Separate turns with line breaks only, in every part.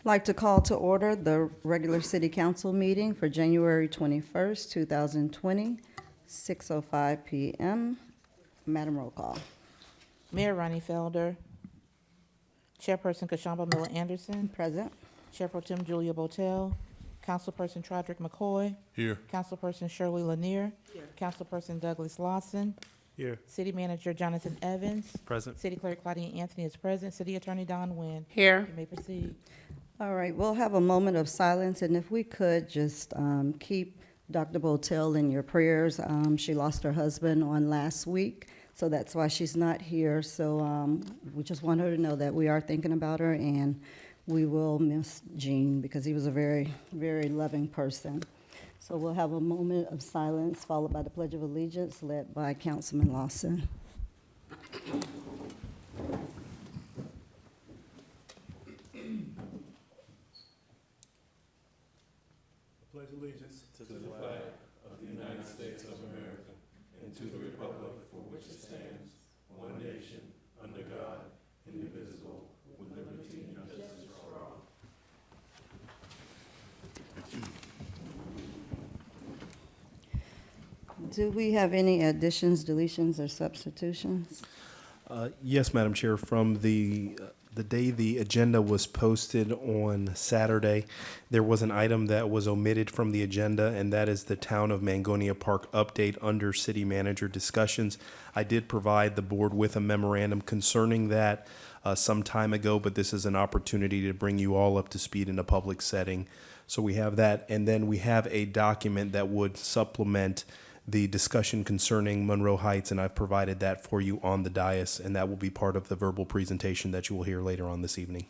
Like to call to order the regular city council meeting for January 21st, 2020, 6:05 PM. Madam Roll Call.
Mayor Ronnie Felder, Chairperson Kashamba Miller Anderson,
Present.
Chair Pro Tem Julia Botel, Councilperson Trodrick McCoy,
Here.
Councilperson Shirley Lanier, Councilperson Douglas Lawson,
Here.
City Manager Jonathan Evans,
Present.
City Clerk Claudia Anthony is present, City Attorney Don Nguyen.
Here.
You may proceed.
All right, we'll have a moment of silence, and if we could just keep Dr. Botel in your prayers. She lost her husband on last week, so that's why she's not here. So we just want her to know that we are thinking about her, and we will miss Gene because he was a very, very loving person. So we'll have a moment of silence followed by the Pledge of Allegiance led by Councilman Lawson.
Pledge allegiance to the flag of the United States of America and to the republic for which it stands, one nation, under God, indivisible, with liberty and justice for all.
Do we have any additions, deletions, or substitutions?
Yes, Madam Chair. From the day the agenda was posted on Saturday, there was an item that was omitted from the agenda, and that is the Town of Mangonia Park update under City Manager discussions. I did provide the board with a memorandum concerning that some time ago, but this is an opportunity to bring you all up to speed in a public setting. So we have that, and then we have a document that would supplement the discussion concerning Monroe Heights, and I've provided that for you on the dais, and that will be part of the verbal presentation that you will hear later on this evening.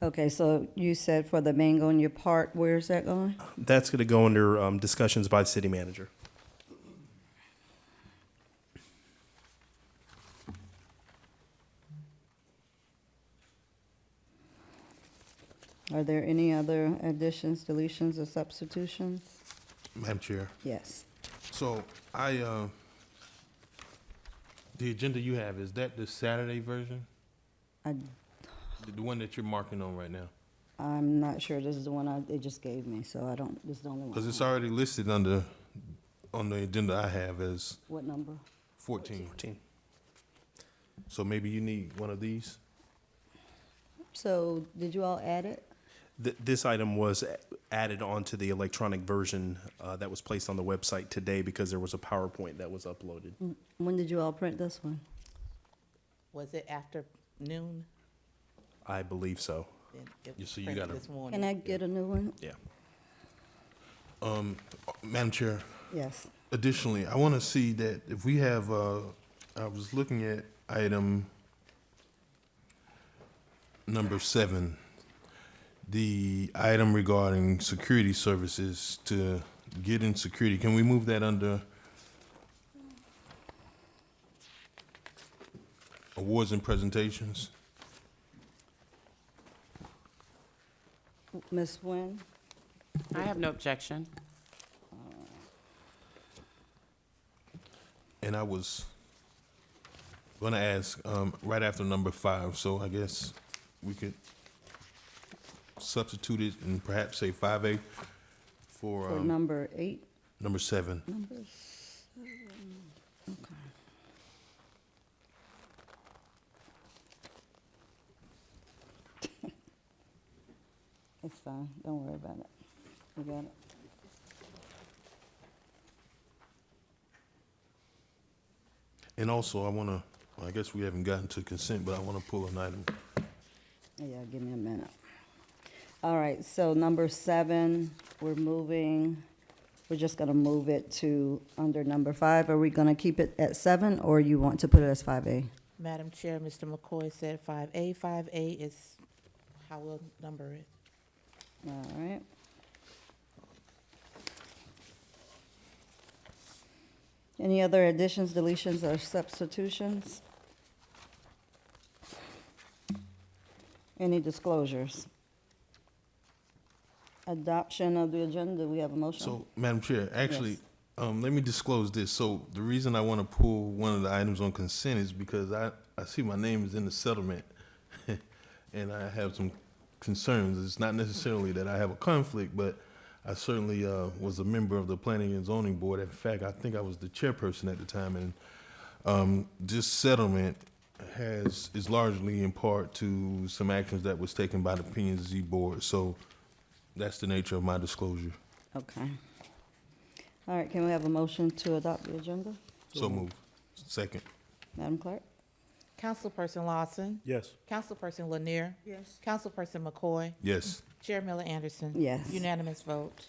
Okay, so you said for the Mangonia Park, where's that going?
That's going to go under discussions by the city manager.
Are there any other additions, deletions, or substitutions?
Madam Chair,
Yes.
so the agenda you have, is that the Saturday version? The one that you're marking on right now?
I'm not sure. This is the one they just gave me, so I don't, this is the only one.
Because it's
I have.
already listed on the agenda I have as
What number?
14.
14.
So maybe you need one of these?
So did you all add it?
This item was added onto the electronic version that was placed on the website today because there was a PowerPoint that was uploaded.
When did you all print this one?
Was it after noon?
I believe so.
Then it
You
was
see, you
printed
gotta-
this morning.
Can I get a new one?
Yeah.
Madam Chair,
Yes.
additionally, I want to see that if we have, I was looking at item number 7, the item regarding security services to get in security. Can we move that under awards and presentations?
Ms. Nguyen?
I have no objection.
And I was going to ask right after number 5, so I guess we could substitute it and perhaps say 5A for
For number 8?
number 7.
Number 7, okay. It's fine, don't worry about it. We got it.
And also, I want to, well, I guess we haven't gotten to consent, but I want to pull an item.
Yeah, give me a minute. All right, so number 7, we're just gonna move it to under number 5. Are we gonna keep it at 7, or you want to put it as 5A?
Madam Chair, Mr. McCoy said 5A. 5A is how we'll number it.
All right. Any other additions, deletions, or substitutions? Any disclosures? Adoption of the agenda, we have a motion?
So, Madam Chair, actually,
Yes.
let me disclose this. So the reason I want to pull one of the items on consent is because I see my name is in the settlement, and I have some concerns. It's not necessarily that I have a conflict, but I certainly was a member of the Planning and Zoning Board. In fact, I think I was the chairperson at the time, and this settlement is largely in part to some actions that was taken by the P&Z Board. So that's the nature of my disclosure.
Okay. All right, can we have a motion to adopt the agenda?
So moved. Second.
Madam Clerk?
Councilperson Lawson,
Yes.
Councilperson Lanier,
Yes.
Councilperson McCoy,
Yes.
Chair Miller Anderson.
Yes.
Unanimous vote.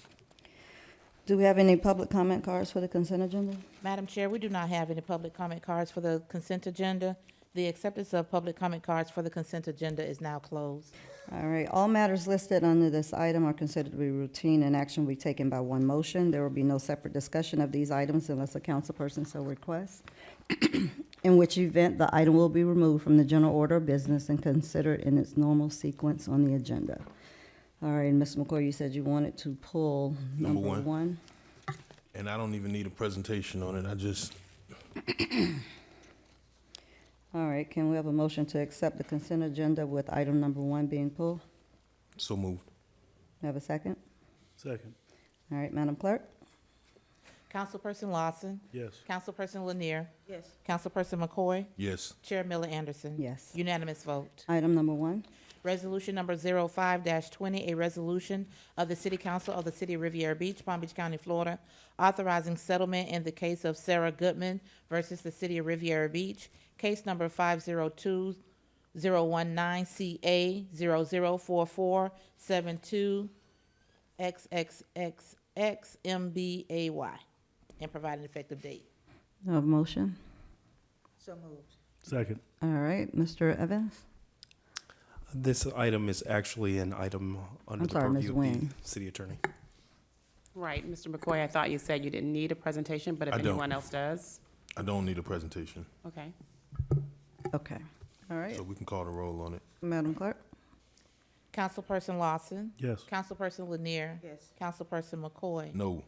Do we have any public comment cards for the consent agenda?
Madam Chair, we do not have any public comment cards for the consent agenda. The acceptance of public comment cards for the consent agenda is now closed.
All right, all matters listed under this item are considered to be routine and action will be taken by one motion. There will be no separate discussion of these items unless a councilperson so requests, in which event the item will be removed from the general order of business and considered in its normal sequence on the agenda. All right, Ms. McCoy, you said you wanted to pull number
Number one.
one.
And I don't even need a presentation on it. I just,
All right, can we have a motion to accept the consent agenda with item number one being pulled?
so moved.
Have a second?
Second.
All right, Madam Clerk?
Councilperson Lawson,
Yes.
Councilperson Lanier,
Yes.
Councilperson McCoy,
Yes.
Chair Miller Anderson.
Yes.
Unanimous vote.
Item number one.
Resolution number 05-20, a resolution of the City Council of the City of Riviera Beach, Palm Beach County, Florida, authorizing settlement in the case of Sarah Goodman versus the City of Riviera Beach, case number 502-019CA004472XXXXMBAY, and provide an effective date.
Have a motion?
So moved.
Second.
All right, Mr. Evans?
This item is actually an item under
I'm
the
sorry, Ms.
purview of
Nguyen.
the city attorney.
Right, Mr. McCoy, I thought you said you didn't need a presentation, but if
I don't.
anyone else does,
I don't need a presentation,
okay.
Okay. All right,
so we can call the roll on it.
Madam Clerk?
Councilperson Lawson,
Yes.
Councilperson Lanier,
Yes.
Councilperson McCoy,
No.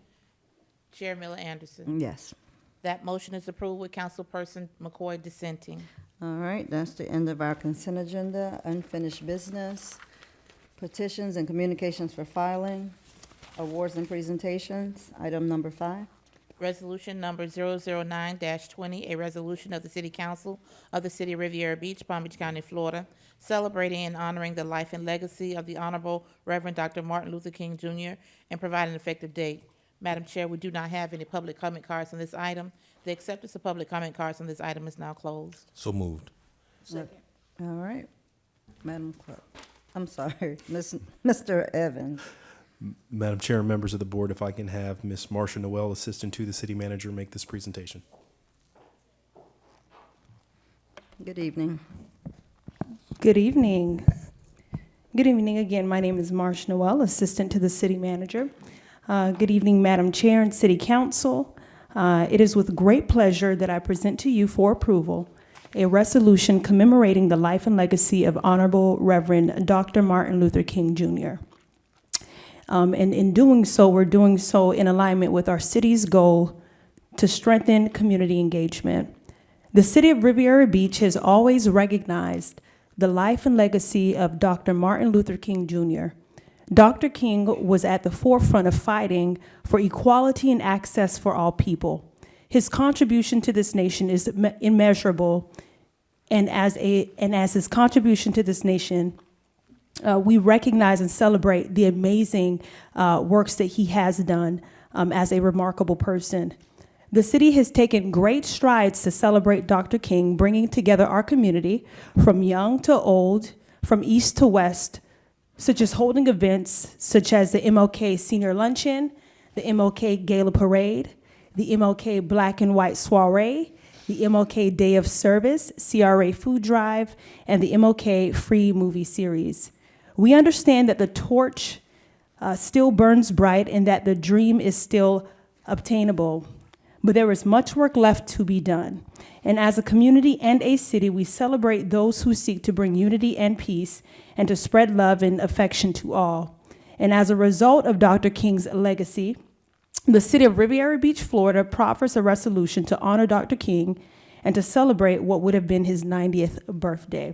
Chair Miller Anderson.
Yes.
That motion is approved with Councilperson McCoy dissenting.
All right, that's the end of our consent agenda. Unfinished business, petitions and communications for filing, awards and presentations. Item number 5.
Resolution number 009-20, a resolution of the City Council of the City of Riviera Beach, Palm Beach County, Florida, celebrating and honoring the life and legacy of the Honorable Reverend Dr. Martin Luther King Jr. and providing an effective date. Madam Chair, we do not have any public comment cards on this item. The acceptance of public comment cards on this item is now closed.
So moved.
Second.
All right, Madam Clerk. I'm sorry, Mr. Evans.
Madam Chair and members of the board, if I can have Ms. Marsha Noel, Assistant to the City Manager, make this presentation.
Good evening.
Good evening. Good evening again. My name is Marsh Noel, Assistant to the City Manager. Good evening, Madam Chair and City Council. It is with great pleasure that I present to you for approval a resolution commemorating the life and legacy of Honorable Reverend Dr. Martin Luther King Jr. And in doing so, we're doing so in alignment with our city's goal to strengthen community engagement. The City of Riviera Beach has always recognized the life and legacy of Dr. Martin Luther King Jr. Dr. King was at the forefront of fighting for equality and access for all people. His contribution to this nation is immeasurable, and as his contribution to this nation, we recognize and celebrate the amazing works that he has done as a remarkable person. The city has taken great strides to celebrate Dr. King, bringing together our community from young to old, from east to west, such as holding events such as the MLK Senior Luncheon, the MLK Gala Parade, the MLK Black and White Soiree, the MLK Day of Service, CRA Food Drive, and the MLK Free Movie Series. We understand that the torch still burns bright and that the dream is still obtainable, but there is much work left to be done. And as a community and a city, we celebrate those who seek to bring unity and peace and to spread love and affection to all. And as a result of Dr. King's legacy, the City of Riviera Beach, Florida, proffers a resolution to honor Dr. King and to celebrate what would have been his 90th birthday.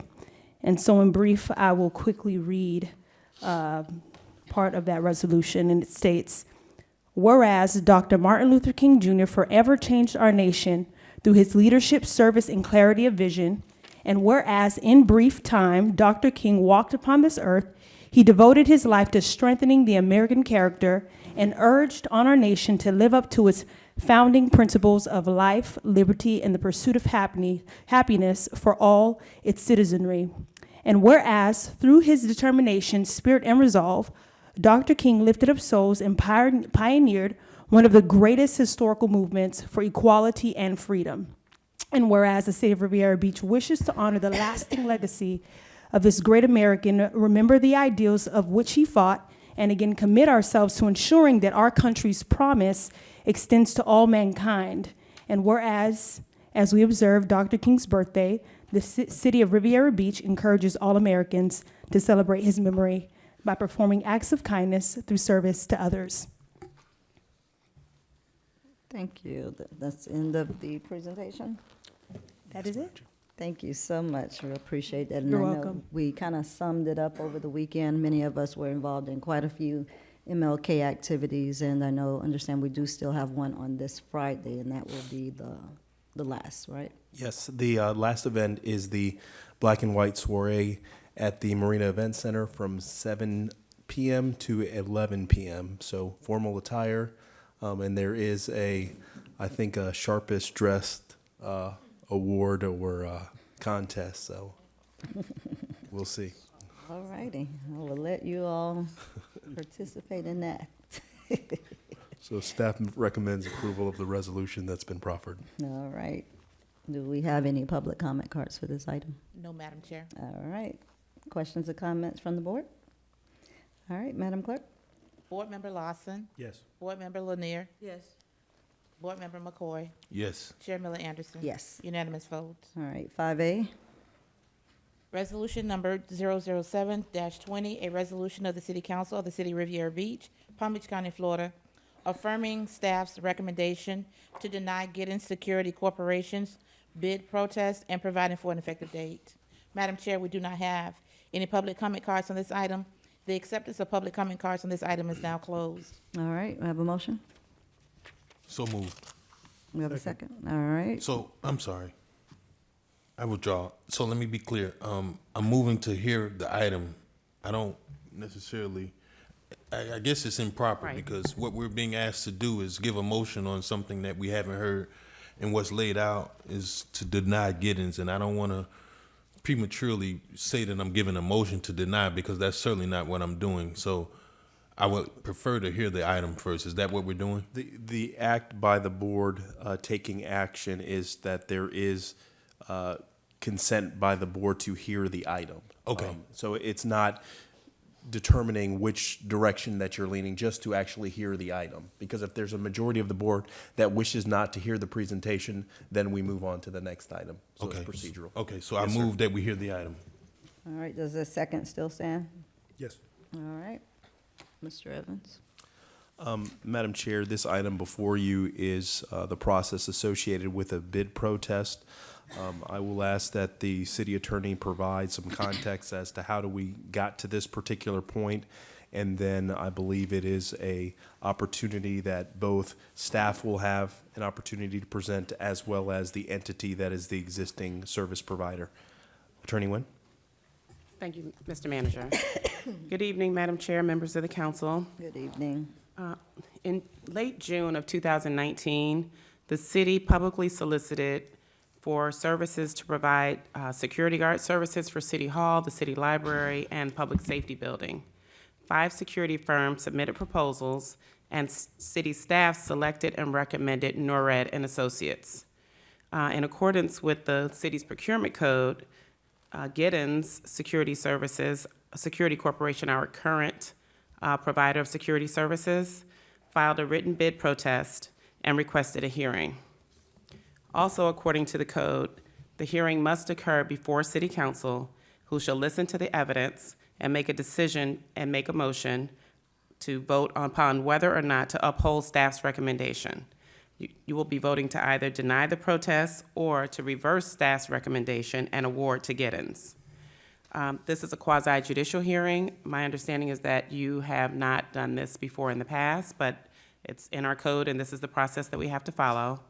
And so in brief, I will quickly read part of that resolution, and it states, whereas Dr. Martin Luther King Jr. forever changed our nation through his leadership, service, and clarity of vision, and whereas in brief time Dr. King walked upon this earth, he devoted his life to strengthening the American character and urged on our nation to live up to its founding principles of life, liberty, and the pursuit of happiness for all its citizenry. And whereas through his determination, spirit, and resolve, Dr. King lifted up souls and pioneered one of the greatest historical movements for equality and freedom. And whereas the city of Riviera Beach wishes to honor the lasting legacy of this great American, remember the ideals of which he fought, and again commit ourselves to ensuring that our country's promise extends to all mankind. And whereas, as we observe Dr. King's birthday, the city of Riviera Beach encourages all Americans to celebrate his memory by performing acts of kindness through service to others.
Thank you. That's the end of the presentation.
That is it.
Thank you so much. We appreciate that. And
You're
I know
welcome.
we kind of summed it up over the weekend. Many of us were involved in quite a few MLK activities, and understand we do still have one on this Friday, and that will be the last, right?
Yes, the last event is the Black and White Soiree at the Marina Event Center from 7 p.m. to 11 p.m. So formal attire, and there is a sharpest dressed award or contest. So we'll see.
All righty. I will let you all participate in that.
So staff recommends approval of the resolution that's been proffered.
All right. Do we have any public comment cards for this item?
No, Madam Chair.
All right. Questions or comments from the board? All right, Madam Clerk?
Board Member Lawson,
Yes.
Board Member Lanier,
Yes.
Board Member McCoy,
Yes.
Chair Miller Anderson.
Yes.
Unanimous vote.
All right, 5A.
Resolution number 007-20, a resolution of the City Council of the City of Riviera Beach, Palm Beach County, Florida, affirming staff's recommendation to deny Giddens Security Corporation's bid protest and providing for an effective date. Madam Chair, we do not have any public comment cards on this item. The acceptance of public comment cards on this item is now closed.
All right, we have a motion?
So moved.
We have a second? All right.
So, I'm sorry. I withdraw. So let me be clear. I'm moving to hear the item. I don't necessarily, I guess it's improper
Right.
because what we're being asked to do is give a motion on something that we haven't heard. And what's laid out is to deny Giddens. And I don't want to prematurely say that I'm giving a motion to deny because that's certainly not what I'm doing. So I would prefer to hear the item first. Is that what we're doing?
The act by the board taking action is that there is consent by the board to hear the item.
Okay.
So it's not determining which direction that you're leaning, just to actually hear the item. Because if there's a majority of the board that wishes not to hear the presentation, then we move on to the next item. So it's
Okay.
procedural.
Okay, so I
Yes, sir.
move that we hear the item.
All right, does the second still stand?
Yes.
All right. Mr. Evans?
Madam Chair, this item before you is the process associated with a bid protest. I will ask that the city attorney provide some context as to how do we got to this particular point. And then I believe it is a opportunity that both staff will have an opportunity to present as well as the entity that is the existing service provider. Attorney Nguyen?
Thank you, Mr. Manager. Good evening, Madam Chair, members of the council.
Good evening.
In late June of 2019, the city publicly solicited for services to provide security guard services for City Hall, the City Library, and Public Safety Building. 5 security firms submitted proposals, and city staff selected and recommended Norred and Associates. In accordance with the city's procurement code, Giddens Security Services, a security corporation, our current provider of security services, filed a written bid protest and requested a hearing. Also, according to the code, the hearing must occur before City Council, who shall listen to the evidence and make a decision and make a motion to vote upon whether or not to uphold staff's recommendation. You will be voting to either deny the protest or to reverse staff's recommendation and award to Giddens. This is a quasi judicial hearing. My understanding is that you have not done this before in the past, but it's in our code, and this is the process that we have to follow.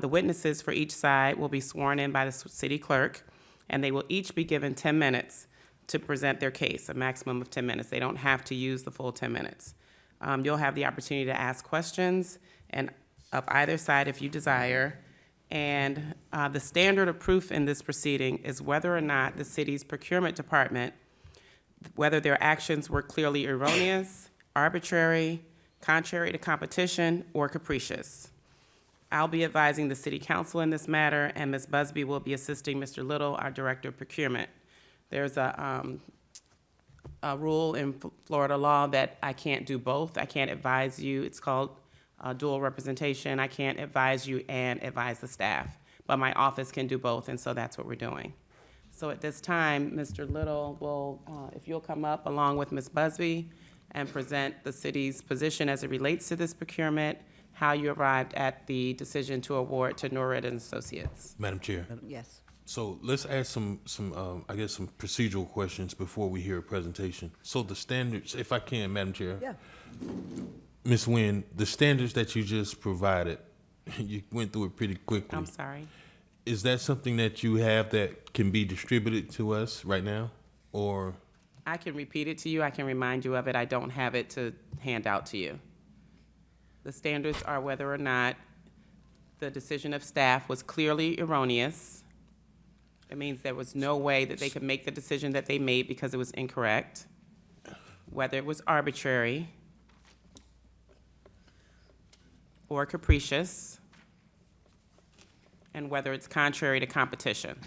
The witnesses for each side will be sworn in by the city clerk, and they will each be given 10 minutes to present their case, a maximum of 10 minutes. They don't have to use the full 10 minutes. You'll have the opportunity to ask questions and of either side if you desire. And the standard of proof in this proceeding is whether or not the city's procurement department, whether their actions were clearly erroneous, arbitrary, contrary to competition, or capricious. I'll be advising the city council in this matter, and Ms. Busby will be assisting Mr. Little, our director of procurement. There's a rule in Florida law that I can't do both. I can't advise you. It's called dual representation. I can't advise you and advise the staff, but my office can do both, and so that's what we're doing. So at this time, Mr. Little will, if you'll come up along with Ms. Busby and present the city's position as it relates to this procurement, how you arrived at the decision to award to Norred and Associates.
Madam Chair.
Yes.
So let's ask some I guess some procedural questions before we hear a presentation. So the standards, if I can, Madam Chair.
Yeah.
Ms. Nguyen, the standards that you just provided, you went through it pretty quickly.
I'm sorry.
Is that something that you have that can be distributed to us right now, or?
I can repeat it to you. I can remind you of it. I don't have it to hand out to you. The standards are whether or not the decision of staff was clearly erroneous. It means there was no way that they could make the decision that they made because it was incorrect. Whether it was arbitrary or capricious, and whether it's contrary to competition.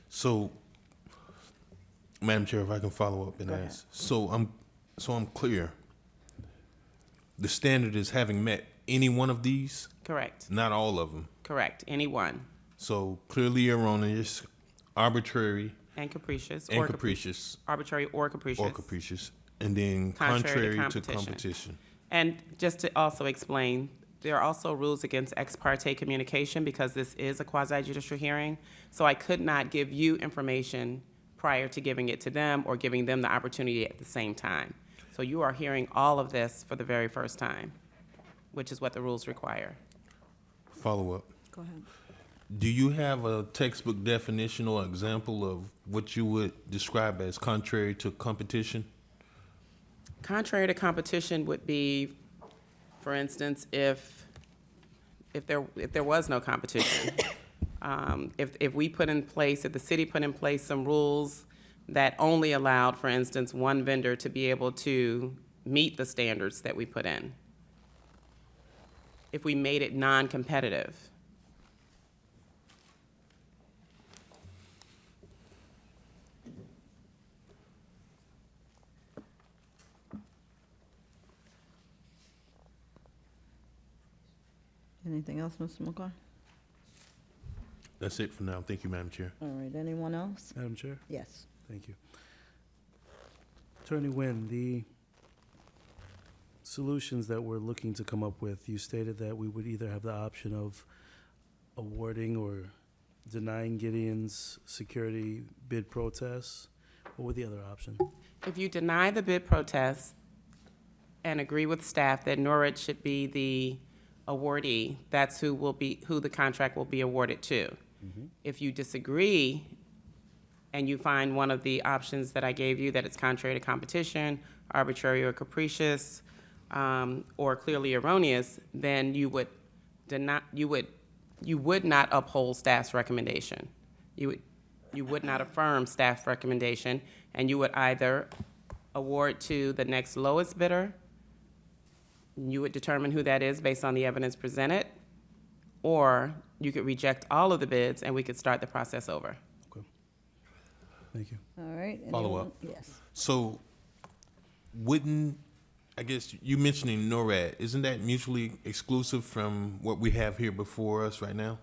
So, Madam Chair, if I can follow up and
Go ahead.
ask. So I'm clear. The standard is having met any one of these,
Correct,
not all of them.
correct, any one,
So clearly erroneous, arbitrary,
and capricious.
and
or
capricious,
Arbitrary or capricious.
and then
Contrary to
contrary to
competition.
competition.
And just to also explain, there are also rules against ex parte communication because this is a quasi judicial hearing. So I could not give you information prior to giving it to them or giving them the opportunity at the same time. So you are hearing all of this for the very first time, which is what the rules require.
Follow up.
Go ahead.
Do you have a textbook definition or example of what you would describe as contrary to competition?
Contrary to competition would be, for instance, if there was no competition. If we put in place, if the city put in place some rules that only allowed, for instance, one vendor to be able to meet the standards that we put in. If we made it non-competitive.
Anything else, Mr. McCoy?
That's it for now. Thank you, Madam Chair.
All right, anyone else?
Madam Chair,
Yes.
thank you. Attorney Nguyen, the solutions that we're looking to come up with, you stated that we would either have the option of awarding or denying Gideon's security bid protests. What would the other option?
If you deny the bid protest and agree with staff that Norwich should be the awardee, that's who the contract will be awarded to. If you disagree and you find one of the options that I gave you, that it's contrary to competition, arbitrary or capricious, or clearly erroneous, then you would not uphold staff's recommendation. You would not affirm staff's recommendation, and you would either award to the next lowest bidder. You would determine who that is based on the evidence presented, or you could reject all of the bids and we could start the process over.
Okay. Thank you.
All right.
Follow
anyone-
up.
Yes.
So wouldn't, I guess you mentioning NORAD, isn't that mutually exclusive from what we have here before us right now?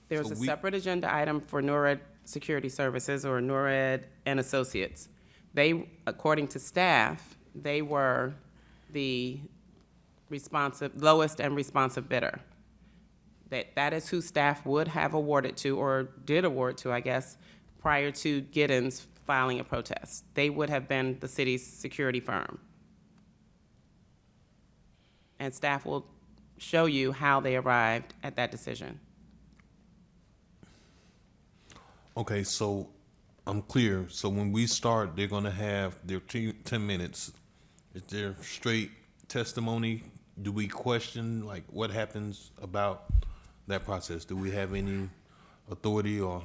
There's
So
a
we-
separate agenda item for NORAD Security Services, or NORAD and Associates. They, according to staff, they were the lowest and responsive bidder. That is who staff would have awarded to, or did award to, I guess, prior to Giddens filing a protest. They would have been the city's security firm. And staff will show you how they arrived at that decision.
Okay, so I'm clear. So when we start, they're gonna have their 10 minutes. Is there straight testimony? Do we question, like, what happens about that process? Do we have any authority or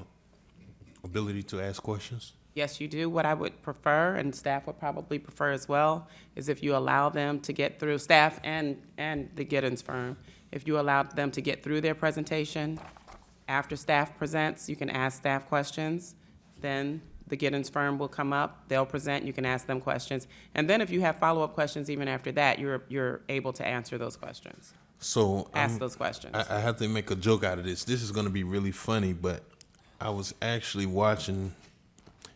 ability to ask questions?
Yes, you do. What I would prefer, and staff would probably prefer as well, is if you allow them to get through, staff and the Giddens firm, if you allow them to get through their presentation. After staff presents, you can ask staff questions. Then the Giddens firm will come up, they'll present, you can ask them questions. And then if you have follow-up questions even after that, you're able to answer those questions,
So
ask those questions.
I have to make a joke out of this. This is going to be really funny, but I was actually watching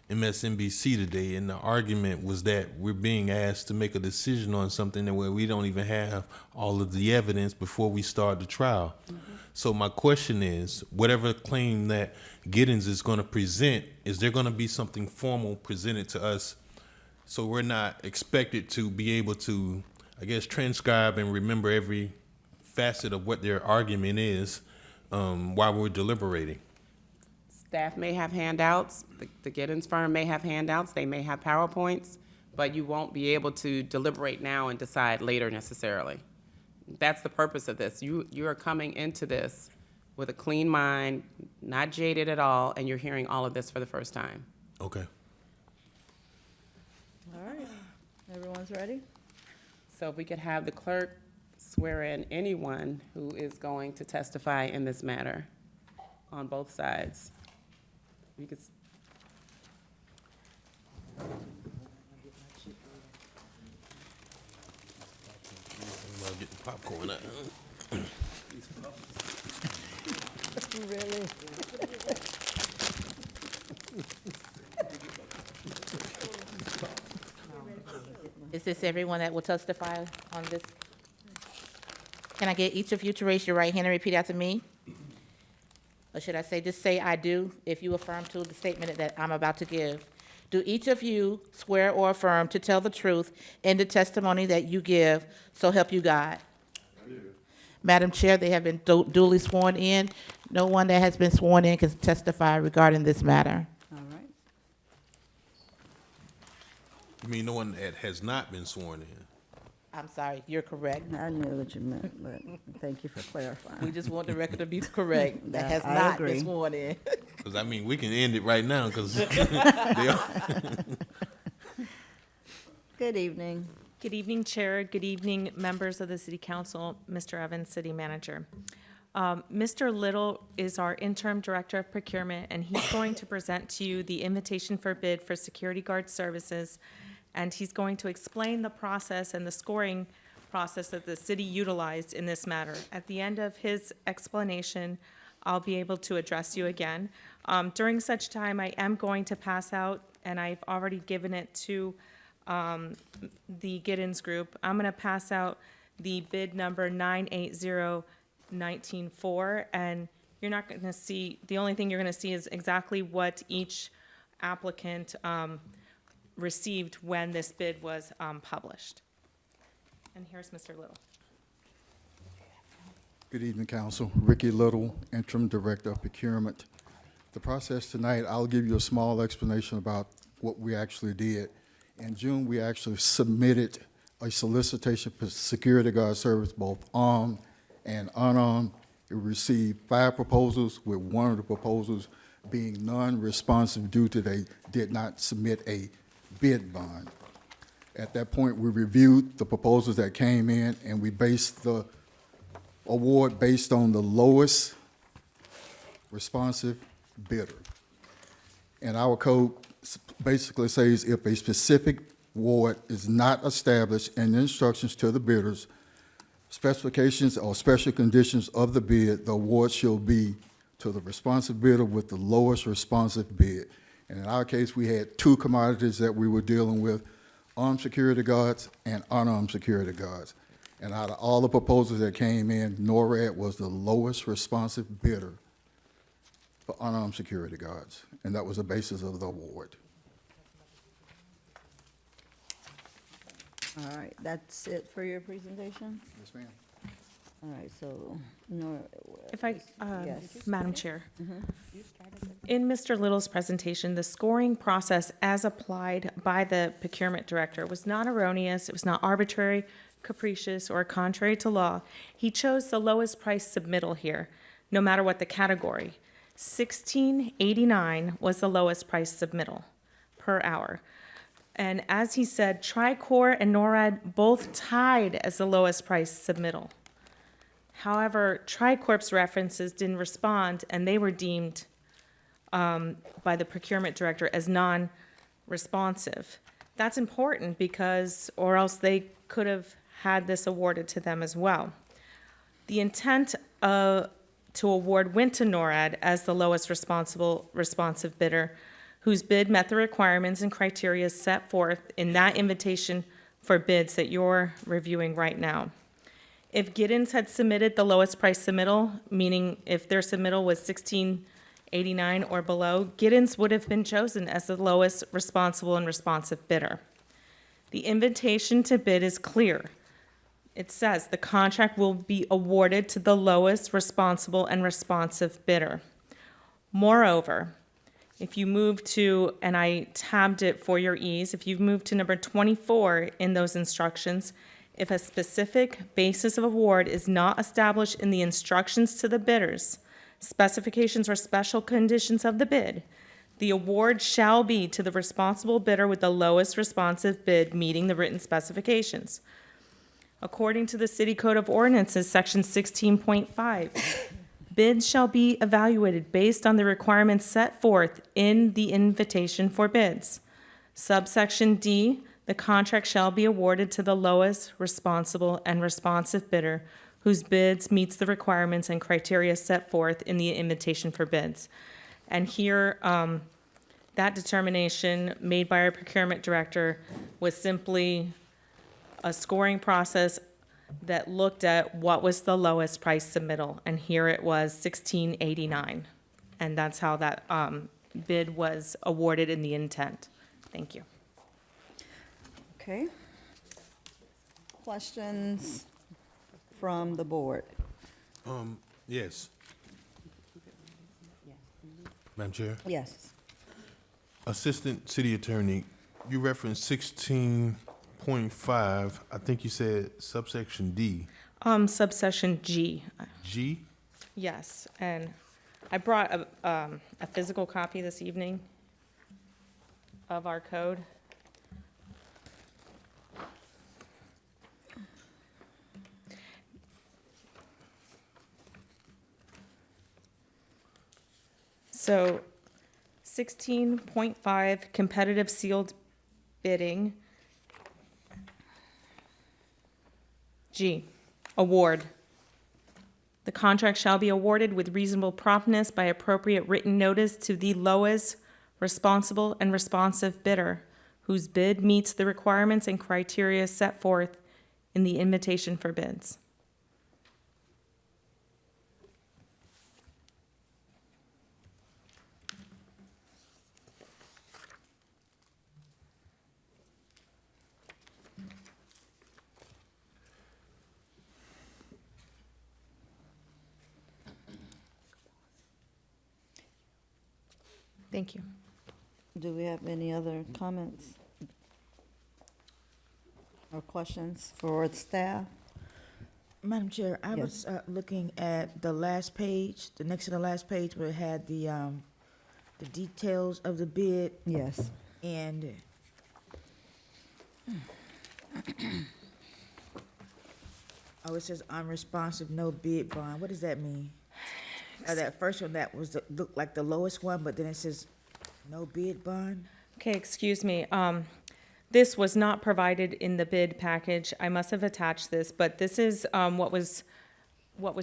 MSNBC today, and the argument was that we're being asked to make a decision on something that where we don't even have all of the evidence before we start the trial. So my question is, whatever claim that Giddens is going to present, is there going to be something formal presented to us so we're not expected to be able to, I guess, transcribe and remember every facet of what their argument is while we're deliberating?
Staff may have handouts, the Giddens firm may have handouts, they may have PowerPoints, but you won't be able to deliberate now and decide later necessarily. That's the purpose of this. You are coming into this with a clean mind, not jaded at all, and you're hearing all of this for the first time.
Okay.
All right, everyone's ready?
So if we could have the clerk swear in anyone who is going to testify in this matter on both sides. You could
I'll get the popcorn out.
Really?
Is this everyone that will testify on this? Can I get each of you to raise your right hand and repeat after me? Or should I say, just say "I do" if you affirm to the statement that I'm about to give. Do each of you swear or affirm to tell the truth in the testimony that you give, so help you God? Madam Chair, they have been duly sworn in. No one that has been sworn in can testify regarding this matter.
All right.
You mean no one that has not been sworn in?
I'm sorry, you're correct.
I knew what you meant, but thank you for clarifying.
We just want the record to be correct. That
Yeah,
has
I
not
agree.
been sworn in.
Because, I mean, we can end it right now because they are.
Good evening.
Good evening, Chair. Good evening, members of the City Council, Mr. Evans, City Manager. Mr. Little is our interim Director of Procurement, and he's going to present to you the invitation for bid for security guard services, and he's going to explain the process and the scoring process that the city utilized in this matter. At the end of his explanation, I'll be able to address you again. During such time, I am going to pass out, and I've already given it to the Giddens Group. I'm going to pass out the bid number 980-194, and you're not going to see, the only thing you're going to see is exactly what each applicant received when this bid was published. And here's Mr. Little.
Good evening, Council. Ricky Little, Interim Director of Procurement. The process tonight, I'll give you a small explanation about what we actually did. In June, we actually submitted a solicitation for security guard service, both armed and unarmed. We received 5 proposals, with one of the proposals being non-responsive due to they did not submit a bid bond. At that point, we reviewed the proposals that came in, and we based the award based on the lowest responsive bidder. And our code basically says if a specific award is not established in the instructions to the bidders, specifications or special conditions of the bid, the award shall be to the responsive bidder with the lowest responsive bid. And in our case, we had 2 commodities that we were dealing with, armed security guards and unarmed security guards. And out of all the proposals that came in, NORAD was the lowest responsive bidder for unarmed security guards, and that was the basis of the award.
All right, that's it for your presentation?
Yes, ma'am.
All right, so, no.
If I,
Yes.
Madam Chair. In Mr. Little's presentation, the scoring process as applied by the procurement director was not erroneous, it was not arbitrary, capricious, or contrary to law. He chose the lowest price submittal here, no matter what the category. $16.89 was the lowest price submittal per hour. And as he said, Tricor and NORAD both tied as the lowest price submittal. However, Tricorp's references didn't respond, and they were deemed by the procurement director as non-responsive. That's important because, or else they could have had this awarded to them as well. The intent to award went to NORAD as the lowest responsive bidder, whose bid met the requirements and criteria set forth in that invitation for bids that you're reviewing right now. If Giddens had submitted the lowest price submittal, meaning if their submittal was $16.89 or below, Giddens would have been chosen as the lowest responsible and responsive bidder. The invitation to bid is clear. It says the contract will be awarded to the lowest responsible and responsive bidder. Moreover, if you move to, and I tabbed it for your ease, if you move to number 24 in those instructions, if a specific basis of award is not established in the instructions to the bidders, specifications or special conditions of the bid, the award shall be to the responsible bidder with the lowest responsive bid meeting the written specifications. According to the City Code of Ordinances, Section 16.5, bids shall be evaluated based on the requirements set forth in the invitation for bids. Subsection D, the contract shall be awarded to the lowest responsible and responsive bidder whose bids meets the requirements and criteria set forth in the invitation for bids. And here, that determination made by our procurement director was simply a scoring process that looked at what was the lowest price submittal, and here it was $16.89. And that's how that bid was awarded in the intent. Thank you.
Okay. Questions from the board?
Yes. Madam Chair,
Yes.
Assistant City Attorney, you referenced 16.5, I think you said subsection D.
Subsection G.
G?
Yes, and I brought a physical copy this evening of our code. So 16.5, competitive sealed bidding. G, award. The contract shall be awarded with reasonable promptness by appropriate written notice to the lowest responsible and responsive bidder whose bid meets the requirements and criteria set forth in the invitation for bids. Thank you.
Do we have any other comments or questions for the staff?
Madam Chair, I
Yes.
was looking at the last page, the next to the last page where it had the details of the bid
Yes.
and oh, it says unresponsive, no bid bond. What does that mean? That first one, that was, looked like the lowest one, but then it says no bid bond?
Okay, excuse me. This was not provided in the bid package. I must have attached this, but this is what was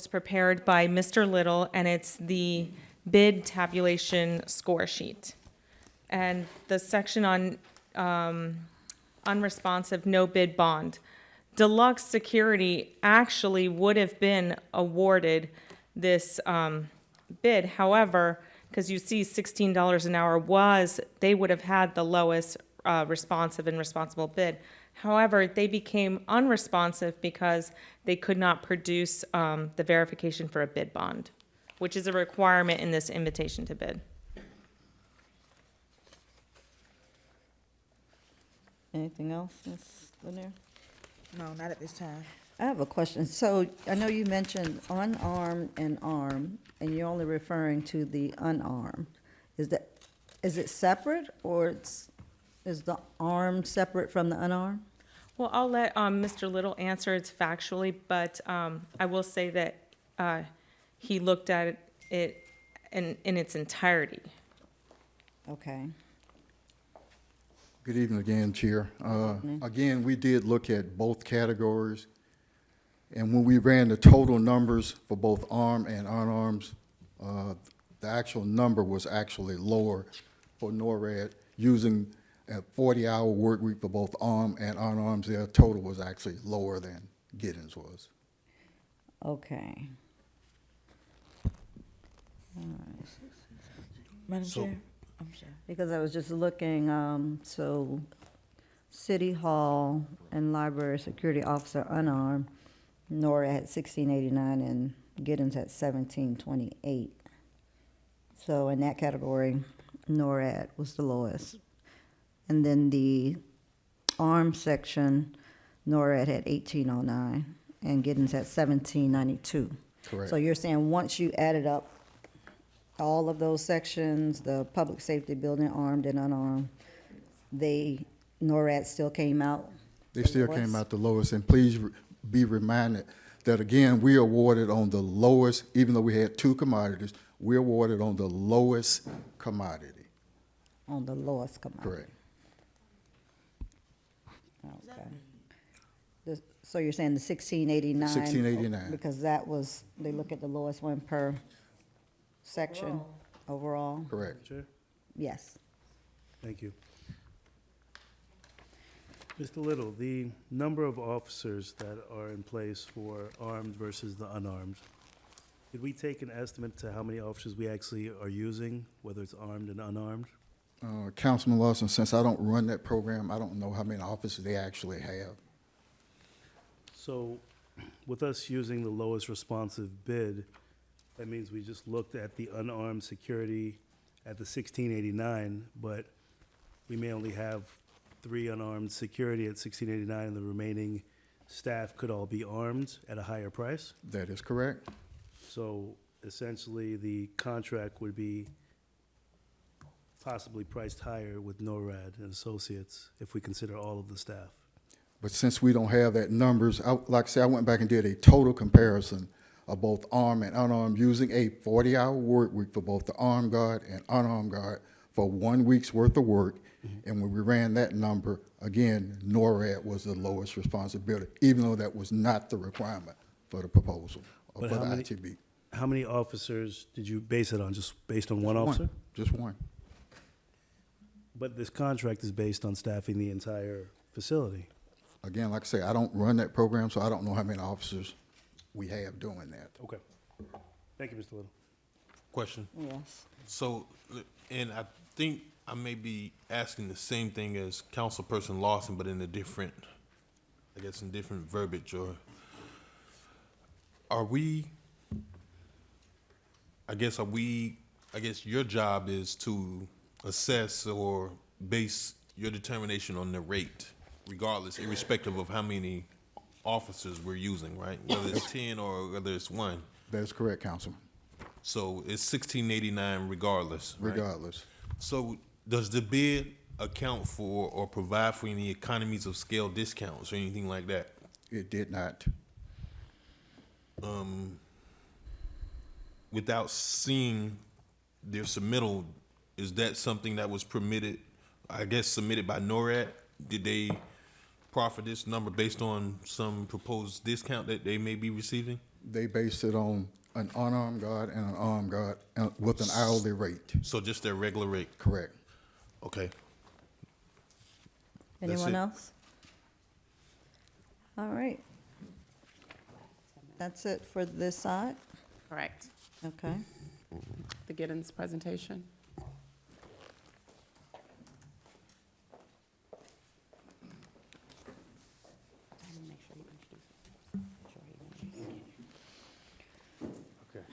prepared by Mr. Little, and it's the bid tabulation score sheet. And the section on unresponsive, no bid bond, Deluxe Security actually would have been awarded this bid. However, because you see $16 an hour they would have had the lowest responsive and responsible bid. However, they became unresponsive because they could not produce the verification for a bid bond, which is a requirement in this invitation to bid.
Anything else, Ms. Lanier?
No, not at this time.
I have a question. So I know you mentioned unarmed and armed, and you're only referring to the unarmed. Is it separate, or is the armed separate from the unarmed?
Well, I'll let Mr. Little answer it factually, but I will say that he looked at it in its entirety.
Okay.
Good evening again, Chair. Again, we did look at both categories, and when we ran the total numbers for both armed and unarmed, the actual number was actually lower for NORAD. Using a 40-hour work week for both armed and unarmed, their total was actually lower than Giddens was.
Okay.
Madam
So-
Chair? I'm sorry.
Because I was just looking, so City Hall and Library Security Officer unarmed, Nora had 1689 and Giddens had 1728. So in that category, NORAD was the lowest. And then the armed section, NORAD had 1809 and Giddens had 1792.
Correct.
So you're saying once you added up all of those sections, the public safety building, armed and unarmed, NORAD still came out?
They
the
still
lowest?
came out the lowest, and please be reminded that, again, we awarded on the lowest, even though we had two commodities, we awarded on the lowest commodity.
On the lowest commodity?
Correct.
Okay. So you're saying the 1689?
1689.
Because that was, they look at the lowest one per section overall?
Correct.
Chair,
Yes.
thank you. Mr. Little, the number of officers that are in place for armed versus the unarmed, did we take an estimate to how many officers we actually are using, whether it's armed and unarmed?
Councilman Lawson, since I don't run that program, I don't know how many officers they actually have.
So with us using the lowest responsive bid, that means we just looked at the unarmed security at the 1689, but we may only have 3 unarmed security at 1689, and the remaining staff could all be armed at a higher price.
That is correct.
So essentially, the contract would be possibly priced higher with NORAD and Associates if we consider all of the staff.
But since we don't have that numbers, like I said, I went back and did a total comparison of both armed and unarmed using a 40-hour work week for both the armed guard and unarmed guard for 1 week's worth of work. And when we ran that number, again, NORAD was the lowest responsibility, even though that was not the requirement for the proposal or
But
for the
how many-
ITB.
How many officers did you base it on, just based on one officer?
Just one.
But this contract is based on staffing the entire facility.
Again, like I say, I don't run that program, so I don't know how many officers we have doing that.
Okay. Thank you, Mr. Little.
Question.
Yes.
So, and I think I may be asking the same thing as Councilperson Lawson, but in a different, I guess, in different verbiage, or are we, I guess your job is to assess or base your determination on the rate, regardless, irrespective of how many officers we're using, right? Whether it's 10 or whether it's 1.
That is correct, Councilman,
So it's 1689 regardless, right?
regardless.
So does the bid account for or provide for any economies of scale discounts or anything like that?
It did not.
Without seeing their submittal, is that something that was permitted, I guess, submitted by NORAD? Did they proffer this number based on some proposed discount that they may be receiving?
They based it on an unarmed guard and an armed guard with an hourly rate.
So just their regular rate?
Correct.
Okay. That's
Anyone
it.
else? All right. That's it for this side?
Correct.
Okay.
The Giddens presentation.
Okay.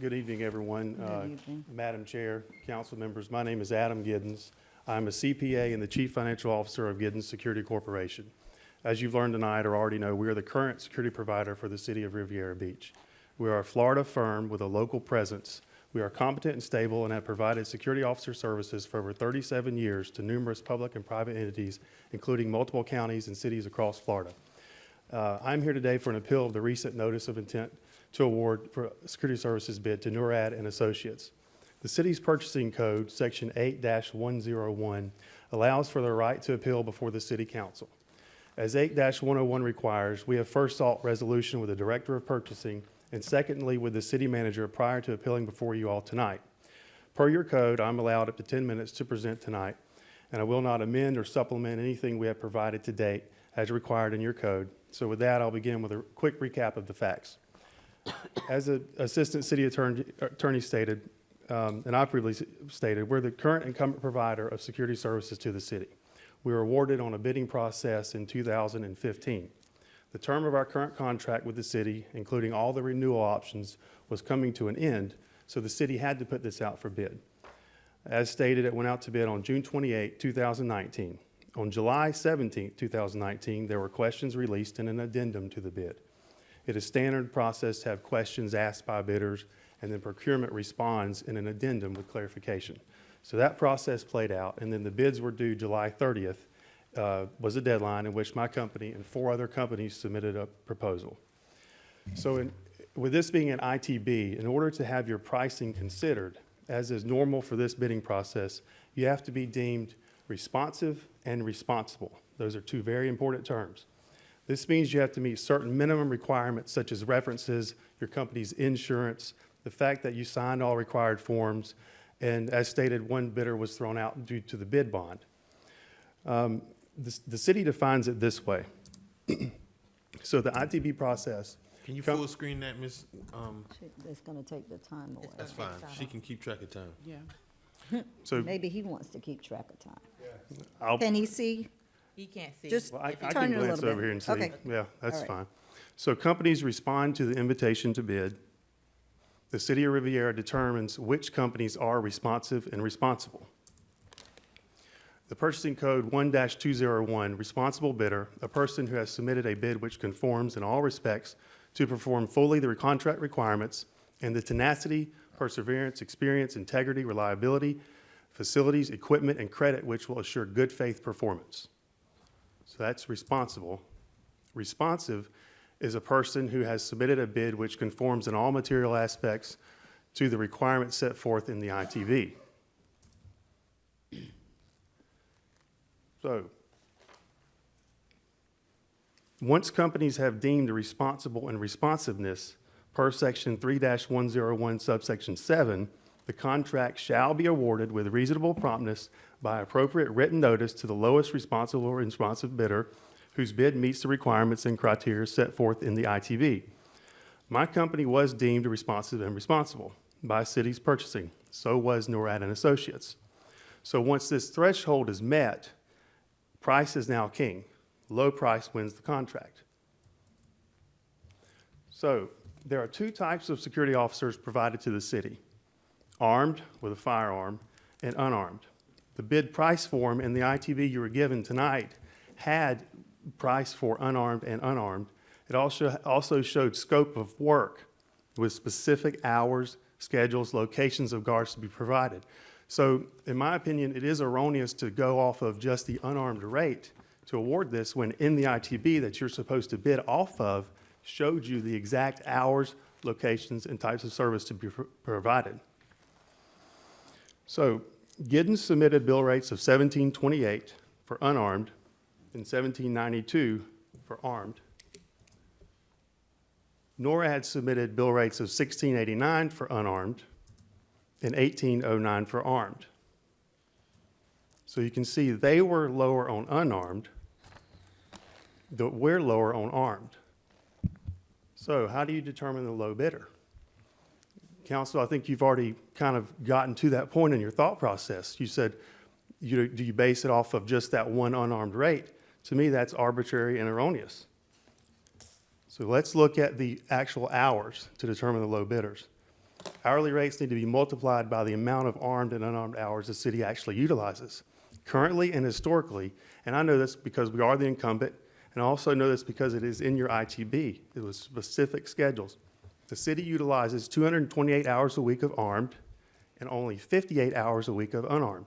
Good evening, everyone.
Good evening.
Madam Chair, council members, my name is Adam Giddens. I'm a CPA and the Chief Financial Officer of Giddens Security Corporation. As you've learned tonight or already know, we are the current security provider for the city of Riviera Beach. We are a Florida firm with a local presence. We are competent and stable and have provided security officer services for over 37 years to numerous public and private entities, including multiple counties and cities across Florida. I'm here today for an appeal of the recent notice of intent to award for security services bid to NORAD and Associates. The city's purchasing code, section 8-101, allows for the right to appeal before the city council. As 8-101 requires, we have first sought resolution with the director of purchasing and secondly with the city manager prior to appealing before you all tonight. Per your code, I'm allowed up to 10 minutes to present tonight, and I will not amend or supplement anything we have provided to date as required in your code. So with that, I'll begin with a quick recap of the facts. As the Assistant City Attorney stated, and I previously stated, we're the current incumbent provider of security services to the city. We were awarded on a bidding process in 2015. The term of our current contract with the city, including all the renewal options, was coming to an end, so the city had to put this out for bid. As stated, it went out to bid on June 28, 2019. On July 17, 2019, there were questions released and an addendum to the bid. It is standard process to have questions asked by bidders, and then procurement responds in an addendum with clarification. So that process played out, and then the bids were due July 30th, was a deadline in which my company and 4 other companies submitted a proposal. So with this being an ITB, in order to have your pricing considered, as is normal for this bidding process, you have to be deemed responsive and responsible. Those are 2 very important terms. This means you have to meet certain minimum requirements such as references, your company's insurance, the fact that you signed all required forms, and as stated, 1 bidder was thrown out due to the bid bond. The city defines it this way. So the ITB process.
Can you full screen that, Ms.?
It's going to take the time away.
That's fine. She can keep track of time.
Yeah.
So
Maybe he wants to keep track of time.
I'll,
Can he see?
He can't see.
Just
well, I
turn
can
it a
glance
little bit.
over here and see.
Okay.
Yeah, that's
All right.
fine. So companies respond to the invitation to bid. The city of Riviera determines which companies are responsive and responsible. The purchasing code 1-201, responsible bidder, a person who has submitted a bid which conforms in all respects to perform fully the contract requirements and the tenacity, perseverance, experience, integrity, reliability, facilities, equipment, and credit which will assure good faith performance. So that's responsible. Responsive is a person who has submitted a bid which conforms in all material aspects to the requirements set forth in the ITV. So, once companies have deemed responsible and responsiveness per section 3-101 subsection 7, the contract shall be awarded with reasonable promptness by appropriate written notice to the lowest responsible or responsive bidder whose bid meets the requirements and criteria set forth in the ITV. My company was deemed responsive and responsible by city's purchasing. So was NORAD and Associates. So once this threshold is met, price is now king. Low price wins the contract. So there are 2 types of security officers provided to the city: armed with a firearm and unarmed. The bid price form in the ITV you were given tonight had price for unarmed and unarmed. It also showed scope of work with specific hours, schedules, locations of guards to be provided. So in my opinion, it is erroneous to go off of just the unarmed rate to award this when in the ITB that you're supposed to bid off of showed you the exact hours, locations, and types of service to be provided. So Giddens submitted bill rates of $17.28 for unarmed in 1792 for armed. NORAD submitted bill rates of $16.89 for unarmed and $18.09 for armed. So you can see they were lower on unarmed, but we're lower on armed. So how do you determine the low bidder? Council, I think you've already kind of gotten to that point in your thought process. You said, do you base it off of just that one unarmed rate? To me, that's arbitrary and erroneous. So let's look at the actual hours to determine the low bidders. Hourly rates need to be multiplied by the amount of armed and unarmed hours the city actually utilizes. Currently and historically, and I know this because we are the incumbent, and I also know this because it is in your ITB. It was specific schedules. The city utilizes 228 hours a week of armed and only 58 hours a week of unarmed.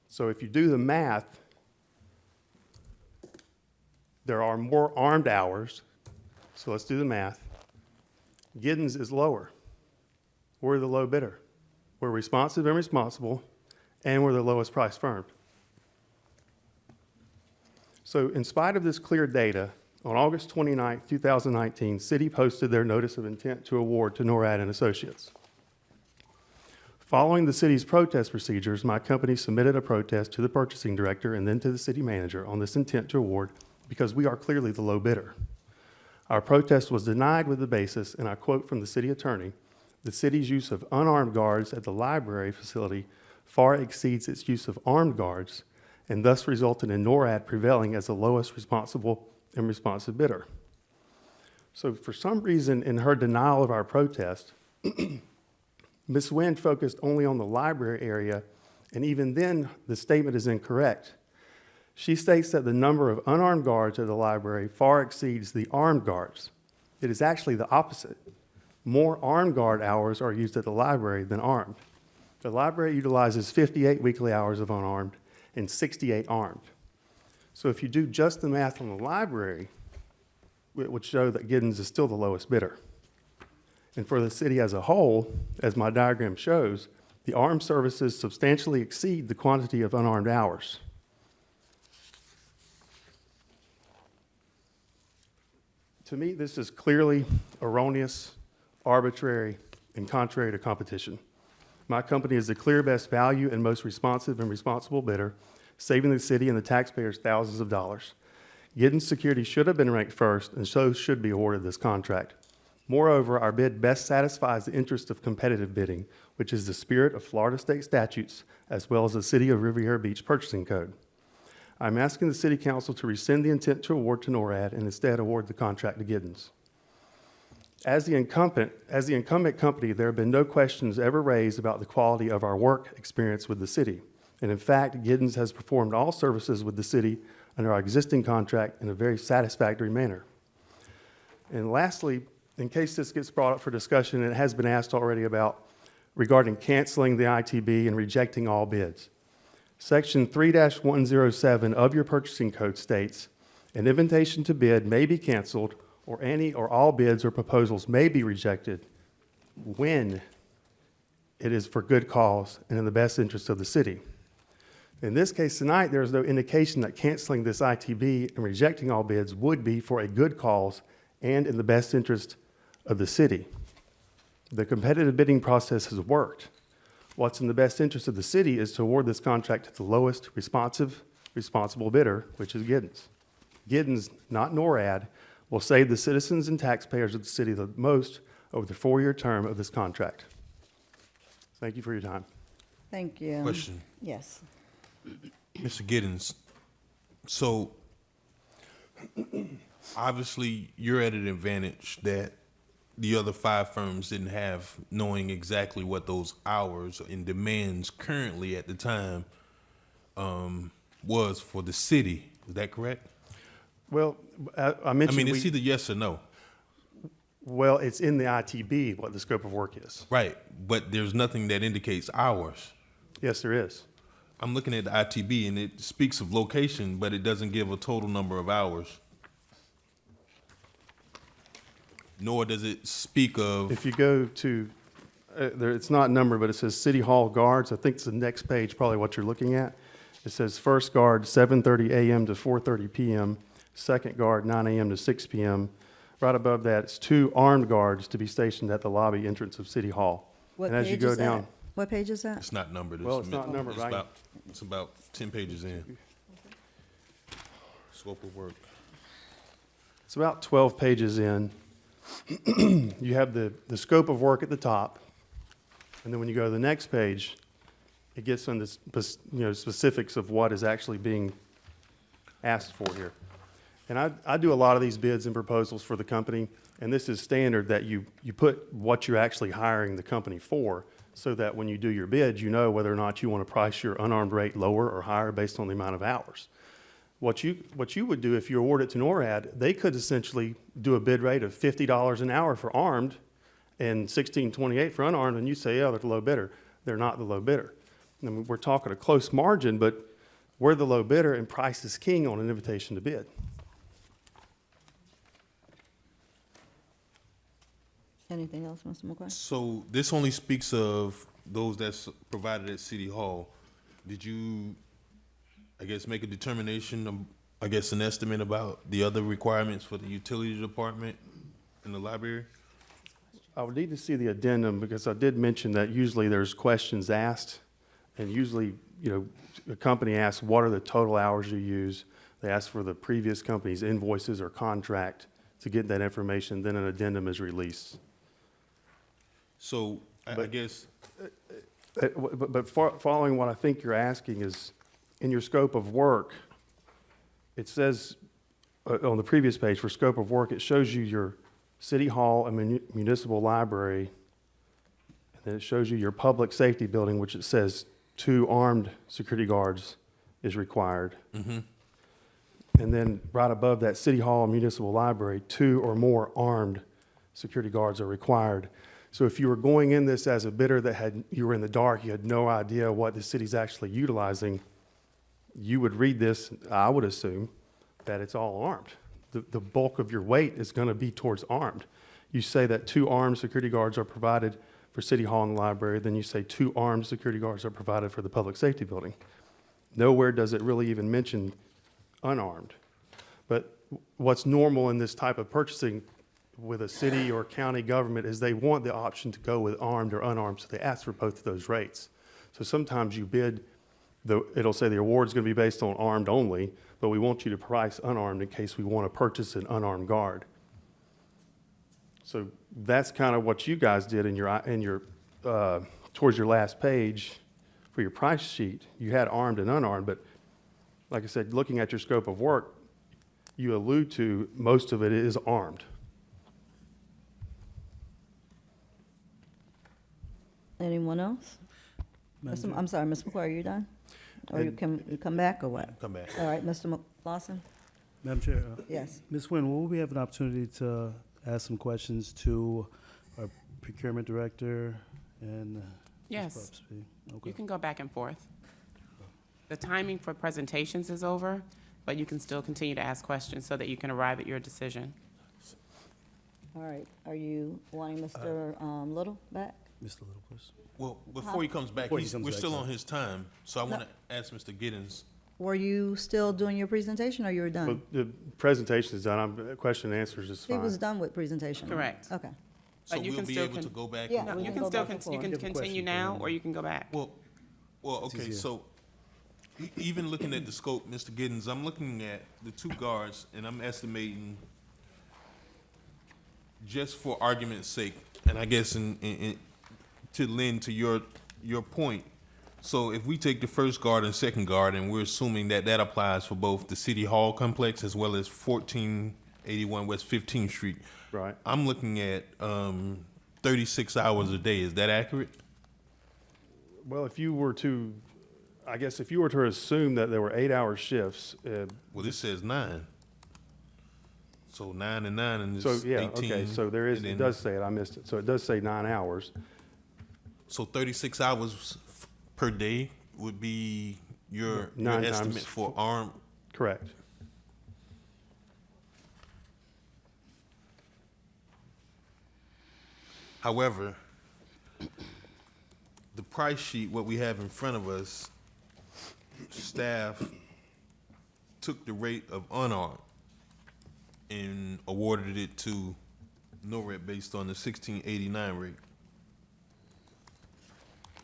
So if you do the math, there are more armed hours. So let's do the math. Giddens is lower. We're the low bidder. We're responsive and responsible, and we're the lowest price firm. So in spite of this clear data, on August 29, 2019, City posted their notice of intent to award to NORAD and Associates. Following the city's protest procedures, my company submitted a protest to the purchasing director and then to the city manager on this intent to award because we are clearly the low bidder. Our protest was denied with the basis, and I quote from the city attorney, "The city's use of unarmed guards at the library facility far exceeds its use of armed guards and thus resulted in NORAD prevailing as the lowest responsible and responsive bidder." So for some reason in her denial of our protest, Ms. Nguyen focused only on the library area, and even then the statement is incorrect. She states that the number of unarmed guards at the library far exceeds the armed guards. It is actually the opposite. More armed guard hours are used at the library than armed. The library utilizes 58 weekly hours of unarmed and 68 armed. So if you do just the math on the library, it would show that Giddens is still the lowest bidder. And for the city as a whole, as my diagram shows, the armed services substantially exceed the quantity of unarmed hours. To me, this is clearly erroneous, arbitrary, and contrary to competition. My company is the clear best value and most responsive and responsible bidder, saving the city and the taxpayers thousands of dollars. Giddens Security should have been ranked first and so should be awarded this contract. Moreover, our bid best satisfies the interest of competitive bidding, which is the spirit of Florida state statutes as well as the City of Riviera Beach Purchasing Code. I'm asking the City Council to rescind the intent to award to NORAD and instead award the contract to Giddens. As the incumbent company, there have been no questions ever raised about the quality of our work experience with the city. And in fact, Giddens has performed all services with the city under our existing contract in a very satisfactory manner. And lastly, in case this gets brought up for discussion, and it has been asked already about regarding canceling the ITB and rejecting all bids. Section 3-107 of your purchasing code states, an invitation to bid may be canceled or any or all bids or proposals may be rejected when it is for good cause and in the best interest of the city. In this case tonight, there is no indication that canceling this ITB and rejecting all bids would be for a good cause and in the best interest of the city. The competitive bidding process has worked. What's in the best interest of the city is to award this contract to the lowest responsible bidder, which is Giddens. Giddens, not NORAD, will save the citizens and taxpayers of the city the most over the 4-year term of this contract. Thank you for your time.
Thank you.
Question.
Yes.
Mr. Giddens, so obviously you're at an advantage that the other 5 firms didn't have, knowing exactly what those hours and demands currently at the time was for the city. Is that correct?
Well, I
I
mentioned
mean, it's either yes or no.
well, it's in the ITB what the scope of work is.
Right, but there's nothing that indicates hours.
Yes, there is.
I'm looking at the ITB and it speaks of location, but it doesn't give a total number of hours. Nor does it speak of,
If you go to, it's not numbered, but it says City Hall guards. I think it's the next page, probably what you're looking at.
It says first guard, 7:30 a.m. to 4:30 p.m., second guard, 9 a.m. to 6 p.m. Right above that, it's 2 armed guards to be stationed at the lobby entrance of City Hall.
What
And as you
page
go
is that?
down,
What page is that?
It's not numbered.
Well, it's not numbered, right?
It's about 10 pages in. Scope of work.
it's about 12 pages in. You have the scope of work at the top, and then when you go to the next page, it gets into specifics of what is actually being asked for here. And I do a lot of these bids and proposals for the company, and this is standard that you put what you're actually hiring the company for, so that when you do your bid, you know whether or not you want to price your unarmed rate lower or higher based on the amount of hours. What you would do if you award it to NORAD, they could essentially do a bid rate of $50 an hour for armed and $16.28 for unarmed, and you say, yeah, they're the low bidder. They're not the low bidder. I mean, we're talking a close margin, but we're the low bidder, and price is king on an invitation to bid.
Anything else, Mr. McCoy?
So this only speaks of those that's provided at City Hall. Did you, I guess, make a determination, I guess, an estimate about the other requirements for the utility department in the library?
I would need to see the addendum, because I did mention that usually there's questions asked, and usually, the company asks, what are the total hours you use? They ask for the previous company's invoices or contract to get that information, then an addendum is released.
So I guess,
But following what I think you're asking is, in your scope of work, it says, on the previous page, for scope of work, it shows you your city hall and municipal library, and then it shows you your public safety building, which it says 2 armed security guards is required.
mm-hmm.
And then right above that, city hall and municipal library, 2 or more armed security guards are required. So if you were going in this as a bidder you were in the dark, you had no idea what the city's actually utilizing, you would read this, I would assume, that it's all armed. The bulk of your weight is going to be towards armed. You say that 2 armed security guards are provided for City Hall and the library, then you say 2 armed security guards are provided for the public safety building. Nowhere does it really even mention unarmed. But what's normal in this type of purchasing with a city or county government is they want the option to go with armed or unarmed, so they ask for both of those rates. So sometimes you bid, it'll say the award's going to be based on armed only, but we want you to price unarmed in case we want to purchase an unarmed guard. So that's kind of what you guys did in your towards your last page for your price sheet. You had armed and unarmed, but like I said, looking at your scope of work, you allude to most of it is armed.
Anyone else? I'm sorry, Ms. McCoy, are you done? Or you come back, or what?
Come back.
All right, Mr. Lawson?
Madam Chair,
Yes.
Ms. Nguyen, will we have an opportunity to ask some questions to our procurement director and? Ms.
Yes.
Bubsby? Okay.
You can go back and forth. The timing for presentations is over, but you can still continue to ask questions so that you can arrive at your decision.
All right, are you wanting Mr. Little back?
Mr. Little, please.
Well, before he comes back,
Before he comes
we're
back,
still
sorry.
on his time, so I want to ask Mr. Giddens.
Were you still doing your presentation, or you were
But
done?
the presentation is done, question and answers is
He
fine.
was done with presentation.
Correct.
Okay.
So
But you
we'll
can
be
still
able to go back?
Yeah,
and
No,
we
you
can
can
go
still,
back and
you
forth.
can
You have a
continue
question
now,
for
or you can go back.
Well, okay,
easier.
so even looking at the scope, Mr. Giddens, I'm looking at the 2 guards, and I'm estimating, just for argument's sake, and I guess to lend to your point, so if we take the first guard and second guard, and we're assuming that that applies for both the City Hall complex as well as 1481 West 15th Street.
Right.
I'm looking at 36 hours a day. Is that accurate?
Well, if you were to assume that there were 8-hour shifts,
Well, this says 9. So 9 and 9, and
so,
it's
yeah,
18.
okay, so there is,
and
it
then-
does say it, I missed it. So it does say 9 hours.
So 36 hours per day would be your
9 times
estimate for armed.
Correct.
However, the price sheet, what we have in front of us, staff took the rate of unarmed and awarded it to NORAD based on the 1689 rate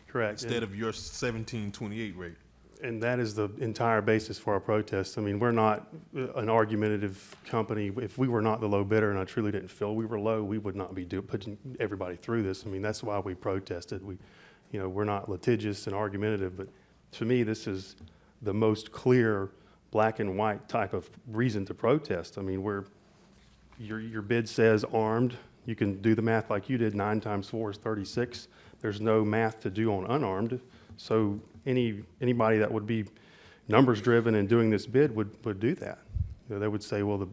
Correct.
instead of your 1728 rate.
And that is the entire basis for our protest. I mean, we're not an argumentative company. If we were not the low bidder, and I truly didn't feel we were low, we would not be putting everybody through this. I mean, that's why we protested. We're not litigious and argumentative, but to me, this is the most clear black and white type of reason to protest. I mean, your bid says armed. You can do the math like you did. 9 times 4 is 36. There's no math to do on unarmed. So anybody that would be numbers driven and doing this bid would do that. They would say, well,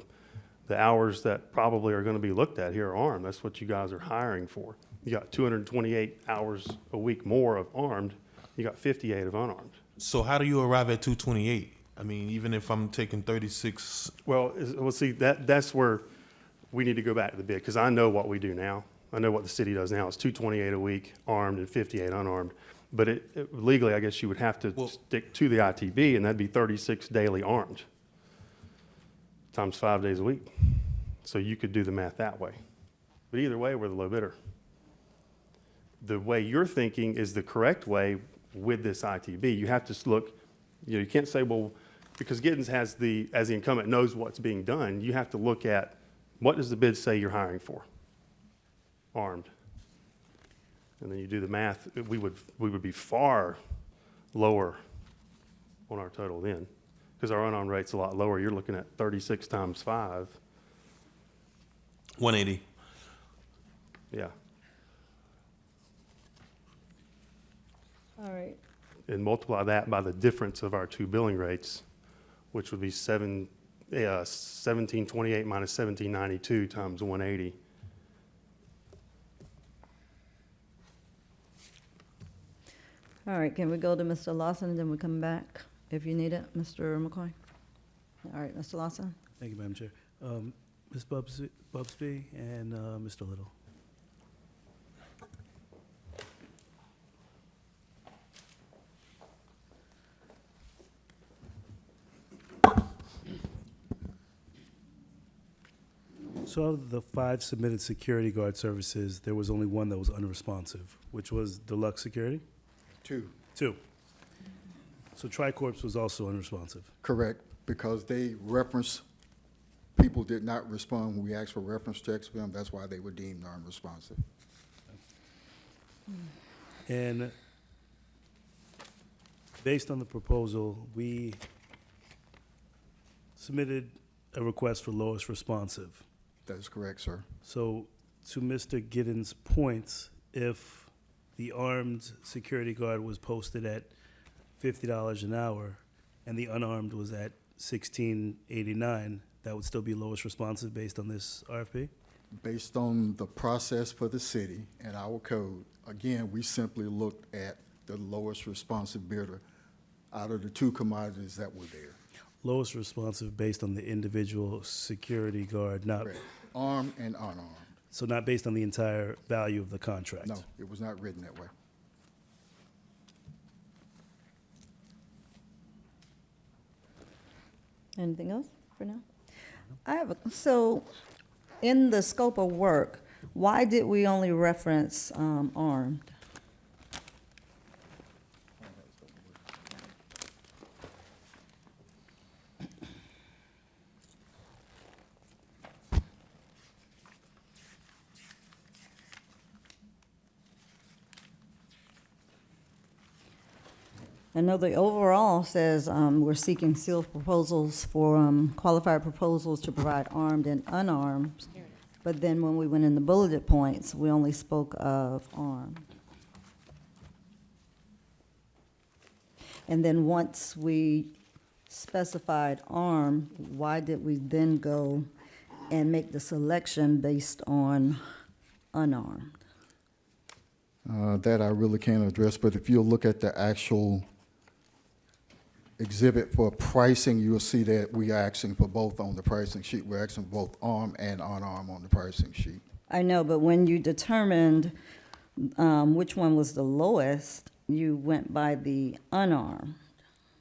the hours that probably are going to be looked at here are armed. That's what you guys are hiring for. You got 228 hours a week more of armed. You got 58 of unarmed.
So how do you arrive at 228? I mean, even if I'm taking 36,
Well, see, that's where we need to go back to the bid, because I know what we do now. I know what the city does now. It's 228 a week armed and 58 unarmed. But legally, I guess you would have to stick to the ITB, and that'd be 36 daily armed times 5 days a week. So you could do the math that way. But either way, we're the low bidder. The way you're thinking is the correct way with this ITB. You have to look, you can't say, well, because Giddens as the incumbent knows what's being done, you have to look at what does the bid say you're hiring for? Armed. And then you do the math, we would be far lower on our total then, because our unarmed rate's a lot lower. You're looking at 36 times 5.
180.
Yeah.
All right.
And multiply that by the difference of our two billing rates, which would be 1728 minus 1792 times 180.
All right, can we go to Mr. Lawson, and then we come back if you need it, Mr. McCoy? All right, Mr. Lawson?
Thank you, Madam Chair. Ms. Bubsby and Mr. Little. So of the 5 submitted security guard services, there was only one that was unresponsive, which was Deluxe Security?
2.
2. So Tricorps was also unresponsive.
Correct, because they reference, people did not respond when we asked for reference checks for them. That's why they were deemed unresponsive.
And based on the proposal, we submitted a request for lowest responsive.
That is correct, sir.
So to Mr. Giddens' points, if the armed security guard was posted at $50 an hour and the unarmed was at $16.89, that would still be lowest responsive based on this RFP?
Based on the process for the city and our code, again, we simply looked at the lowest responsive bidder out of the 2 commodities that were there.
Lowest responsive based on the individual security guard, not,
Correct. Armed and unarmed.
so not based on the entire value of the contract?
No, it was not written that way.
Anything else for now? So in the scope of work, why did we only reference armed? I know the overall says we're seeking sealed proposals for qualified proposals to provide armed and unarmed. But then when we went in the bulleted points, we only spoke of armed. And then once we specified armed, why did we then go and make the selection based on unarmed?
That I really can't address, but if you look at the actual exhibit for pricing, you'll see that we are asking for both on the pricing sheet. We're asking for both armed and unarmed on the pricing sheet.
I know, but when you determined which one was the lowest, you went by the unarmed.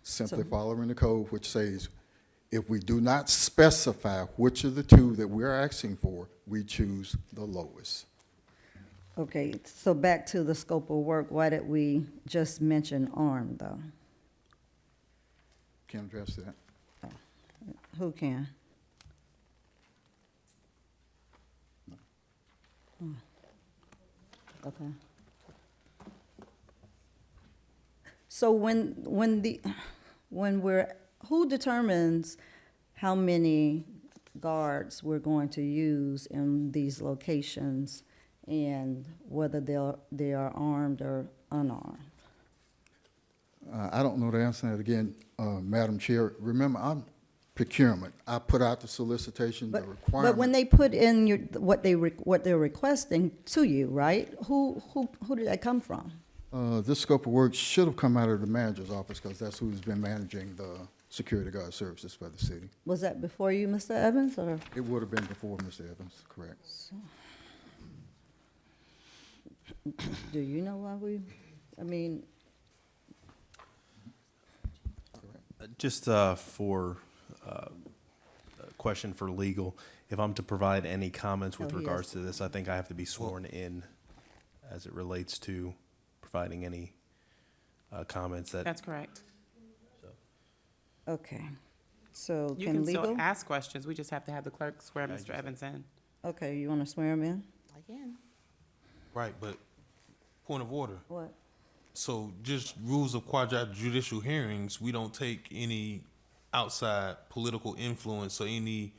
simply
So-
following the code, which says, if we do not specify which of the two that we're asking for, we choose the lowest.
Okay, so back to the scope of work, why did we just mention armed, though?
Can address that.
Who can? Hmm. Okay. So who determines how many guards we're going to use in these locations and whether they are armed or unarmed?
I don't know the answer to that again, Madam Chair. Remember, I'm procurement. I put out the solicitation, the
But when
requirement.
they put in what they're requesting to you, right? Who did that come from?
This scope of work should have come out of the manager's office because that's who's been managing the security guard services for the city.
Was that before you, Mr. Evans, or?
It would have been before Mr. Evans, correct?
Do you know why I mean,
Just for a question for legal, if I'm to provide any comments with
Oh, he
regards
has-
to this, I think I have to be sworn in as it relates to providing any comments that.
That's correct.
okay. So
You
can
can still
legal?
ask questions, we just have to have the clerk swear Mr. Evans in.
Okay, you want to swear him in?
Again.
Right, but point of order.
What?
So just rules of quasi-judicial hearings, we don't take any outside political influence or any,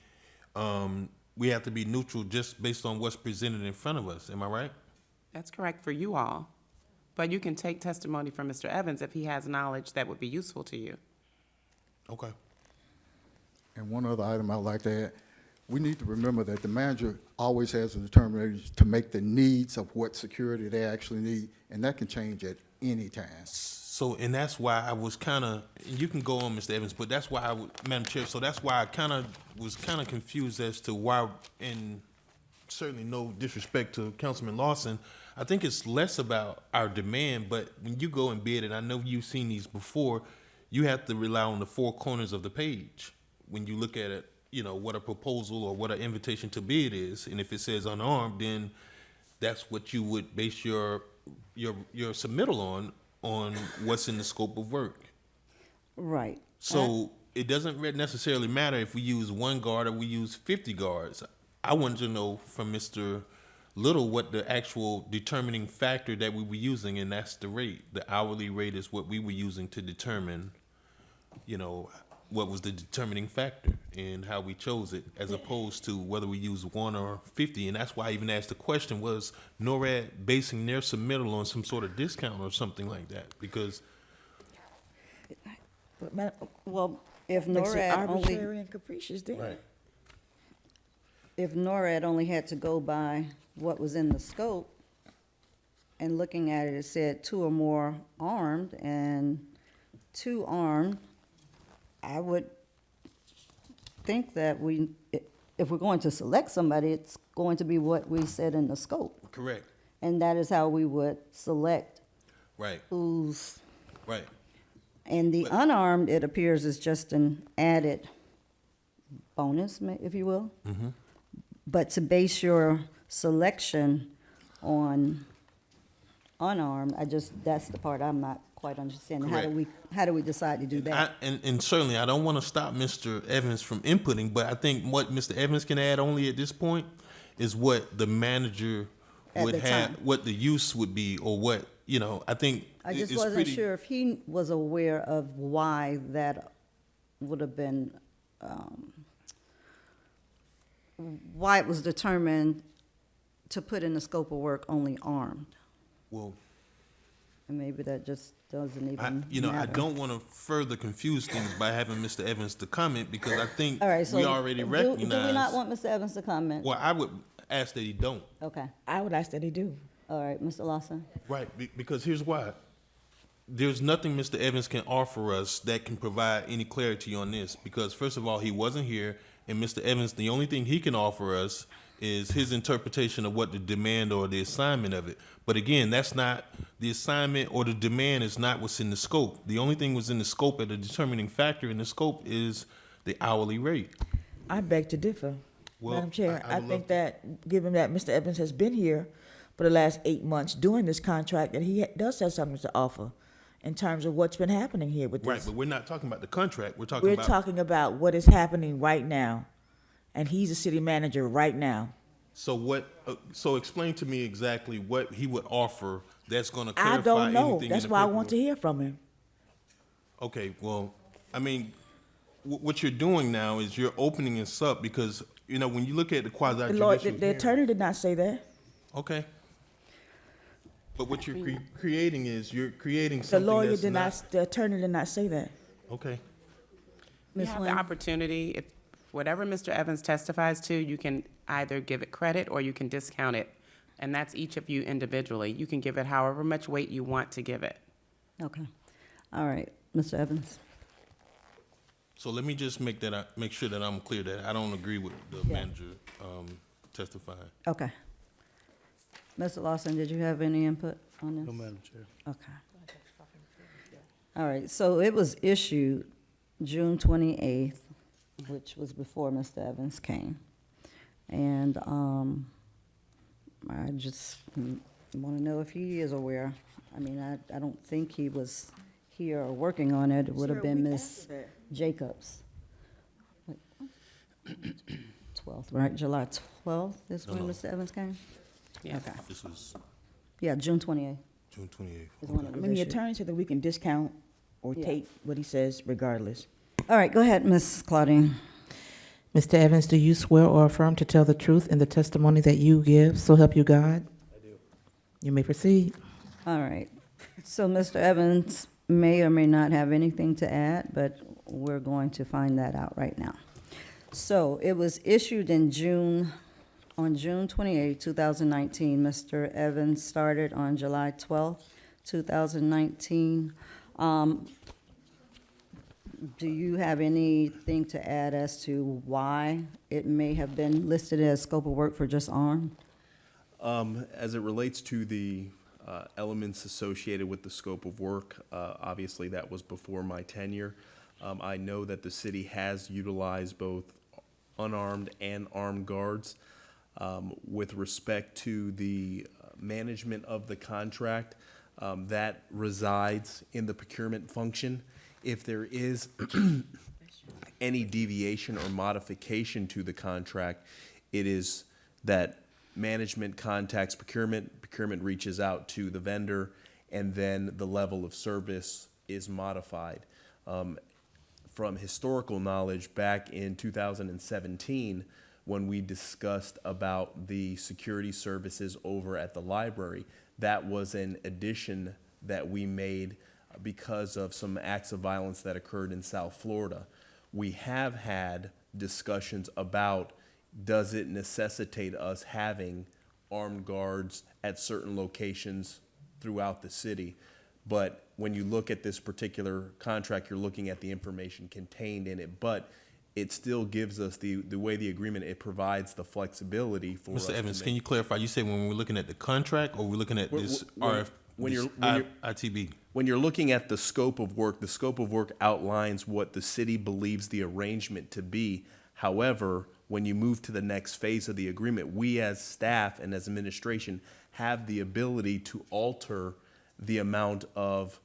we have to be neutral just based on what's presented in front of us. Am I right?
That's correct for you all. But you can take testimony from Mr. Evans if he has knowledge that would be useful to you.
Okay.
And one other item I'd like to add, we need to remember that the manager always has a determination to make the needs of what security they actually need, and that can change at any time.
So, and that's why I was kind of, you can go on, Mr. Evans, but that's why I, Madam Chair, so that's why I was kind of confused as to why, and certainly no disrespect to Councilman Lawson, I think it's less about our demand, but when you go and bid, and I know you've seen these before, you have to rely on the four corners of the page. When you look at it, you know, what a proposal or what an invitation to bid is, and if it says unarmed, then that's what you would base your submittal on what's in the scope of work.
Right.
So it doesn't necessarily matter if we use one guard or we use 50 guards. I wanted to know from Mr. Little what the actual determining factor that we were using, and that's the rate. The hourly rate is what we were using to determine, you know, what was the determining factor and how we chose it, as opposed to whether we use 1 or 50. And that's why I even asked the question, was NORAD basing their submittal on some sort of discount or something like that? Because
But Madam,
Well, if
makes it
NORAD only,
arbitrary and capricious then.
if NORAD only had to go by what was in the scope, and looking at it, it said 2 or more armed, and 2 armed, I would think that if we're going to select somebody, it's going to be what we said in the scope.
correct,
And that is how we would select
right,
who's,
right.
and the unarmed, it appears, is just an added bonus, if you will.
Mm-hmm.
But to base your selection on unarmed, that's the part I'm not quite understanding. How do we decide to do that?
And certainly, I don't want to stop Mr. Evans from inputting, but I think what Mr. Evans can add only at this point is what the manager
At
would
the
have,
time.
what the use would be, or what, you know, I think
I just
it's
wasn't
pretty.
sure if he was aware of why that would have been, why it was determined to put in the scope of work only armed.
Well,
And maybe that just doesn't even
I
matter.
don't want to further confuse things by having Mr. Evans to comment, because I think
All right, so
we already
do we
recognize.
not want Mr. Evans to comment?
Well, I would ask that he don't.
Okay,
I would ask that he do.
all right, Mr. Lawson?
Right, because here's why. There's nothing Mr. Evans can offer us that can provide any clarity on this, because first of all, he wasn't here, and Mr. Evans, the only thing he can offer us is his interpretation of what the demand or the assignment of it. But again, that's not, the assignment or the demand is not what's in the scope. The only thing was in the scope, and the determining factor in the scope is the hourly rate.
I beg to differ,
Well,
Madam Chair.
I
I
would
think
love
that, given that Mr. Evans has been here for the last 8 months doing this contract, that he does have something to offer in terms of what's been happening here with
Right,
this.
but we're not talking about the contract, we're talking
We're
about.
talking about what is happening right now, and he's the city manager right now.
So what, so explain to me exactly what he would offer that's gonna
I
clarify
don't know.
anything in
That's
the
why I want to
paperwork.
hear from him.
Okay, well, I mean, what you're doing now is you're opening this up because, you know, when you look at the quasi
The
judicial
lawyer, the
hearing.
attorney did not say that.
Okay. But what you're creating is, you're creating
The
something
lawyer
that's
did
not.
not, the attorney did not say that.
Okay,
You
Ms.
have the
Nguyen?
opportunity, if whatever Mr. Evans testifies to, you can either give it credit or you can discount it. And that's each of you individually. You can give it however much weight you want to give it.
Okay. All right, Mr. Evans?
so let me just make sure that I'm clear that I don't agree with the
Yeah.
manager, testifying.
Okay. Mr. Lawson, did you have any input on this?
No, Madam Chair.
Okay. All right, so it was issued June 28th, which was before Mr. Evans came. And I just want to know if he is aware. I mean, I don't think he was here or working on it. It would have been Ms. Jacobs. 12th, right? July 12th is when
No.
Mr. Evans came?
Yes.
Okay.
This was
Yeah, June 28th
June 28th.
is when it
I
was
mean, the
issued.
attorney said that we can discount or
Yeah.
take what he says regardless.
All right, go ahead, Ms. Claudine.
Mr. Evans, do you swear or affirm to tell the truth in the testimony that you give, so help you God? I do. You may proceed.
All right. So Mr. Evans may or may not have anything to add, but we're going to find that out right now. So it was issued in June, on June 28, 2019. Mr. Evans started on July 12th, 2019. Do you have anything to add as to why it may have been listed as scope of work for just armed?
As it relates to the elements associated with the scope of work, obviously that was before my tenure. I know that the city has utilized both unarmed and armed guards. With respect to the management of the contract, that resides in the procurement function. If there is any deviation or modification to the contract, it is that management contacts procurement, procurement reaches out to the vendor, and then the level of service is modified. From historical knowledge, back in 2017, when we discussed about the security services over at the library, that was an addition that we made because of some acts of violence that occurred in South Florida. We have had discussions about, does it necessitate us having armed guards at certain locations throughout the city? But when you look at this particular contract, you're looking at the information contained in it, but it still gives us the way the agreement, it provides the flexibility for us
Mr.
to
Evans,
make-
can you clarify? You said when we're looking at the contract, or we're looking at this
when you're-
ITB?
When you're looking at the scope of work outlines what the city believes the arrangement to be. However, when you move to the next phase of the agreement, we as staff and as administration have the ability to alter the amount of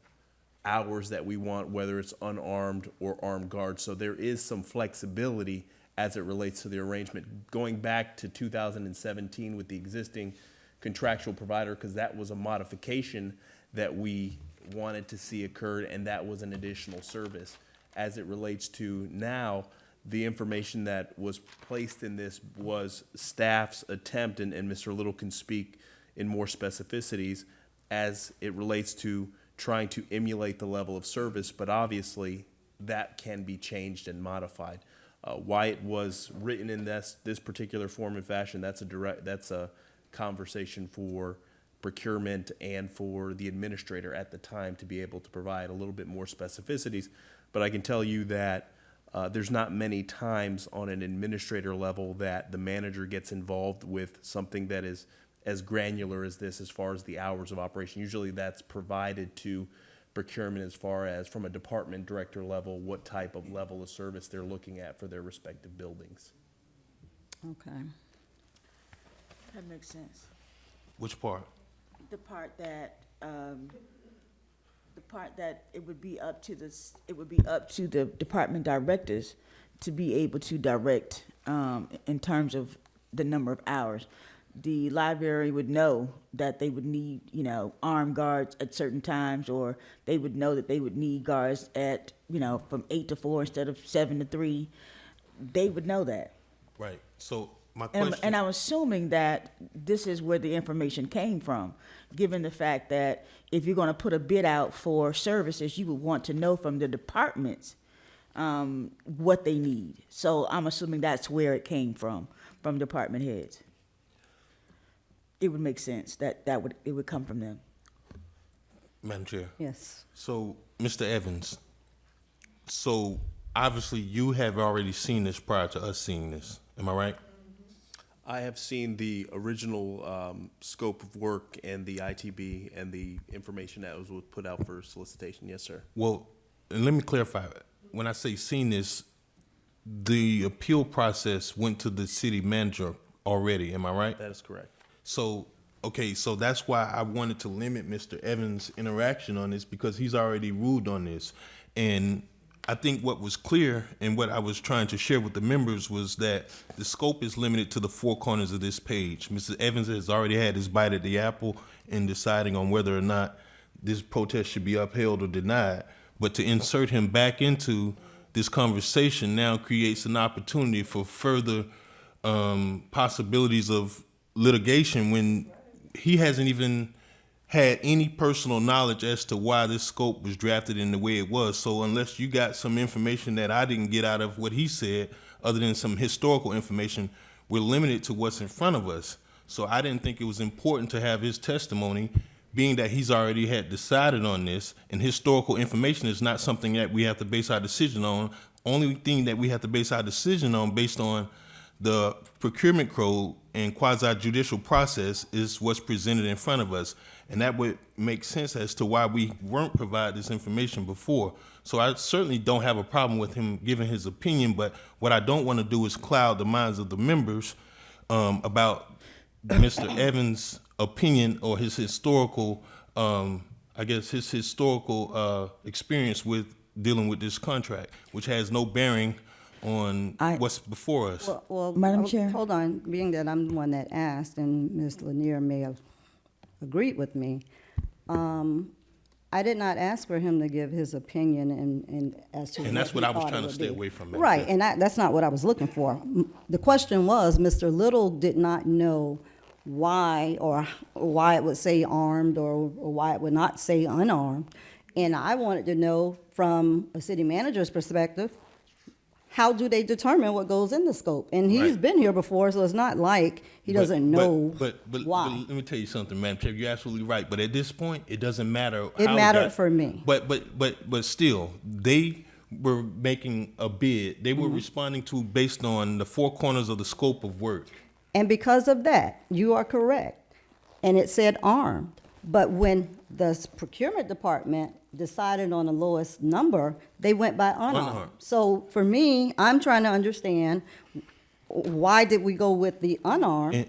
hours that we want, whether it's unarmed or armed guards. So there is some flexibility as it relates to the arrangement. Going back to 2017 with the existing contractual provider, because that was a modification that we wanted to see occurred, and that was an additional service. As it relates to now, the information that was placed in this was staff's attempt, and Mr. Little can speak in more specificities as it relates to trying to emulate the level of service, but obviously that can be changed and modified. Why it was written in this particular form and fashion, that's a conversation for procurement and for the administrator at the time to be able to provide a little bit more specificities. But I can tell you that there's not many times on an administrator level that the manager gets involved with something that is as granular as this as far as the hours of operation. Usually that's provided to procurement as far as from a department director level, what type of level of service they're looking at for their respective buildings.
Okay.
That makes sense.
Which part?
The part that, it would be up to the department directors to be able to direct, in terms of the number of hours. The library would know that they would need, armed guards at certain times, or they would know that they would need guards at, from 8 to 4 instead of 7 to 3. They would know that.
Right. So my
And,
question.
and I'm assuming that this is where the information came from, given the fact that if you're gonna put a bid out for services, you would want to know from the departments, what they need. So I'm assuming that's where it came from department heads. It would make sense that it would come from them.
Madam Chair.
Yes.
So, Mr. Evans, so obviously you have already seen this prior to us seeing this. Am I right?
I have seen the original scope of work and the ITB and the information that was put out for solicitation. Yes, sir.
Well, and let me clarify. When I say seen this, the appeal process went to the city manager already. Am I right?
That is correct.
So, okay, so that's why I wanted to limit Mr. Evans' interaction on this, because he's already ruled on this. And I think what was clear and what I was trying to share with the members was that the scope is limited to the 4 corners of this page. Mr. Evans has already had his bite at the apple in deciding on whether or not this protest should be upheld or denied. But to insert him back into this conversation now creates an opportunity for further possibilities of litigation when he hasn't even had any personal knowledge as to why this scope was drafted in the way it was. So unless you got some information that I didn't get out of what he said, other than some historical information, we're limited to what's in front of us. So I didn't think it was important to have his testimony, being that he's already had decided on this, and historical information is not something that we have to base our decision on. Only thing that we have to base our decision on based on the procurement code and quasi-judicial process is what's presented in front of us. And that would make sense as to why we weren't provided this information before. So I certainly don't have a problem with him giving his opinion, but what I don't want to do is cloud the minds of the members about Mr. Evans' opinion or his historical, his historical experience with dealing with this contract, which has no bearing on what's before us.
Well,
Madam Chair?
Hold on, being that I'm the one that asked, and Ms. Lanier may have agreed with me, I did not ask for him to give his opinion and as to.
And that's what
he
I was
thought
trying
it
to
would
stay
be.
away from. Madam
Right,
Chair.
and that's not what I was looking for. The question was, Mr. Little did not know why, or why it would say armed, or why it would not say unarmed. And I wanted to know from a city manager's perspective, how do they determine what goes in the scope? And he's
Right.
been here before, so it's not like he doesn't know
But
why.
let me tell you something, Madam Chair. You're absolutely right. But at this point, it doesn't matter.
It
how
mattered
got-
for me.
But still, they were making a bid. They
Mm-hmm.
were responding to based on the 4 corners of the scope of work.
And because of that, you are correct. And it said armed. But when the procurement department decided on the lowest number, they went by unarmed.
Unarmed.
So for me, I'm trying to understand, why did we go with the unarmed?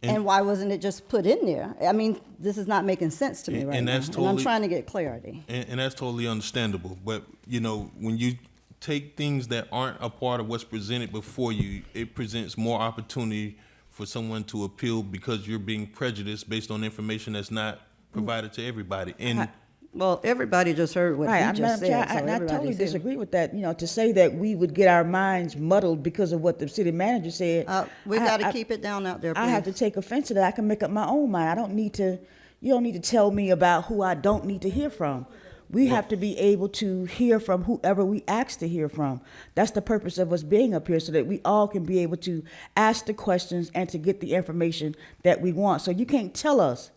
And why wasn't it just put in there? I mean, this is not making sense to me
And
right now.
that's
And I'm
totally-
trying to get clarity.
And that's totally understandable. But, you know, when you take things that aren't a part of what's presented before you, it presents more opportunity for someone to appeal because you're being prejudiced based on information that's not provided to everybody. And
Well, everybody just heard what he
Right,
just
Madam Chair,
said, so
and I totally
everybody's here.
disagree with that, to say that we would get our minds muddled because of what the city manager said.
We
I-
got to
I-
keep it down out there, please.
I have to take offense to that. I can make up my own mind. You don't need to tell me about who I don't need to hear from. We have to be able to hear from whoever we ask to hear from. That's the purpose of us being up here, so that we all can be able to ask the questions and to get the information that we want. So you can't tell us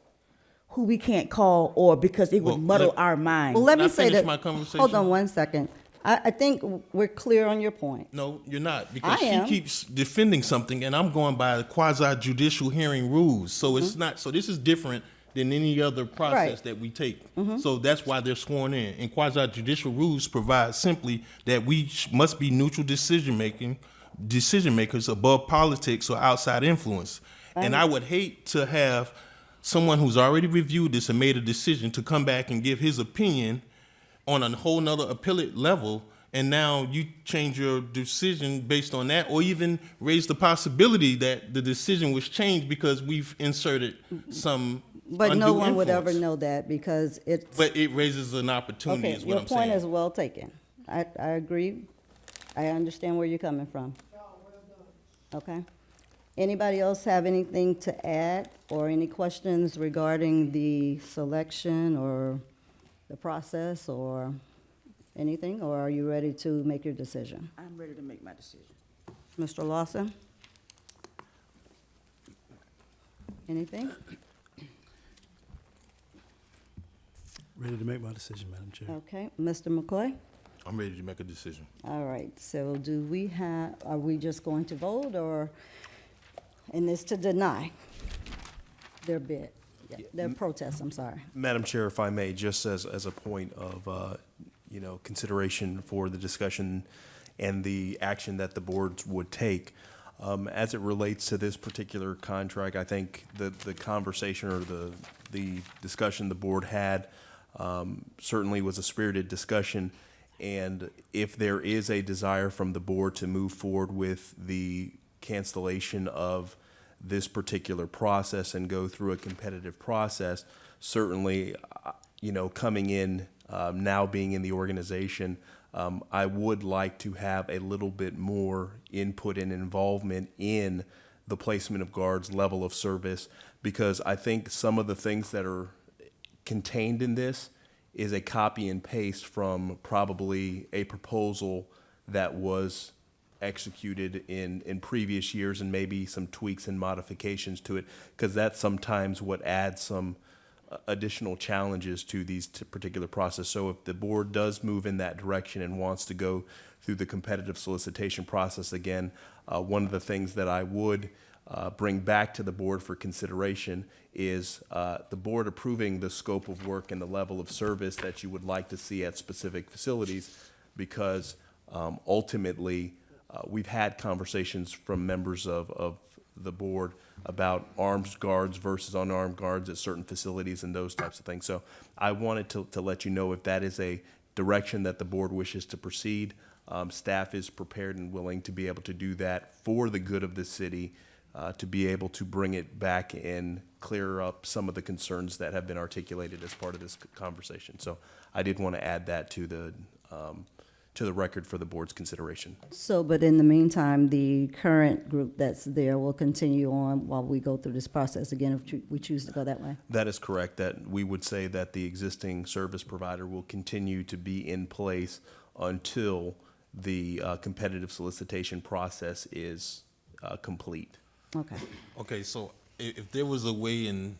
who we can't call, or because it would
Well,
muddle
let-
our minds.
Well, let
Can
me
I
say
finish
that.
my conversation?
Hold on one second. I think we're clear on your point.
No, you're not, because
I am.
she keeps defending something, and I'm going by the quasi-judicial hearing rules. So it's not. So this is different than any other process
Right.
that we take. So that's why they're sworn in. And quasi-judicial rules provide simply that we must be neutral decision makers above politics or outside influence. And I would hate to have someone who's already reviewed this and made a decision to come back and give his opinion on a whole nother appellate level, and now you change your decision based on that, or even raise the possibility that the decision was changed because we've inserted some
But
undue
no one would ever
influence.
know that because it's.
But it raises an opportunity,
Okay,
is what
your
I'm
point
saying.
is well taken. I agree. I understand where you're coming from. Okay. Anybody else have anything to add or any questions regarding the selection or the process or anything? Or are you ready to make your decision?
I'm ready to make my decision.
Mr. Lawson? Anything?
Ready to make my decision, Madam Chair.
Okay. Mr. McCoy?
I'm ready to make a decision.
All right, so are we just going to vote or, and it's to deny their bid, their protest, I'm sorry.
Madam Chair, if I may, just as a point of, consideration for the discussion and the action that the boards would take, as it relates to this particular contract, I think the conversation or the discussion the board had certainly was a spirited discussion. And if there is a desire from the board to move forward with the cancellation of this particular process and go through a competitive process, certainly, coming in, now being in the organization, I would like to have a little bit more input and involvement in the placement of guards, level of service, because I think some of the things that are contained in this is a copy and paste from probably a proposal that was executed in previous years, and maybe some tweaks and modifications to it, because that's sometimes what adds some additional challenges to these particular process. So if the board does move in that direction and wants to go through the competitive solicitation process again, one of the things that I would bring back to the board for consideration is the board approving the scope of work and the level of service that you would like to see at specific facilities, because ultimately we've had conversations from members of the board about armed guards versus unarmed guards at certain facilities and those types of things. So I wanted to let you know if that is a direction that the board wishes to proceed. Staff is prepared and willing to be able to do that for the good of the city, to be able to bring it back and clear up some of the concerns that have been articulated as part of this conversation. So I did want to add that to the record for the board's consideration.
So, but in the meantime, the current group that's there will continue on while we go through this process again if we choose to go that way?
That is correct, that we would say that the existing service provider will continue to be in place until the competitive solicitation process is complete.
Okay.
Okay, so if there was a way in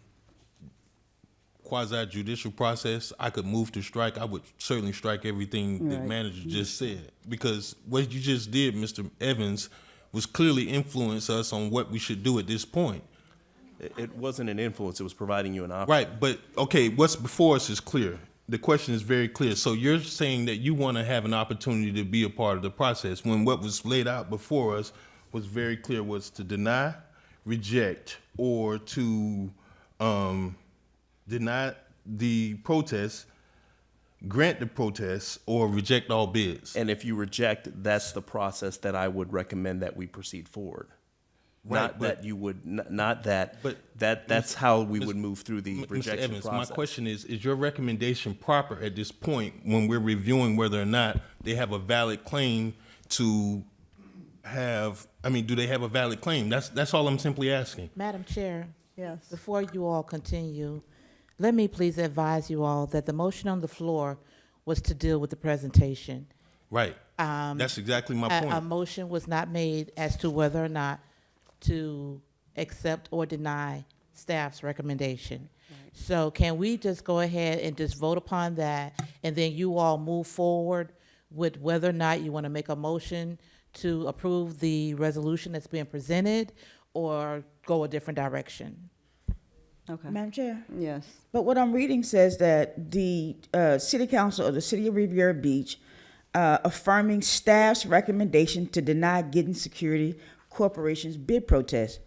quasi-judicial process, I could move to strike, I would certainly strike everything the
Right.
manager just said. Because what you just did, Mr. Evans, was clearly influence us on what we should do at this point.
It wasn't an influence, it was providing you an option.
Right, but, okay, what's before us is clear. The question is very clear. So you're saying that you want to have an opportunity to be a part of the process, when what was laid out before us was very clear, was to deny, reject, or to deny the protest, grant the protest, or reject all bids.
And if you reject, that's the process that I would recommend that we proceed forward.
Right,
Not
but-
that you would, not that,
But-
that's how we
Ms.
would move through the
Mr.
rejection
Evans,
process.
my question is your recommendation proper at this point when we're reviewing whether or not they have a valid claim to have, do they have a valid claim? That's all I'm simply asking.
Madam Chair,
Yes.
before you all continue, let me please advise you all that the motion on the floor was to deal with the presentation.
Right. That's exactly my
A
point.
motion was not made as to whether or not to accept or deny staff's recommendation. So can we just go ahead and just vote upon that, and then you all move forward with whether or not you want to make a motion to approve the resolution that's being presented or go a different direction.
Okay,
Madam Chair?
yes.
But what I'm reading says that the City Council of the City of Riviera Beach affirming staff's recommendation to deny Giddens Security Corporation's bid protest.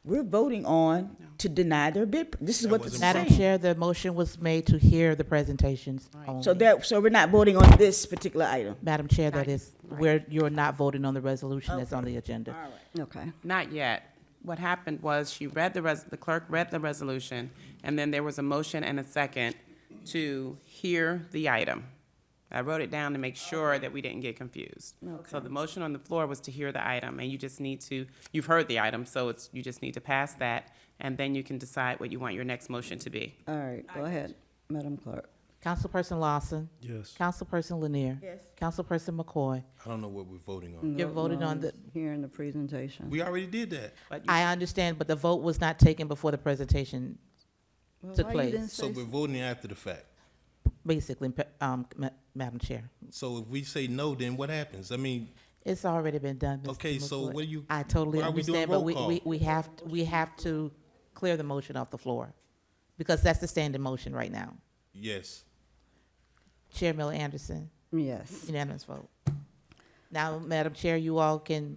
We're voting on to deny their bid. This is what this is
Madam
saying.
Chair, the motion was made to hear the presentations only.
So we're not voting on this particular item.
Madam Chair, that is, where you're not voting on the resolution that's on the agenda.
All right.
Okay,
Not yet. What happened was she read the clerk read the resolution, and then there was a motion and a second to hear the item. I wrote it down to make sure that we didn't get confused. So the motion on the floor was to hear the item, and you just need to, you've heard the item, so you just need to pass that, and then you can decide what you want your next motion to be.
all right, go ahead, Madam Clerk.
Councilperson Lawson.
Yes.
Councilperson Lanier.
Yes.
Councilperson McCoy.
I don't know what we're voting on.
You're voting on the,
Hearing the presentation.
We already did that.
But you-
I understand, but the vote was not taken before the presentation
Well,
took
why you
place.
didn't
So
say
we're voting after the fact.
Basically, Madam Chair.
So if we say no, then what happens? I mean,
It's already been done, Mr.
okay, so
McCoy.
what do you?
I totally
why are we doing
understand, but
roll call?
we have to clear the motion off the floor, because that's the standing motion right now.
Yes.
Chair Miller Anderson,
Yes,
unanimous vote. Now, Madam Chair, you all can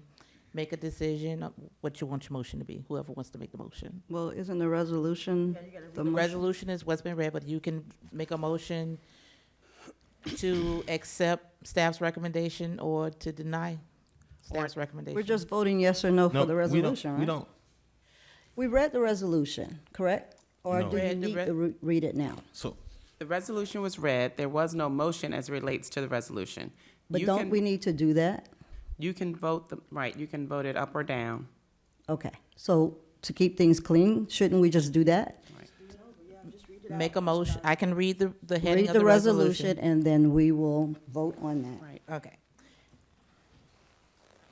make a decision of what you want your motion to be, whoever wants to make the motion.
well, isn't the resolution, the
The
motion?
resolution is what's been read, but you can make a motion to accept staff's recommendation or to deny staff's recommendation.
We're just voting yes or no
No,
for the resolution, right?
We don't.
We read the resolution, correct? Or
No.
do you
Read the
need to read it now?
So
The resolution was read. There was no motion as it relates to the resolution.
But
You
don't
can-
we need to do that?
You can vote, you can vote it up or down.
Okay, so to keep things clean, shouldn't we just do that?
Make a motion, I can read the heading
Read
of
the
the
resolution,
resolution.
and then we will vote on that.
Right.
Okay.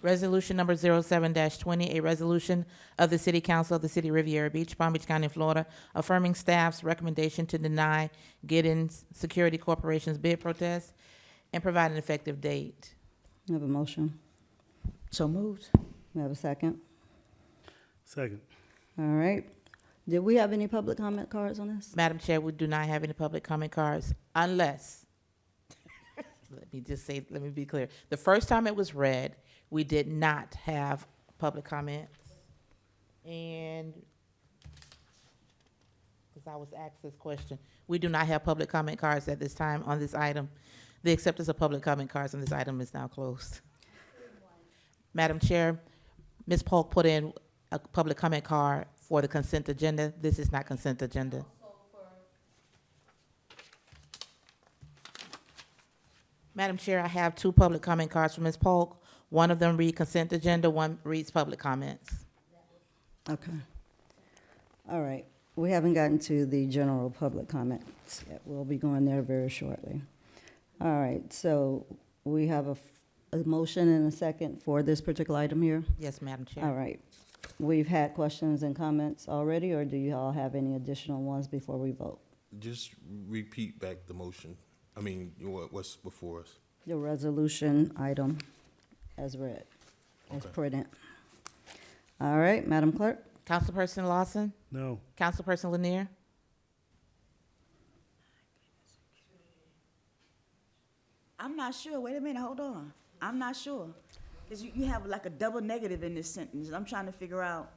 Resolution number 07-20, a resolution of the City Council of the City of Riviera Beach, Palm Beach County, Florida, affirming staff's recommendation to deny Giddens Security Corporation's bid protest and provide an effective date.
We have a motion.
So moved.
We have a second.
Second.
All right. Did we have any public comment cards on this?
Madam Chair, we do not have any public comment cards unless, let me be clear. The first time it was read, we did not have public comments. And, because I was asked this question, we do not have public comment cards at this time on this item. The acceptance of public comment cards on this item is now closed. Madam Chair, Ms. Polk put in a public comment card for the consent agenda. This is not consent agenda. Madam Chair, I have two public comment cards from Ms. Polk. One of them reads consent agenda, one reads public comments.
Okay. All right. We haven't gotten to the general public comments yet. We'll be going there very shortly. All right, so we have a motion and a second for this particular item here?
Yes, Madam Chair.
All right. We've had questions and comments already, or do you all have any additional ones before we vote?
just repeat back the motion. I mean, what's before us.
The resolution item as read, as
Okay.
printed. All right, Madam Clerk?
Councilperson Lawson?
No.
Councilperson Lanier?
I'm not sure. Wait a minute, hold on. I'm not sure. Because you have like a double negative in this sentence. I'm trying to figure out.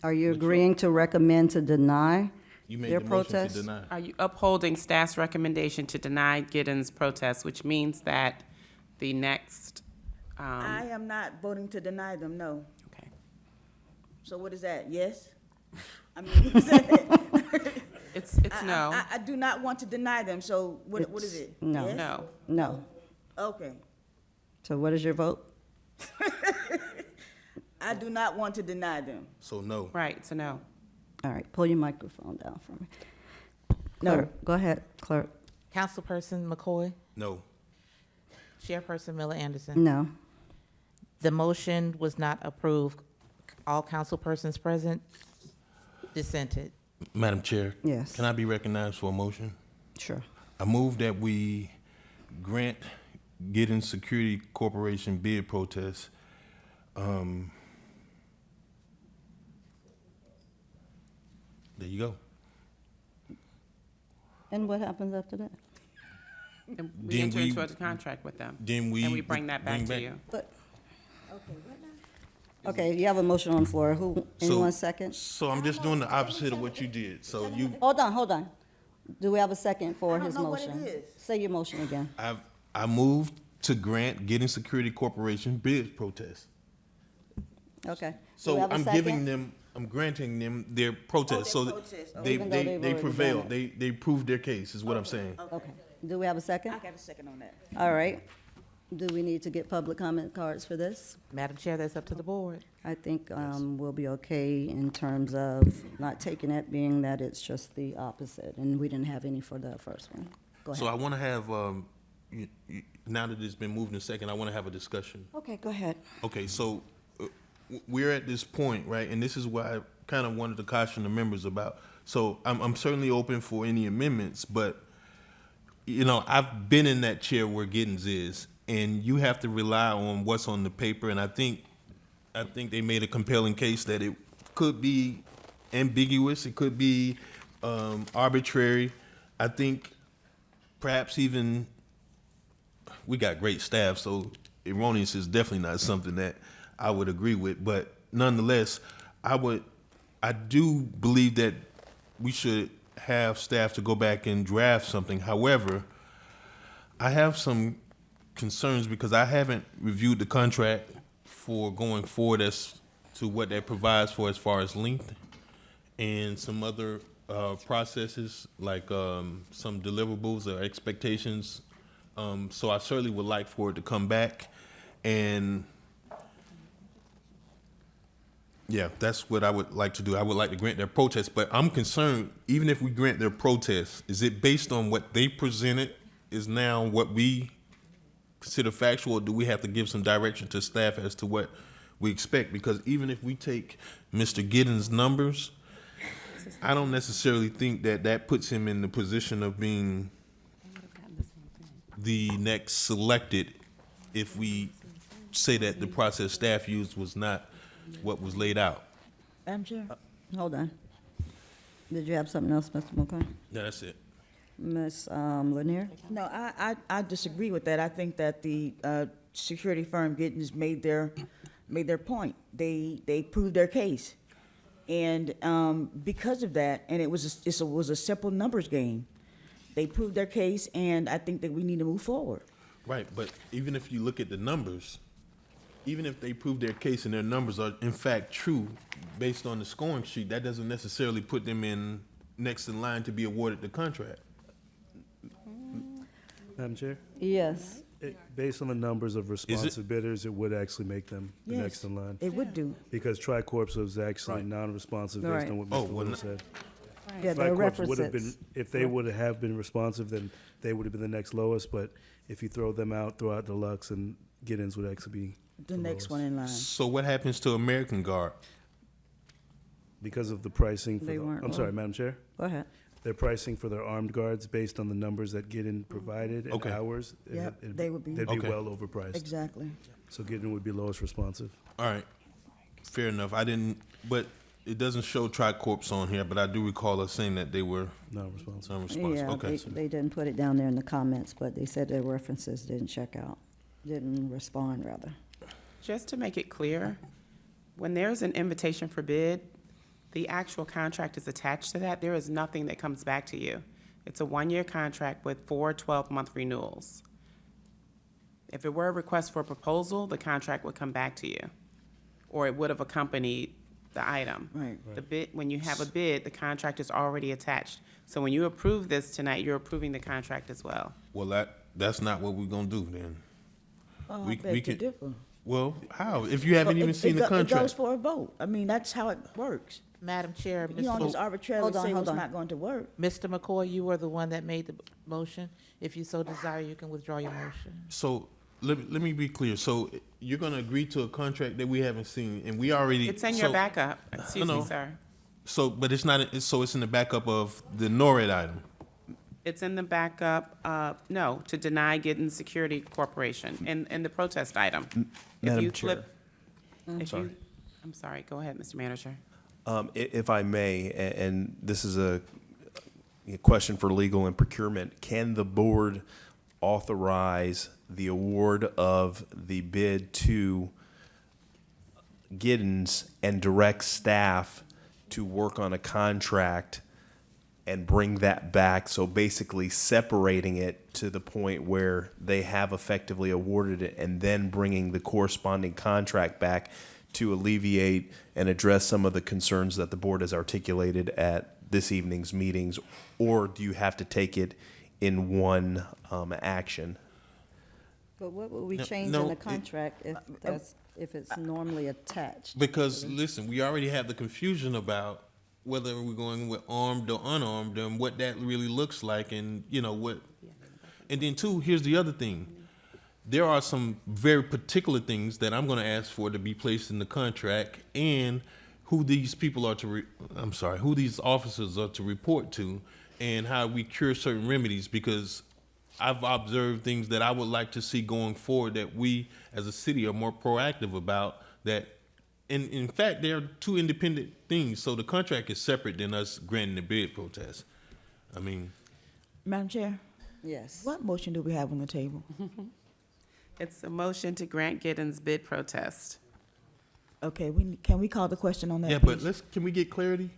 Are you agreeing to recommend to deny
You made
their
the motion to
protest?
deny.
Are you upholding staff's recommendation to deny Giddens' protest, which means that the next,
I am not voting to deny them, no.
okay.
So what is that? Yes? I mean, what is that?
It's no,
I do not want to deny them, so what is
It's
it?
no.
Yes?
no.
No.
Okay.
So what is your vote?
I do not want to deny them.
So no.
Right, it's a no.
All right, pull your microphone down for me.
No.
Clerk, go ahead, clerk.
Councilperson McCoy?
No.
Chairperson Miller Anderson?
No.
The motion was not approved. All councilpersons present dissented.
Madam Chair.
Yes.
Can I be recognized for a motion?
Sure.
I move that we grant Giddens Security Corporation bid protest. There you go.
And what happens after that?
And we
Then
enter
we-
into a contract with them.
Then we.
And we bring that back to you.
But, okay, you have a motion on the floor. Who, anyone second?
So I'm just doing the opposite of what you did. So you,
Hold on. Do we have a second for his
know what it
motion?
is.
Say your motion again.
I moved to grant Giddens Security Corporation bid protest.
Okay. Do we
So
have a
I'm
second?
I'm granting them their protest, so that
protest.
they,
Even though
they,
they've
they
already
prevailed,
done
they proved their case, is what I'm saying.
Okay. Do we have a second?
I got a second on that.
All right. Do we need to get public comment cards for this?
Madam Chair, that's up to the board.
I think we'll be okay in terms of not taking it, being that it's just the opposite, and we didn't have any for the first one. Go
So
ahead.
I want to have, now that it's been moved in second, I want to have a discussion.
Okay, go ahead.
Okay, so we're at this point, right, and this is what I kind of wanted to caution the members about. So I'm certainly open for any amendments, but, you know, I've been in that chair where Giddens is, and you have to rely on what's on the paper, and I think they made a compelling case that it could be ambiguous, it could be arbitrary. I think perhaps even, we got great staff, so erroneous is definitely not something that I would agree with, but nonetheless, I do believe that we should have staff to go back and draft something. However, I have some concerns because I haven't reviewed the contract for going forward as to what that provides for as far as length and some other processes, like some deliverables or expectations. So I certainly would like for it to come back, and yeah, that's what I would like to do. I would like to grant their protest, but I'm concerned, even if we grant their protest, is it based on what they presented is now what we consider factual, or do we have to give some direction to staff as to what we expect? Because even if we take Mr. Giddens' numbers, I don't necessarily think that that puts him in the position of being the next selected if we say that the process staff used was not what was laid out.
Madam Chair?
Hold on. Did you have something else, Mr. McCoy?
No, that's it.
Ms. Lanier?
No, I disagree with that. I think that the security firm Giddens made their point. They proved their case. And because of that, and it was a simple numbers game. They proved their case, and I think that we need to move forward.
Right, but even if you look at the numbers, even if they prove their case and their numbers are in fact true based on the scoring sheet, that doesn't necessarily put them in next in line to be awarded the contract.
Madam Chair?
Yes.
Based on the numbers of responsive bidders, it would actually make them the
Yes.
next in line.
It would do.
Because Tricorps was actually
Right.
non-responsive
Right.
based on what
Oh,
Mr.
well,
Little
no-
said.
Yeah, they're
Tricorps would have been,
references.
if they would have been responsive, then they would have been the next lowest, but if you throw them out, throw out Deluxe, and Giddens would actually be
The next one in line.
So what happens to American Guard?
because of the pricing for
They
the,
weren't
I'm sorry,
low.
Madam Chair?
Go ahead.
Their pricing for their armed guards based on the numbers that Giddens provided and
Okay.
hours.
Yep, they would be.
They'd be
Okay.
well overpriced.
Exactly.
So Giddens would be lowest responsive.
All right, fair enough. I didn't, but it doesn't show Tricorps on here, but I do recall us saying that they were
Non-responsive.
unresponsive.
Yeah,
Okay.
they didn't put it down there in the comments, but they said their references didn't check out, didn't respond, rather.
Just to make it clear, when there's an invitation for bid, the actual contract is attached to that. There is nothing that comes back to you. It's a one-year contract with 4 12-month renewals. If it were a request for a proposal, the contract would come back to you, or it would have accompanied the item.
Right.
The bid, when you have a bid, the contract is already attached. So when you approve this tonight, you're approving the contract as well.
Well, that's not what we're gonna do then.
Oh,
We-
I beg
we
to
can-
differ.
Well, how? If you haven't
Well,
even
it-
seen
it
the
go- It goes
contract?
for a vote. I mean, that's how it works.
Madam Chair,
You don't just arbitrarily
Hold on,
say
hold
what's
on.
not going to work.
Mr. McCoy, you were the one that made the motion. If you so desire, you can withdraw your motion.
So let me be clear. So you're gonna agree to a contract that we haven't seen, and we already.
It's in your
so-
backup. Excuse me,
no.
sir.
So, but it's not. So it's in the backup of the NORAD item.
It's in the backup, no, to deny Giddens Security Corporation in the protest item. If
Madam
you
Chair.
flip- if you- I'm sorry, go ahead, Mr. Manager.
If I may, and this is a question for legal and procurement, can the board authorize the award of the bid to Giddens and direct staff to work on a contract and bring that back? So basically separating it to the point where they have effectively awarded it and then bringing the corresponding contract back to alleviate and address some of the concerns that the board has articulated at this evening's meetings? Or do you have to take it in one action?
But what would we
No,
change in
no,
the
it-
contract if it's normally attached?
Because, listen, we already have the confusion about whether we're going with armed or unarmed and what that really looks like and, you know, what. And then two, here's the other thing. There are some very particular things that I'm gonna ask for to be placed in the contract and who these people are who these officers are to report to and how we cure certain remedies, because I've observed things that I would like to see going forward that we as a city are more proactive about that. And in fact, they are two independent things. So the contract is separate than us granting the bid protest. I mean,
Madam Chair,
Yes.
what motion do we have on the table?
It's a motion to grant Giddens bid protest.
Okay, can we call the question on that,
yeah, but
please?
can we get clarity?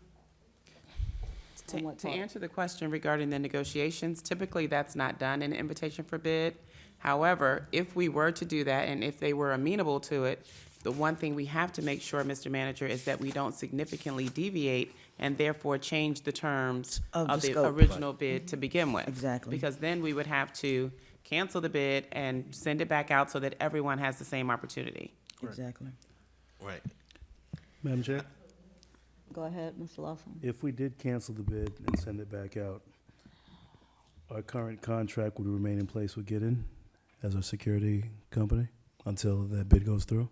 On what
To
part?
answer the question regarding the negotiations, typically that's not done in an invitation for bid. However, if we were to do that and if they were amenable to it, the one thing we have to make sure, Mr. Manager, is that we don't significantly deviate and therefore change the terms
Of
of
the
the
scope.
original bid to begin with.
Exactly.
Because then we would have to cancel the bid and send it back out so that everyone has the same opportunity.
Exactly.
Right.
Madam Chair,
Go ahead, Mr. Lawson.
if we did cancel the bid and send it back out, our current contract would remain in place with Giddens as our security company until that bid goes through?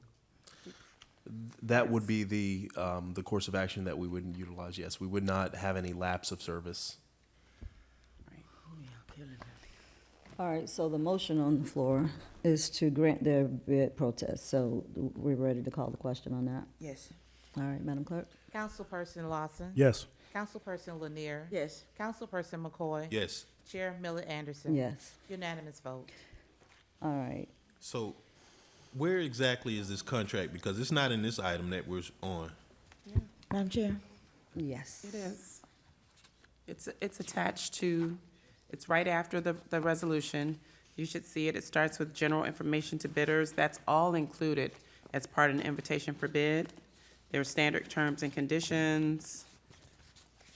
That would be the course of action that we would utilize, yes. We would not have any lapse of service.
All right, so the motion on the floor is to grant their bid protest. So we're ready to call the question on that?
Yes.
All right, Madam Clerk?
Councilperson Lawson.
Yes.
Councilperson Lanier.
Yes.
Councilperson McCoy.
Yes.
Chair Millie Anderson.
Yes.
Unanimous vote.
All right.
So where exactly is this contract? Because it's not in this item that we're on.
Madam Chair?
Yes.
It is. It's attached to, it's right after the resolution. You should see it. It starts with general information to bidders. That's all included as part of an invitation for bid. There are standard terms and conditions.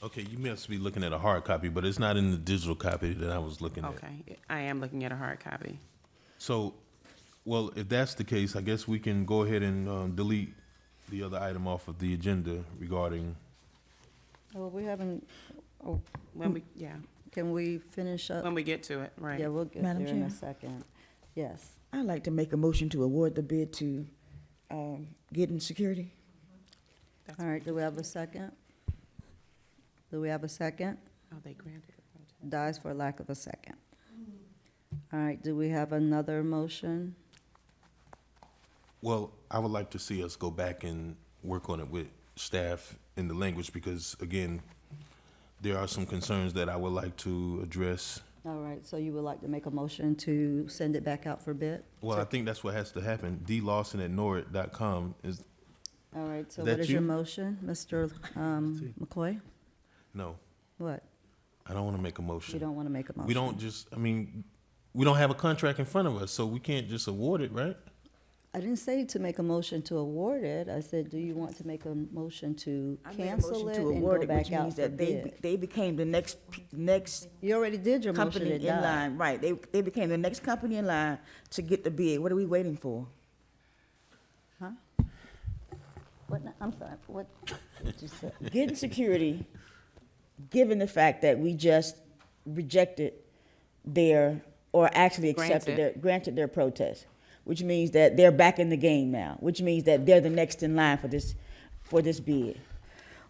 Okay, you must be looking at a hard copy, but it's not in the digital copy that I was looking at.
Okay, I am looking at a hard copy.
So, well, if that's the case, I guess we can go ahead and delete the other item off of the agenda regarding,
Well, we haven't, oh, can we finish up?
When we get to it, right.
Yeah, we'll get
Madam
there in a
Chair?
second. Yes.
I'd like to make a motion to award the bid to Giddens Security.
That's-
All right, do we have a second? Do we have a second?
Oh, they granted the protest.
Dies for lack of a second. All right, do we have another motion?
well, I would like to see us go back and work on it with staff in the language because, again, there are some concerns that I would like to address.
All right, so you would like to make a motion to send it back out for bid?
Well, I think that's what has to happen. dlawson@norrit.com is,
All right, so
Is that
what is your
you?
motion, Mr. McCoy?
no,
What?
I don't want to make a
You
motion.
don't want to make a motion?
We don't just, I mean, we don't have a contract in front of us, so we can't just award it, right?
I didn't say to make a motion to award it. I said, do you want to make a motion to
I made a
cancel
motion
it
to
and
award
go
it,
back
which
out
means
for
that
bid?
they became the next
You already did your motion,
company
it
in
died.
line, right? They became the next company in line to get the bid. What are we waiting for?
Huh? What, I'm sorry, what did you say?
Giddens Security, given the fact that we just rejected their, or actually granted their protest, which means that they're back in the game now, which means that they're the next in line for this bid.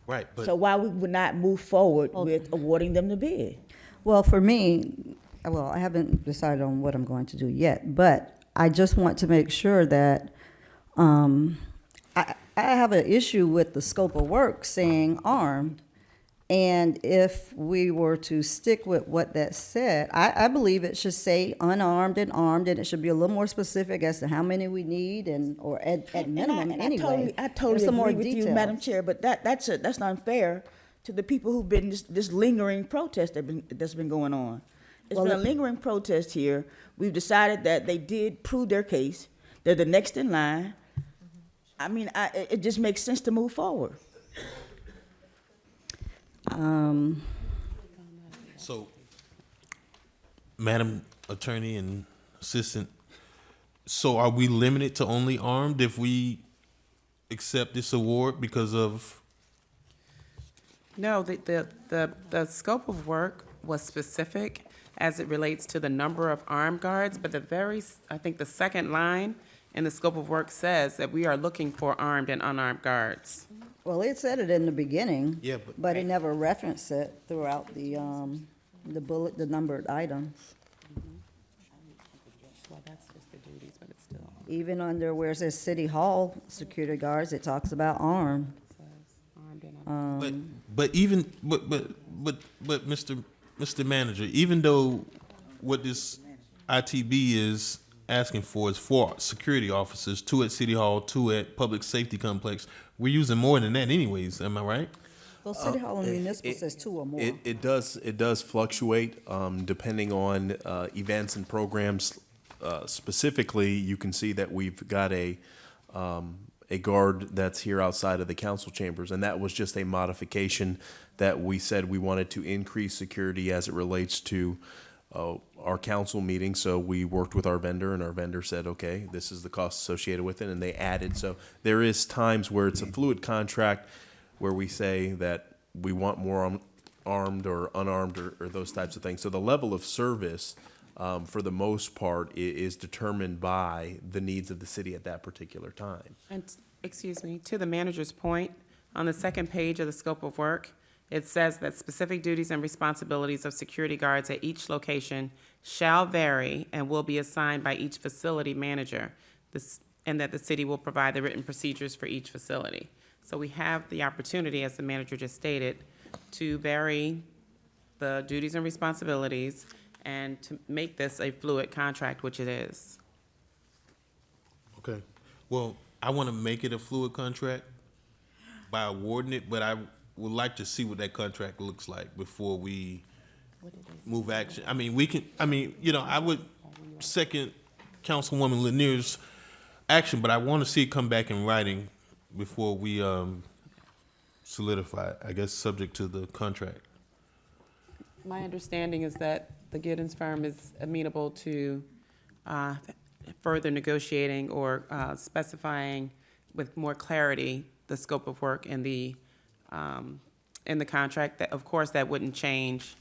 Right, but.
So why we would not move forward
Okay.
with awarding them the bid?
Well, for me, well, I haven't decided on what I'm going to do yet, but I just want to make sure that, I have an issue with the scope of work saying armed. And if we were to stick with what that said, I believe it should say unarmed and armed, and it should be a little more specific as to how many we need and, or at minimum anyway.
I totally
Some more
agree with you, Madam
details.
Chair, but that's not fair to the people who've been, this lingering protest that's been going on. It's
Well,
been a lingering protest here. We've decided that they did prove their case. They're the next in line. I mean, it just makes sense to move forward.
So, Madam Attorney and Assistant, so are we limited to only armed if we accept this award because of?
No, the scope of work was specific as it relates to the number of armed guards, but I think the second line in the scope of work says that we are looking for armed and unarmed guards.
Well, it said it in the beginning.
Yeah,
But it never referenced it throughout the numbered items.
Well, that's just the duties, but it's still
Even under where it says City Hall security guards, it talks about armed.
armed and unarmed.
But Mr. Manager, even though what this ITB is asking for is 4 security officers, 2 at City Hall, 2 at Public Safety Complex, we're using more than that anyways, am I right?
Well, City Hall and Municipal says 2 or more.
It does fluctuate depending on events and programs. Specifically, you can see that we've got a guard that's here outside of the council chambers, and that was just a modification that we said we wanted to increase security as it relates to our council meeting. So we worked with our vendor, and our vendor said, okay, this is the cost associated with it, and they added. So there is times where it's a fluid contract where we say that we want more armed or unarmed or those types of things. So the level of service, for the most part, is determined by the needs of the city at that particular time.
And, excuse me, to the manager's point, on the second page of the scope of work, it says that specific duties and responsibilities of security guards at each location shall vary and will be assigned by each facility manager, and that the city will provide the written procedures for each facility. So we have the opportunity, as the manager just stated, to vary the duties and responsibilities and to make this a fluid contract, which it is.
Okay. Well, I want to make it a fluid contract by awarding it, but I would like to see what that contract looks like before we move action. I mean, I would second Councilwoman Lanier's action, but I want to see it come back in writing before we solidify it, I guess, subject to the contract.
My understanding is that the Giddens firm is amenable to further negotiating or specifying with more clarity the scope of work in the contract. That, of course, that wouldn't change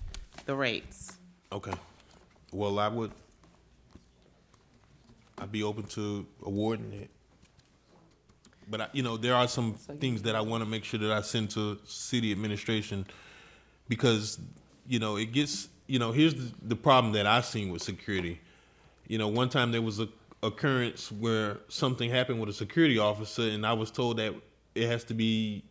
the rates.
Okay. Well, I'd be open to awarding it. But, there are some things that I want to make sure that I send to city administration because, it gets, here's the problem that I've seen with security. One time there was a occurrence where something happened with a security officer and I was told that we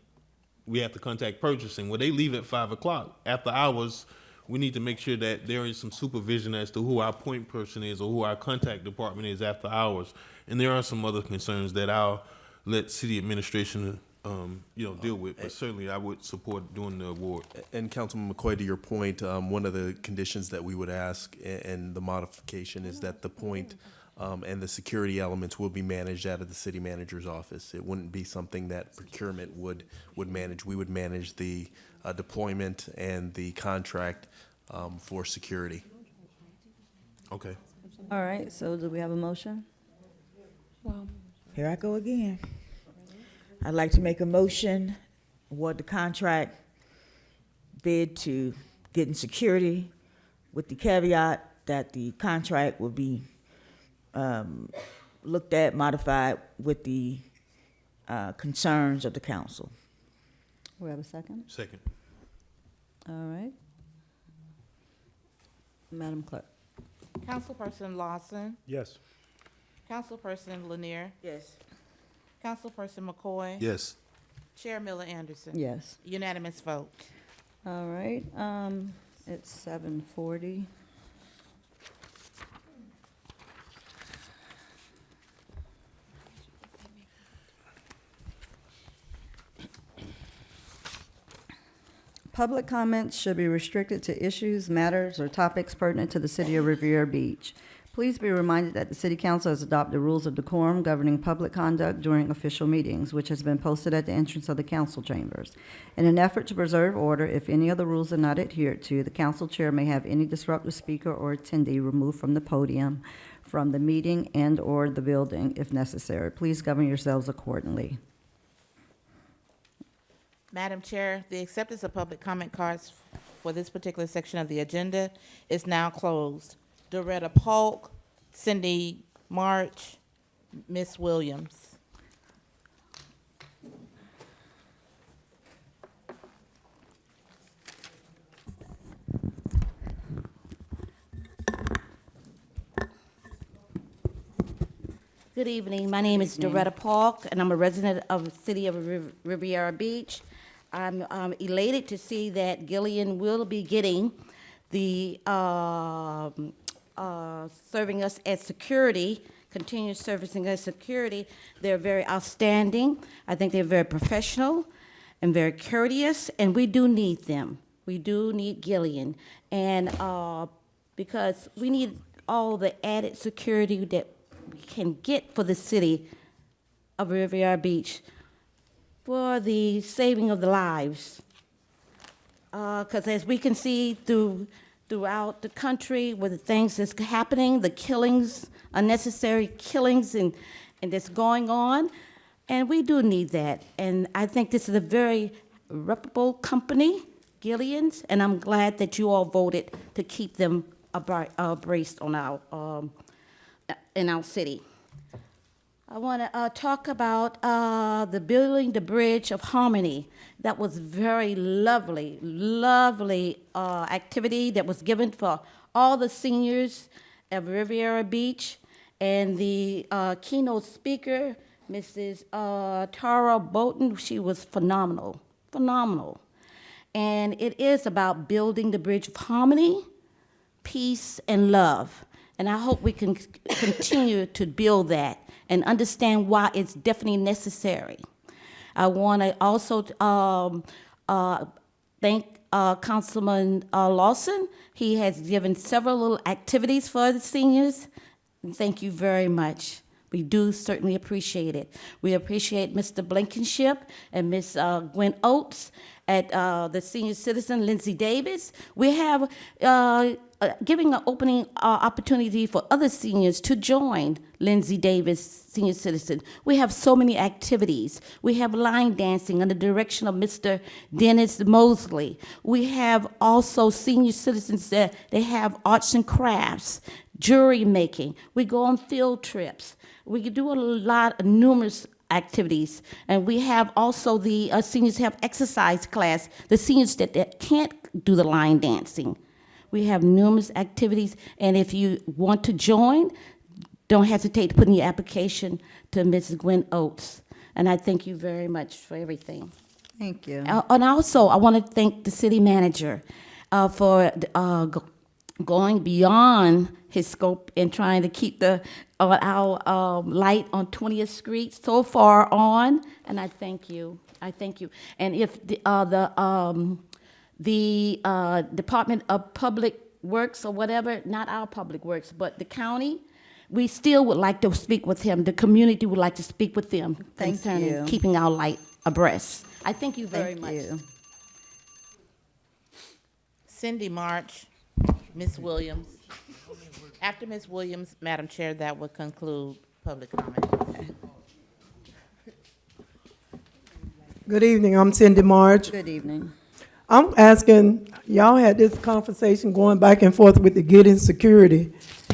have to contact purchasing. Well, they leave at 5 o'clock. After hours, we need to make sure that there is some supervision as to who our point person is or who our contact department is after hours. And there are some other concerns that I'll let city administration, deal with. But certainly, I would support doing the award.
And Councilman McCoy, to your point, one of the conditions that we would ask and the modification is that the point and the security elements will be managed out of the city manager's office. It wouldn't be something that procurement would manage. We would manage the deployment and the contract for security.
Okay.
All right, so do we have a motion?
Here I go again. I'd like to make a motion, award the contract bid to Getting Security with the caveat that the contract will be looked at, modified with the concerns of the council.
We have a second?
Second.
All right. Madam Clerk.
Councilperson Lawson,
Yes.
Councilperson Lanier,
Yes.
Councilperson McCoy,
Yes.
Chair Miller Anderson.
Yes.
Unanimous vote.
All right, it's 7:40. Public comments should be restricted to issues, matters, or topics pertinent to the city of Riviera Beach. Please be reminded that the city council has adopted rules of decorum governing public conduct during official meetings, which has been posted at the entrance of the council chambers. In an effort to preserve order, if any of the rules are not adhered to, the council chair may have any disruptive speaker or attendee removed from the podium, from the meeting, and/or the building if necessary. Please govern yourselves accordingly.
Madam Chair, the acceptance of public comment cards for this particular section of the agenda is now closed. Doretta Polk, Cindy March, Ms. Williams.
Good evening. My name is Doretta Park, and I'm a resident of the city of Riviera Beach. I'm elated to see that Gillian will be getting the serving us as security, continue servicing as security. They're very outstanding. I think they're very professional and very courteous, and we do need them. We do need Gillian, and because we need all the added security that we can get for the city of Riviera Beach for the saving of the lives. Because as we can see throughout the country with the things that's happening, the killings, unnecessary killings and that's going on, and we do need that. And I think this is a very reputable company, Gillian's, and I'm glad that you all voted to keep them abreast on our in our city. I want to talk about the building the bridge of harmony. That was very lovely, lovely activity that was given for all the seniors of Riviera Beach. And the keynote speaker, Mrs. Tara Bolton, she was phenomenal, phenomenal. And it is about building the bridge of harmony, peace, and love. And I hope we can continue to build that and understand why it's definitely necessary. I want to also thank Councilman Lawson. He has given several little activities for the seniors. Thank you very much. We do certainly appreciate it. We appreciate Mr. Blankenship and Ms. Gwen Oates at the senior citizen, Lindsay Davis. We have giving an opening opportunity for other seniors to join Lindsay Davis Senior Citizen. We have so many activities. We have line dancing under the direction of Mr. Dennis Mosley. We have also senior citizens that they have arts and crafts, jewelry making. We go on field trips. We do a lot of numerous activities. And we have also the seniors have exercise class, the seniors that can't do the line dancing. We have numerous activities, and if you want to join, don't hesitate to put in your application to Mrs. Gwen Oates. And I thank you very much for everything.
Thank you.
And also, I want to thank the city manager for going beyond his scope and trying to keep our light on 20th Street so far on, and I thank you. I thank you. And if the Department of Public Works or whatever, not our public works, but the county, we still would like to speak with him. The community would like to speak with them
Thank
concerning
you.
keeping our light abreast. I thank you very much.
Thank you.
Cindy March, Ms. Williams. After Ms. Williams, Madam Chair, that would conclude public comment.
Good evening, I'm Cindy March.
Good evening.
I'm asking, y'all had this conversation going back and forth with the getting security.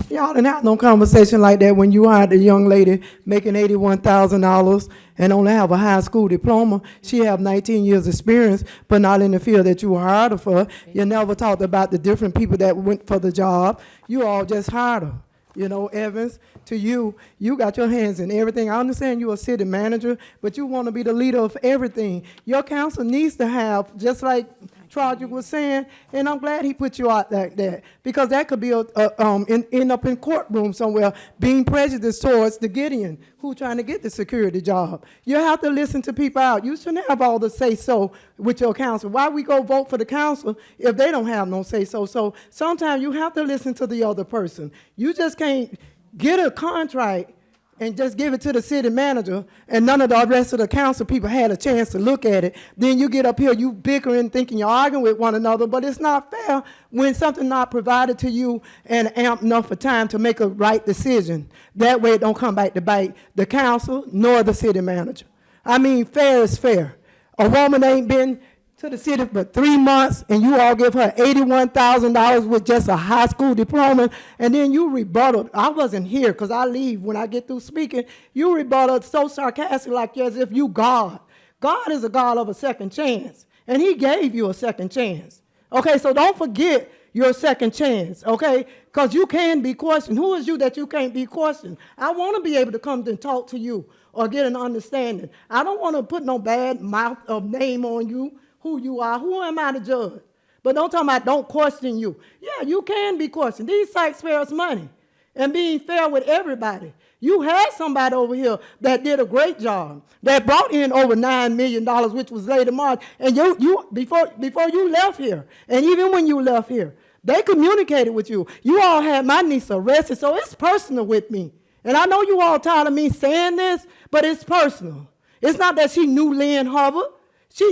Y'all didn't have no conversation like that when you hired a young lady making $81,000 and only have a high school diploma. She have 19 years experience, but not in the field that you hired her for. You never talked about the different people that went for the job. You all just hired her. You know, Evans, to you, you got your hands in everything. I understand you're a city manager, but you want to be the leader of everything. Your council needs to have, just like Trogic was saying, and I'm glad he put you out like that, because that could be end up in courtroom somewhere, being prejudiced towards the Gideon who trying to get the security job. You have to listen to people out. You shouldn't have all the say-so with your council. Why we go vote for the council if they don't have no say-so? So sometimes you have to listen to the other person. You just can't get a contract and just give it to the city manager, and none of the rest of the council people had a chance to look at it. Then you get up here, you bickering, thinking you're arguing with one another, but it's not fair when something not provided to you and amp enough for time to make a right decision. That way it don't come back to bite the council nor the city manager. I mean, fair is fair. A woman ain't been to the city for 3 months, and you all give her $81,000 with just a high school diploma, and then you rebutted. I wasn't here because I leave when I get through speaking. You rebutted so sarcastic, like as if you God. God is a God of a second chance, and he gave you a second chance. Okay, so don't forget your second chance, okay? Because you can be questioned. Who is you that you can't be questioned? I want to be able to come and talk to you or get an understanding. I don't want to put no bad mouth or name on you, who you are. Who am I to judge? But don't talk about don't question you. Yeah, you can be questioned. These sites spare us money and being fair with everybody. You had somebody over here that did a great job, that brought in over $9 million, which was late in March, and you before you left here, and even when you left here, they communicated with you. You all had my niece arrested, so it's personal with me. And I know you all tired of me saying this, but it's personal. It's not that she knew Lynn Hubbard.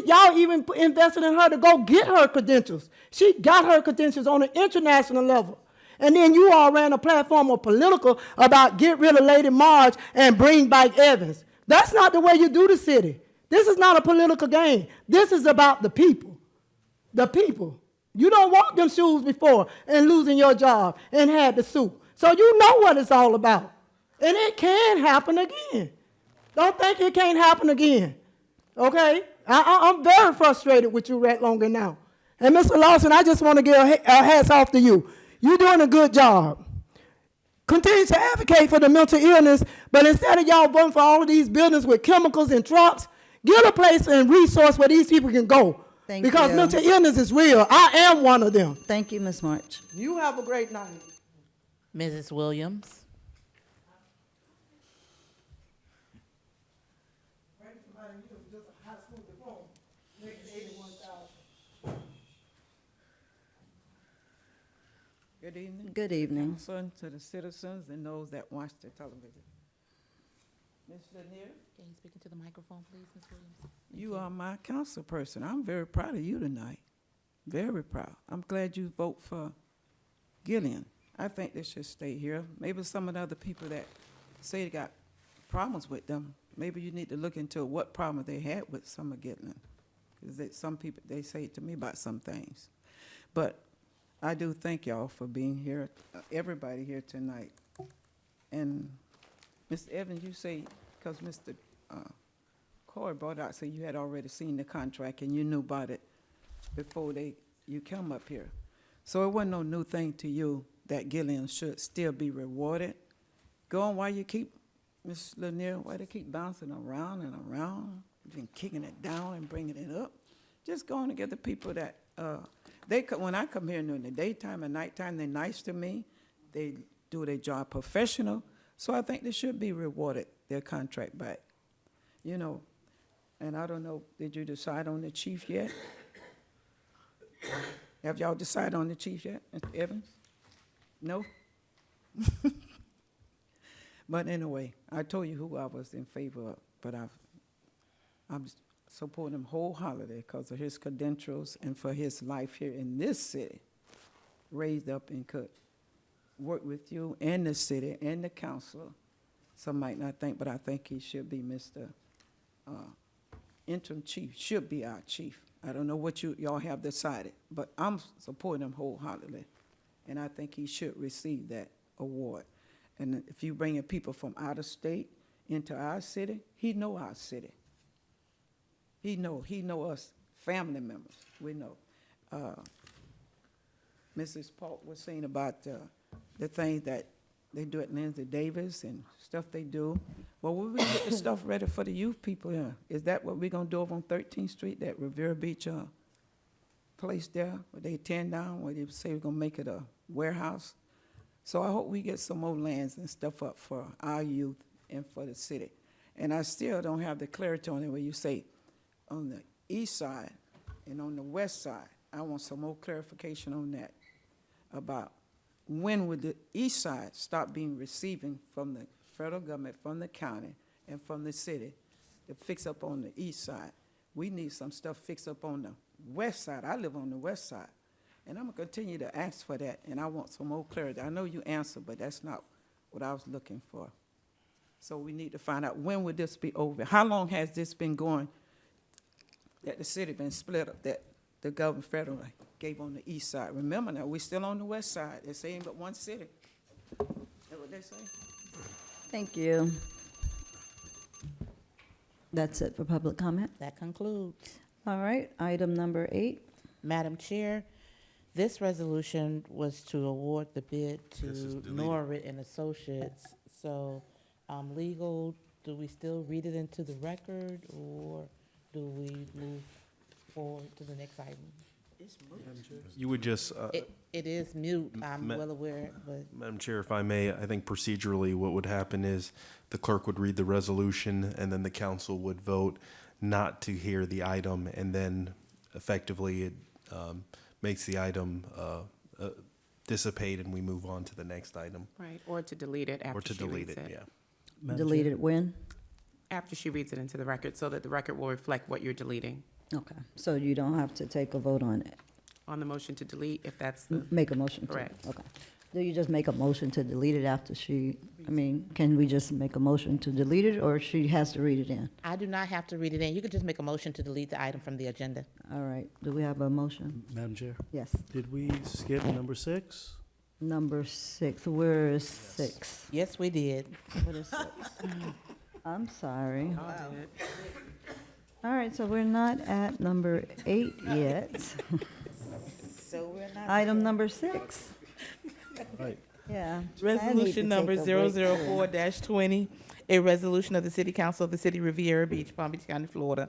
Y'all even invested in her to go get her credentials. She got her credentials on an international level. And then you all ran a platform of political about get rid of Lady Marge and bring back Evans. That's not the way you do the city. This is not a political game. This is about the people. The people. You don't walk them shoes before and losing your job and had the suit. So you know what it's all about. And it can happen again. Don't think it can't happen again. Okay? I'm very frustrated with you right longer now. And Mr. Lawson, I just want to give a hats off to you. You're doing a good job. Continue to advocate for the mental illness, but instead of y'all voting for all of these buildings with chemicals and trucks, get a place and resource where these people can go. Because mental illness is real. I am one of them.
Thank you, Ms. March.
You have a great night.
Mrs. Williams.
Good evening.
Good evening.
Council, to the citizens and those that watch the television. Ms. Lanier,
Can you speak into the microphone, please, Ms. Williams?
you are my council person. I'm very proud of you tonight. Very proud. I'm glad you vote for Gillian. I think they should stay here. Maybe some of the other people that say they got problems with them, maybe you need to look into what problem they had with some of Gillian. Because some people, they say to me about some things. But I do thank y'all for being here, everybody here tonight. And Mr. Evans, you say, because Mr. Corey brought out, so you had already seen the contract and you knew about it before you come up here. So it wasn't no new thing to you that Gillian should still be rewarded. Go on while you keep, Ms. Lanier, why they keep bouncing around and around, and kicking it down and bringing it up. Just go on and get the people that, when I come here during the daytime and nighttime, they're nice to me. They do their job professional. So I think they should be rewarded their contract back. You know, and I don't know, did you decide on the chief yet? Have y'all decided on the chief yet, Mr. Evans? No? But anyway, I told you who I was in favor of, but I'm supporting him wholeheartedly because of his credentials and for his life here in this city, raised up and could work with you and the city and the council. Some might not think, but I think he should be Mr. Interim Chief, should be our chief. I don't know what y'all have decided, but I'm supporting him wholeheartedly, and I think he should receive that award. And if you bringing people from out of state into our city, he know our city. He know us, family members, we know. Mrs. Polk was saying about the things that they do at Lindsay Davis and stuff they do. Well, when we get the stuff ready for the youth people here, is that what we're gonna do over on 13th Street, that Riviera Beach place there, where they tear down, where they say we're gonna make it a warehouse? So I hope we get some more lands and stuff up for our youth and for the city. And I still don't have the clarity on it where you say on the east side and on the west side. I want some more clarification on that, about when would the east side stop being receiving from the federal government, from the county, and from the city to fix up on the east side. We need some stuff fixed up on the west side. I live on the west side, and I'm gonna continue to ask for that, and I want some more clarity. I know you answered, but that's not what I was looking for. So we need to find out, when would this be over? How long has this been going, that the city been split up, that the government federal gave on the east side? Remember now, we still on the west side. They're saying but one city. That's what they say.
Thank you. That's it for public comment.
That concludes.
All right, item number 8.
Madam Chair, this resolution was to award the bid
This is
to
deleted.
Norwood and Associates. So, legal, do we still read it into the record, or do we move forward to the next item?
You would just,
It is mute, I'm
Ma-
well aware, but
Madam Chair, if I may, I think procedurally what would happen is the clerk would read the resolution and then the council would vote not to hear the item, and then effectively it makes the item dissipate and we move on to the next item.
Right, or to delete it
Or
after
to
she
delete
reads
it,
it.
yeah.
Delete it when?
After she reads it into the record, so that the record will reflect what you're deleting.
Okay, so you don't have to take a vote on it.
On the motion to delete, if that's the,
Make a motion to.
Correct.
Okay. Do you just make a motion to delete it after can we just make a motion to delete it, or she has to read it in?
I do not have to read it in. You could just make a motion to delete the item from the agenda.
All right, do we have a motion?
Madam Chair,
Yes.
did we skip number 6?
Number 6, where is 6?
Yes, we did.
What is 6? I'm sorry. All right, so we're not at number 8 yet.
So we're not.
Item number 6.
Right.
Yeah.
Resolution number 004-20, a resolution of the City Council of the City of Riviera Beach, Palm Beach County, Florida,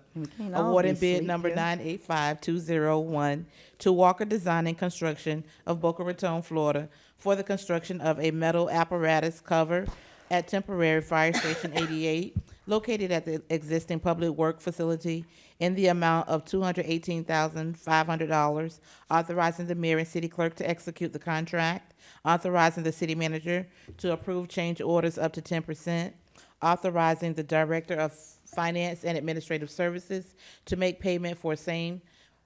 awarding bid number 985201 to Walker Design and Construction of Boca Raton, Florida, for the construction of a metal apparatus cover at temporary Fire Station 88, located at the existing public work facility, in the amount of $218,500, authorizing the mayor and city clerk to execute the contract, authorizing the city manager to approve change orders up to 10%, authorizing the director of finance and administrative services to make payment for same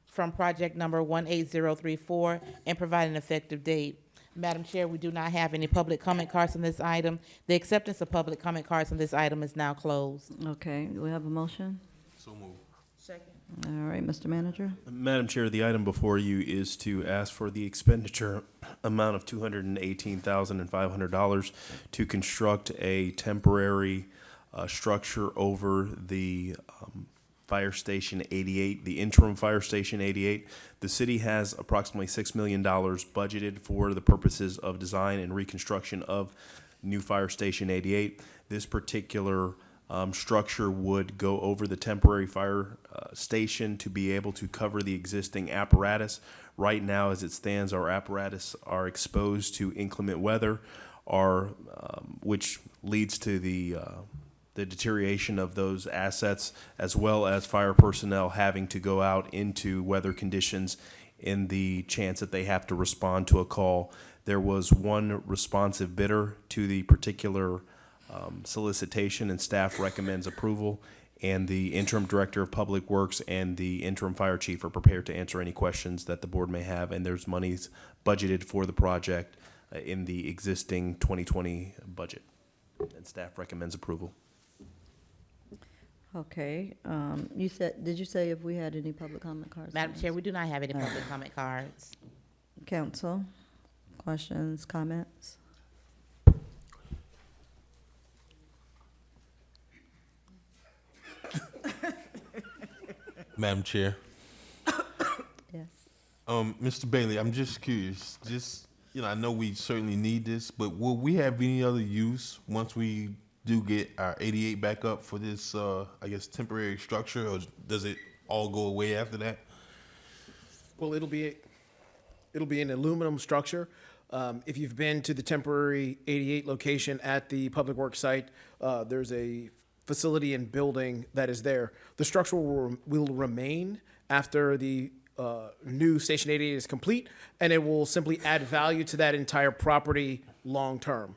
from project number 18034 and provide an effective date. Madam Chair, we do not have any public comment cards on this item. The acceptance of public comment cards on this item is now closed.
Okay, do we have a motion?
So moved.
All right, Mr. Manager.
Madam Chair, the item before you is to ask for the expenditure amount of $218,500 to construct a temporary structure over the Fire Station 88, the interim Fire Station 88. The city has approximately $6 million budgeted for the purposes of design and reconstruction of new Fire Station 88. This particular structure would go over the temporary fire station to be able to cover the existing apparatus. Right now, as it stands, our apparatus are exposed to inclement weather, which leads to the deterioration of those assets, as well as fire personnel having to go out into weather conditions in the chance that they have to respond to a call. There was one responsive bidder to the particular solicitation, and staff recommends approval, and the interim director of public works and the interim fire chief are prepared to answer any questions that the board may have, and there's monies budgeted for the project in the existing 2020 budget, and staff recommends approval.
Okay, did you say if we had any public comment cards?
Madam Chair, we do not have any public comment cards.
Council, questions, comments?
Madam Chair.
Yes.
Mr. Bailey, I'm just curious, I know we certainly need this, but will we have any other use once we do get our 88 back up for this, I guess, temporary structure, or does it all go away after that?
Well, it'll be an aluminum structure. If you've been to the temporary 88 location at the Public Works site, there's a facility and building that is there. The structure will remain after the new Station 88 is complete, and it will simply add value to that entire property long-term.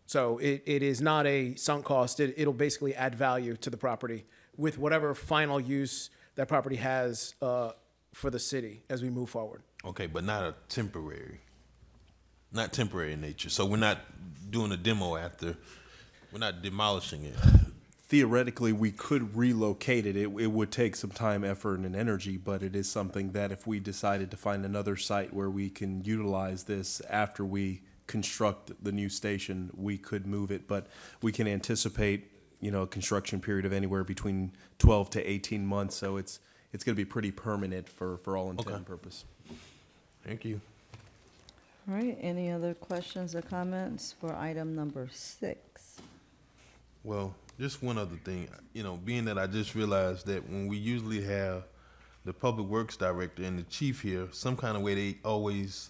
So it is not a sunk cost. It'll basically add value to the property with whatever final use that property has for the city as we move forward.
Okay, but not temporary in nature. So we're not doing a demo after, we're not demolishing it.
Theoretically, we could relocate it. It would take some time, effort, and energy, but it is something that if we decided to find another site where we can utilize this after we construct the new station, we could move it. But we can anticipate, a construction period of anywhere between 12 to 18 months. So it's going to be pretty permanent for all intent and purpose.
Thank you.
All right, any other questions or comments for item number 6?
Well, just one other thing, being that I just realized that when we usually have the Public Works Director and the Chief here, some kind of way they always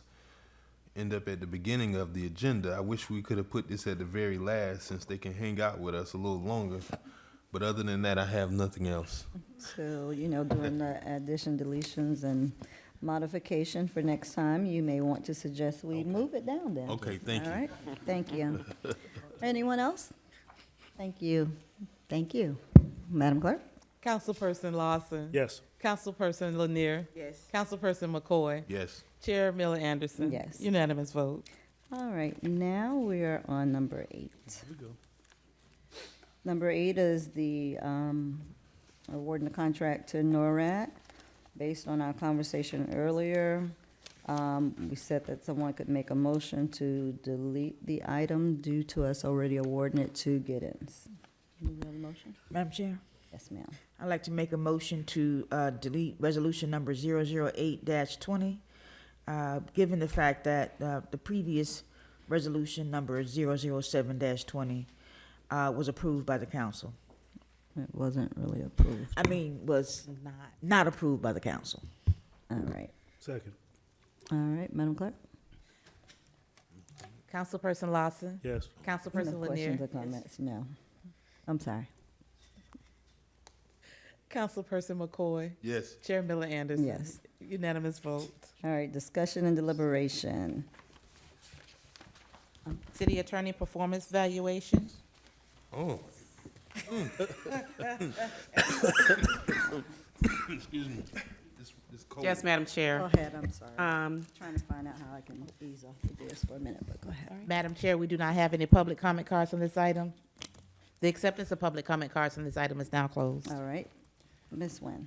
end up at the beginning of the agenda. I wish we could have put this at the very last since they can hang out with us a little longer. But other than that, I have nothing else.
So, during the addition, deletions, and modification for next time, you may want to suggest we move it down then.
Okay, thank you.
All right, thank you. Anyone else? Thank you. Thank you. Madam Clerk?
Councilperson Lawson.
Yes.
Councilperson Lanier.
Yes.
Councilperson McCoy.
Yes.
Chair Miller Anderson.
Yes.
Unanimous vote.
All right, now we are on number 8. Number 8 is the awarding the contract to NORAD. Based on our conversation earlier, we said that someone could make a motion to delete the item due to us already awarding it to Giddens. Do we have a motion?
Madam Chair,
Yes, ma'am.
I'd like to make a motion to delete resolution number 008-20, given the fact that the previous resolution number 007-20 was approved by the council.
It wasn't really approved.
Was not approved by the council.
All right.
Second.
All right, Madam Clerk?
Councilperson Lawson.
Yes.
Councilperson
No
Lanier.
questions or comments? No. I'm sorry.
Councilperson McCoy.
Yes.
Chair Miller Anderson.
Yes.
Unanimous vote.
All right, discussion and deliberation.
City Attorney Performance Valuation.
Oh. Excuse me. It's cold.
Yes, Madam
Go
Chair.
ahead, I'm sorry.
Um,
Trying to find out how I can ease off the desk for a minute, but go ahead.
Madam Chair, we do not have any public comment cards on this item. The acceptance of public comment cards on this item is now closed.
All right. Ms. Nguyen.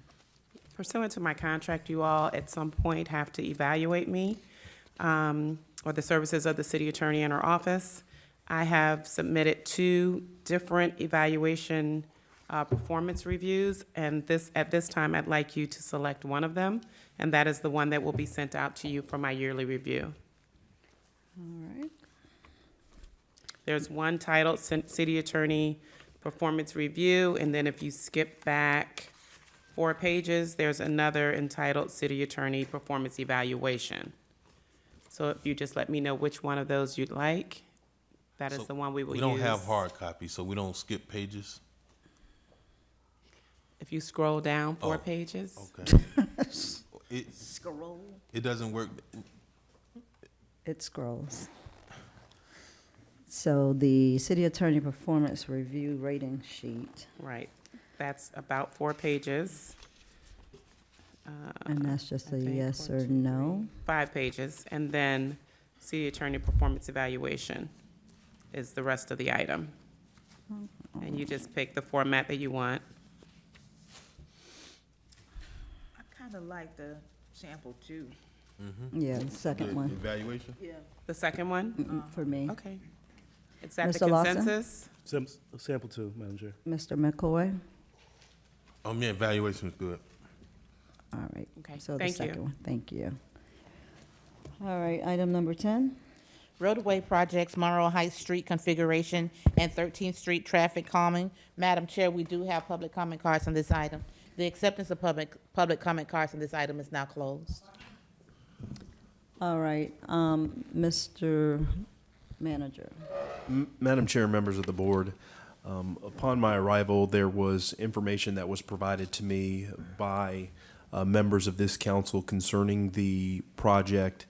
Pursuant to my contract, you all at some point have to evaluate me or the services of the city attorney in our office. I have submitted 2 different evaluation performance reviews, and at this time, I'd like you to select one of them, and that is the one that will be sent out to you for my yearly review.
All right.
There's one titled City Attorney Performance Review, and then if you skip back 4 pages, there's another entitled City Attorney Performance Evaluation. So if you just let me know which one of those you'd like, that is
So
the one we will use.
We don't have hard copies, so we don't skip pages.
If you scroll down 4
Oh,
pages.
Okay.
Scroll.
It doesn't work.
It scrolls. So the city attorney performance review rating sheet,
Right, that's about 4 pages.
and that's just
I
a
think
yes
1,
or
2,
no.
5 pages, and then City Attorney Performance Evaluation is the rest of the item. And you just pick the format that you want.
I kind of like the sample too.
Yeah, the second
The
one.
Evaluation?
Yeah.
The second one?
For me.
Okay. Is that the
Mr. Lawson?
consensus?
Sample 2, Madam Chair.
Mr. McCoy?
Yeah, evaluation is good.
All right.
Okay,
So the
thank you.
second one. Thank you. All right, item number 10.
Roadway projects, Monroe Heights Street configuration and 13th Street traffic calming. Madam Chair, we do have public comment cards on this item. The acceptance of public comment cards on this item is now closed.
All right, Mr. Manager.
Madam Chair, members of the board, upon my arrival, there was information that was provided to me by members of this council concerning the project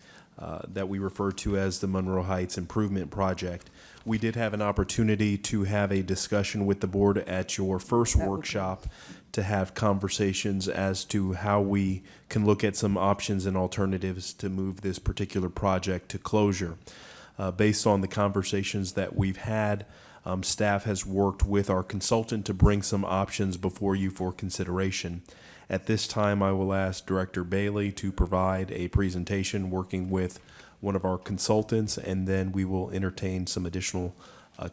that we refer to as the Monroe Heights Improvement Project. We did have an opportunity to have a discussion with the board at your first workshop to have conversations as to how we can look at some options and alternatives to move this particular project to closure. Based on the conversations that we've had, staff has worked with our consultant to bring some options before you for consideration. At this time, I will ask Director Bailey to provide a presentation working with one of our consultants, and then we will entertain some additional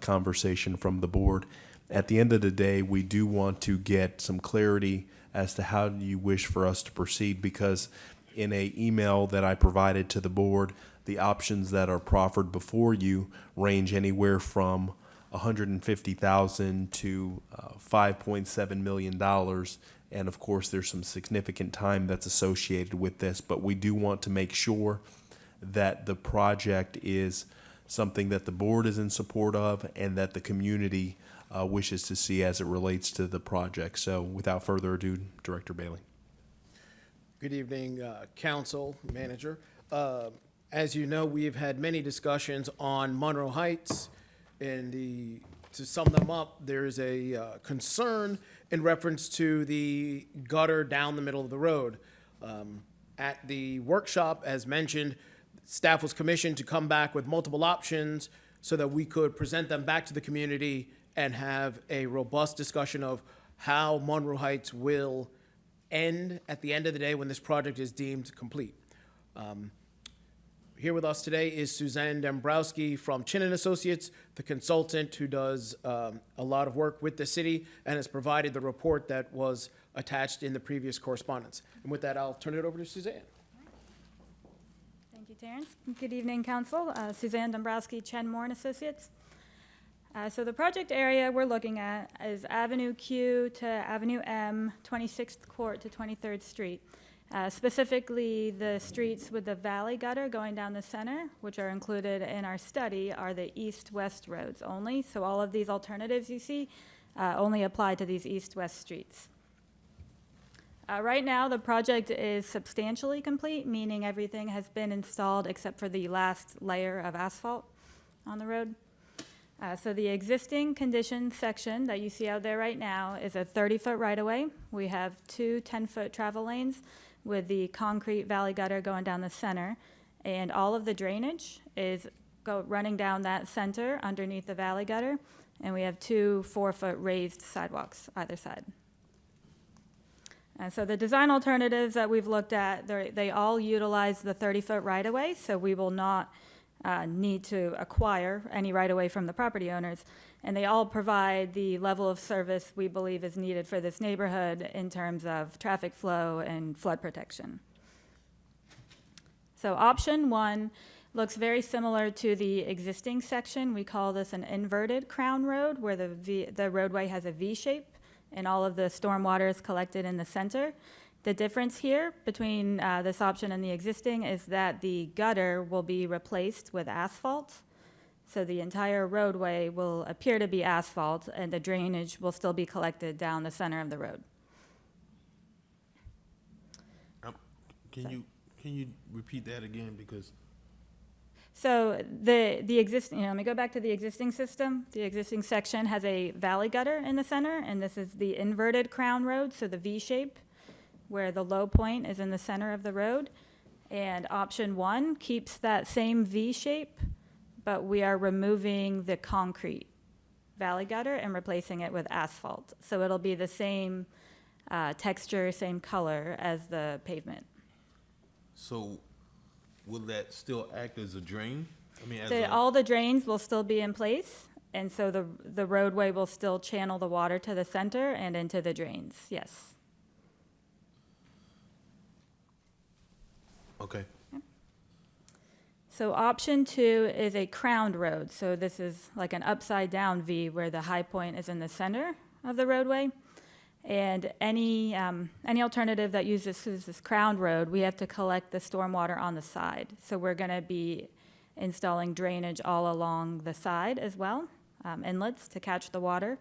conversation from the board. At the end of the day, we do want to get some clarity as to how you wish for us to proceed, because in an email that I provided to the board, the options that are proffered before you range anywhere from $150,000 to $5.7 million. And of course, there's some significant time that's associated with this, but we do want to make sure that the project is something that the board is in support of and that the community wishes to see as it relates to the project. So without further ado, Director Bailey.
Good evening, council, manager. As you know, we've had many discussions on Monroe Heights. To sum them up, there's a concern in reference to the gutter down the middle of the road. At the workshop, as mentioned, staff was commissioned to come back with multiple options so that we could present them back to the community and have a robust discussion of how Monroe Heights will end at the end of the day when this project is deemed complete. Here with us today is Suzanne Dombrowski from Chin & Associates, the consultant who does a lot of work with the city and has provided the report that was attached in the previous correspondence. And with that, I'll turn it over to Suzanne.
Thank you, Terrence. Good evening, Council. Suzanne Dombrowski, Chen Moore & Associates. So the project area we're looking at is Avenue Q to Avenue M, 26th Court to 23rd Street. Specifically, the streets with the valley gutter going down the center, which are included in our study, are the east-west roads only. So all of these alternatives you see only apply to these east-west streets. Right now, the project is substantially complete, meaning everything has been installed except for the last layer of asphalt on the road. So the existing condition section that you see out there right now is a 30-foot right-of-way. We have two 10-foot travel lanes with the concrete valley gutter going down the center. And all of the drainage is running down that center underneath the valley gutter. And we have two 4-foot raised sidewalks either side. And so the design alternatives that we've looked at, they all utilize the 30-foot right-of-way, so we will not need to acquire any right-of-way from the property owners. And they all provide the level of service we believe is needed for this neighborhood in terms of traffic flow and flood protection. So option one looks very similar to the existing section. We call this an inverted crown road, where the roadway has a V shape and all of the stormwater is collected in the center. The difference here between this option and the existing is that the gutter will be replaced with asphalt. So the entire roadway will appear to be asphalt, and the drainage will still be collected down the center of the road.
Can you repeat that again, because?
So the existing, let me go back to the existing system. The existing section has a valley gutter in the center, and this is the inverted crown road, so the V shape, where the low point is in the center of the road. And option one keeps that same V shape, but we are removing the concrete valley gutter and replacing it with asphalt. So it'll be the same texture, same color as the pavement.
So will that still act as a drain? I mean,
All the drains will still be in place, and so the roadway will still channel the water to the center and into the drains, yes.
Okay.
So option 2 is a crowned road. So this is like an upside down V where the high point is in the center of the roadway. And any alternative that uses this crowned road, we have to collect the stormwater on the side. So we're going to be installing drainage all along the side as well, inlets to catch the water.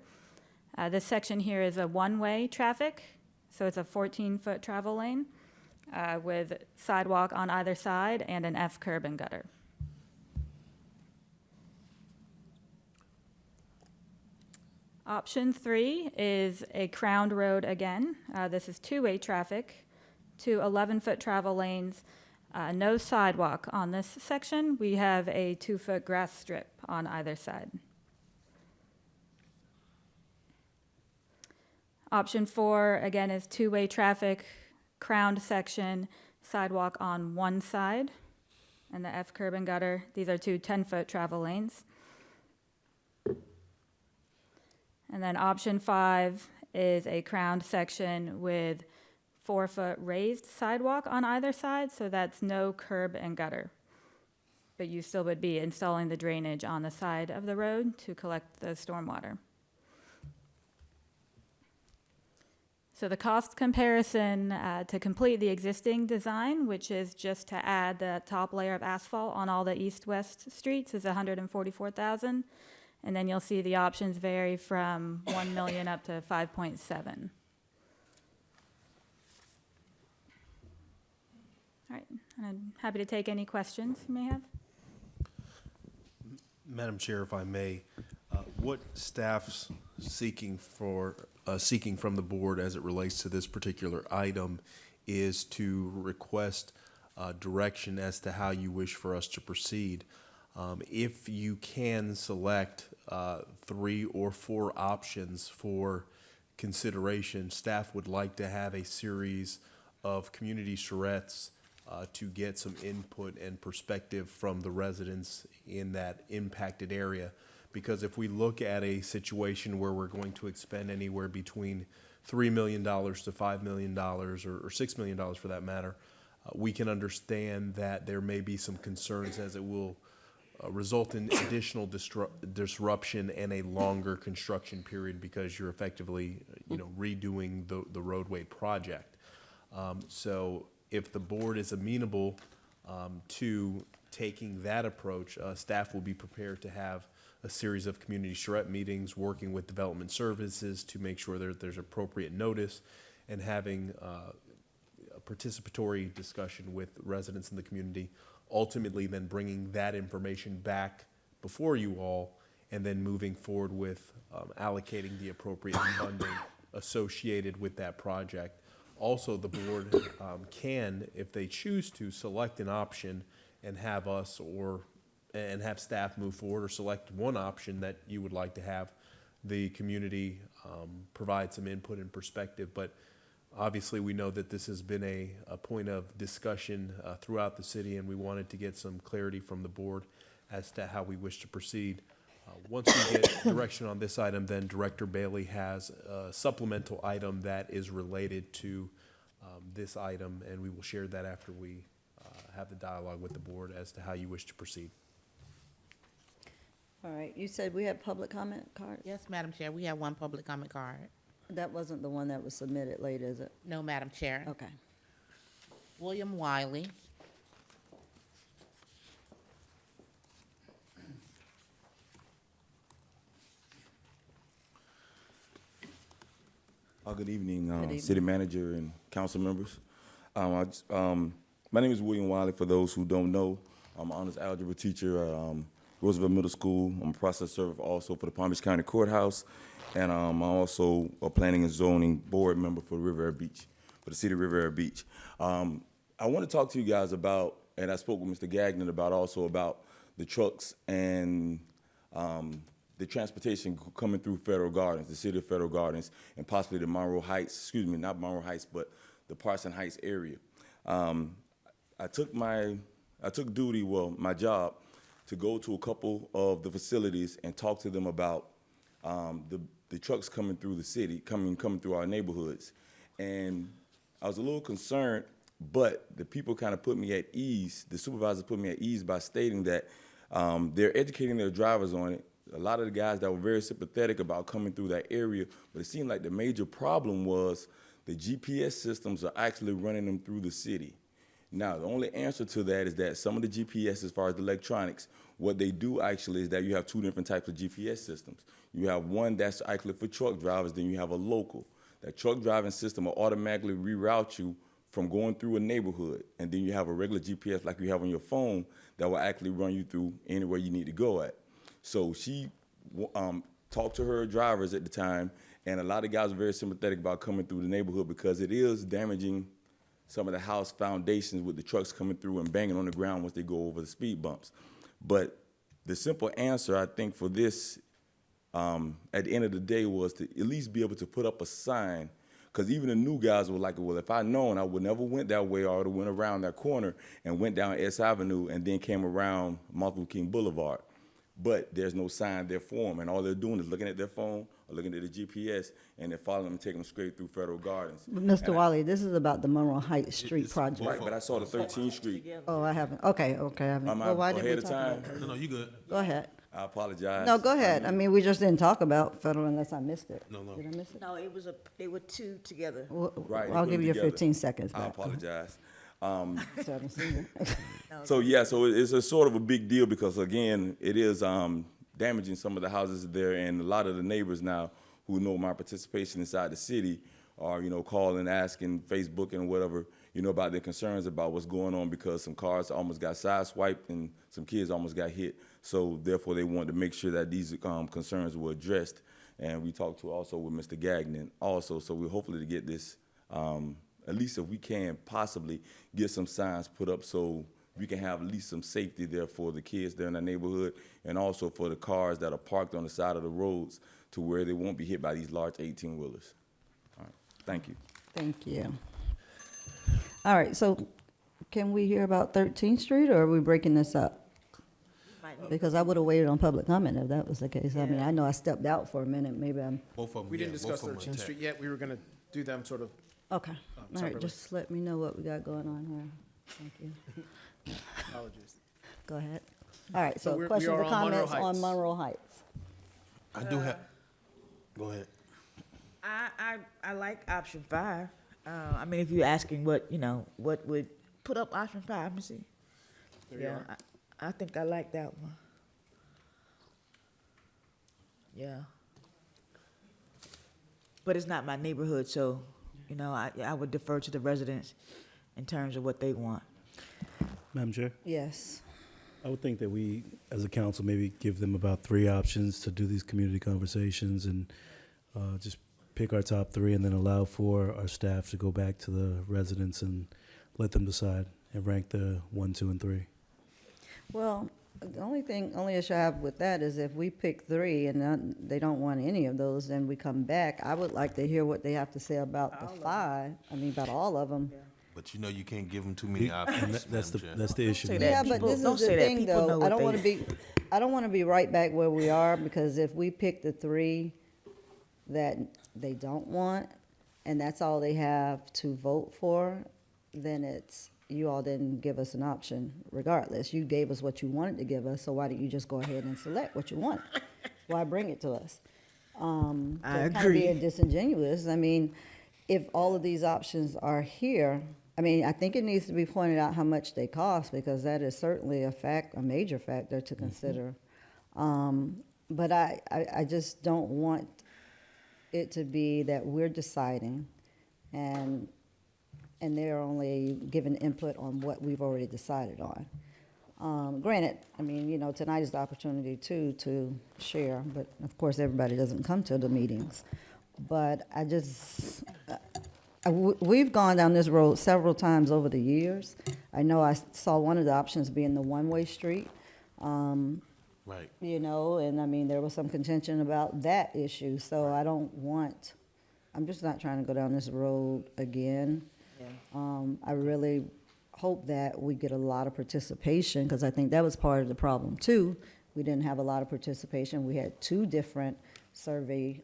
This section here is a one-way traffic, so it's a 14-foot travel lane with sidewalk on either side and an F curb and gutter. Option 3 is a crowned road again. This is two-way traffic, two 11-foot travel lanes, no sidewalk on this section. We have a 2-foot grass strip on either side. Option 4, again, is two-way traffic, crowned section, sidewalk on one side, and the F curb and gutter. These are two 10-foot travel lanes. And then option 5 is a crowned section with 4-foot raised sidewalk on either side, so that's no curb and gutter. But you still would be installing the drainage on the side of the road to collect the stormwater. So the cost comparison to complete the existing design, which is just to add the top layer of asphalt on all the east-west streets, is $144,000. And then you'll see the options vary from 1 million up to 5.7. All right, and I'm happy to take any questions you may have.
Madam Chair, if I may, what staff's seeking from the board as it relates to this particular item is to request direction as to how you wish for us to proceed. If you can select 3 or 4 options for consideration, staff would like to have a series of community charrettes to get some input and perspective from the residents in that impacted area. Because if we look at a situation where we're going to expend anywhere between $3 million to $5 million or $6 million for that matter, we can understand that there may be some concerns as it will result in additional disruption and a longer construction period because you're effectively, redoing the roadway project. So if the board is amenable to taking that approach, staff will be prepared to have a series of community charrette meetings, working with development services to make sure that there's appropriate notice, and having a participatory discussion with residents in the community, ultimately then bringing that information back before you all, and then moving forward with allocating the appropriate funding associated with that project. Also, the board can, if they choose to, select an option and have us and have staff move forward, or select one option that you would like to have the community provide some input and perspective. But obviously, we know that this has been a point of discussion throughout the city, and we wanted to get some clarity from the board as to how we wish to proceed. Once we get direction on this item, then Director Bailey has a supplemental item that is related to this item, and we will share that after we have the dialogue with the board as to how you wish to proceed.
All right, you said we had public comment card?
Yes, Madam Chair, we have one public comment card.
That wasn't the one that was submitted late, is it?
No, Madam Chair.
Okay.
William Wiley.
Good evening,
Good evening.
City Manager and council members. My name is William Wiley, for those who don't know. I'm an honors algebra teacher at Roosevelt Middle School. I'm a process server also for the Palm Beach County Courthouse, and I'm also a planning and zoning board member for Riviera Beach, for the city of Riviera Beach. I want to talk to you guys about, and I spoke with Mr. Gagnon about the trucks and the transportation coming through Federal Gardens, the city of Federal Gardens, and possibly the Monroe Heights, not Monroe Heights, but the Parson Heights area. I took my job to go to a couple of the facilities and talk to them about the trucks coming through the city, coming through our neighborhoods. And I was a little concerned But the people kind of put me at ease, the supervisors put me at ease by stating that they're educating their drivers on it. A lot of the guys that were very sympathetic about coming through that area, but it seemed like the major problem was the GPS systems are actually running them through the city. Now, the only answer to that is that some of the GPS, as far as the electronics, what they do actually is that you have two different types of GPS systems. You have one that's actually for truck drivers, then you have a local. That truck driving system will automatically reroute you from going through a neighborhood, and then you have a regular GPS like you have on your phone that will actually run you through anywhere you need to go at. So she talked to her drivers at the time, and a lot of guys were very sympathetic about coming through the neighborhood because it is damaging some of the house foundations with the trucks coming through and banging on the ground once they go over the speed bumps. But the simple answer, I think, for this at the end of the day was to at least be able to put up a sign, because even the new guys were like, well, if I'd known, I would never went that way, or I would have went around that corner and went down S Avenue and then came around Martin Luther King Boulevard. But there's no sign there for them, and all they're doing is looking at their phone or looking at the GPS, and they're following them and taking them straight through Federal Gardens.
Mr. Wiley, this is about the Monroe Heights Street project.
Right, but I saw the 13th Street.
Oh, I haven't. Okay, I haven't.
Am
Well, why
I
didn't we
ahead of
talk
time?
about it?
No, you good.
Go ahead.
I apologize.
No, go ahead. I mean, we just didn't talk about federal unless I missed it.
No.
Did I miss it?
No, they were two together.
Right,
I'll
they
give
put
you
them together.
15 seconds
I
back.
apologize.
So I haven't seen it.
So yeah, so it's a sort of a big deal because again, it is damaging some of the houses there, and a lot of the neighbors now who know my participation inside the city are, calling, asking, Facebook and whatever, about their concerns about what's going on because some cars almost got sideswiped and some kids almost got hit. So therefore, they wanted to make sure that these concerns were addressed. And we talked to also with Mr. Gagnon also. So we're hopefully to get this, at least if we can possibly get some signs put up so we can have at least some safety there for the kids there in the neighborhood and also for the cars that are parked on the side of the roads to where they won't be hit by these large 18-wheelers. All right, thank you.
Thank you. All right, so can we hear about 13th Street, or are we breaking this up? Because I would have waited on public comment if that was the case. I mean, I know I stepped out for a minute, maybe I'm,
Both of them.
We didn't discuss
both of 'em
13th Street yet. We were going to do them sort of
okay. All right,
separately.
just let me know what we got going on here. Thank you.
Apologies.
Go ahead. All right,
So
so
we
questions
are
or
on Monroe
comments on
Heights.
Monroe Heights?
I do have, go ahead.
I like option 5. I mean, if you're asking what would put up option 5, let me see.
There you
Yeah,
are.
I think I like that one. Yeah. But it's not my neighborhood, so, I would defer to the residents in terms of what they want.
Madam Chair,
Yes.
I would think that we, as a council, maybe give them about 3 options to do these community conversations and just pick our top 3 and then allow for our staff to go back to the residents and let them decide and rank the 1, 2, and 3.
Well, the only issue I have with that is if we pick 3 and they don't want any of those, then we come back. I would like to hear what they have to say about the 5, about all of them.
But you can't give them too many options.
That's
Madam Chair.
that's the issue.
say
Madam
that.
Yeah, but
People-
this
don't
is the
say that.
thing,
People know
though.
what
I don't
they-
want to be right back where we are, because if we pick the 3 that they don't want, and that's all they have to vote for, then you all didn't give us an option regardless. You gave us what you wanted to give us, so why didn't you just go ahead and select what you want? Why bring it to us?
I
Kind of
agree.
being disingenuous. I mean, if all of these options are here, I think it needs to be pointed out how much they cost, because that is certainly a major factor to consider. But I just don't want it to be that we're deciding and they're only giving input on what we've already decided on. Granted, tonight is the opportunity too to share, but of course, everybody doesn't come to the meetings. But we've gone down this road several times over the years. I know I saw one of the options being the one-way street.
Right.
And there was some contention about that issue, so I'm just not trying to go down this road again. I really hope that we get a lot of participation, because I think that was part of the problem too. We didn't have a lot of participation. We had 2 different survey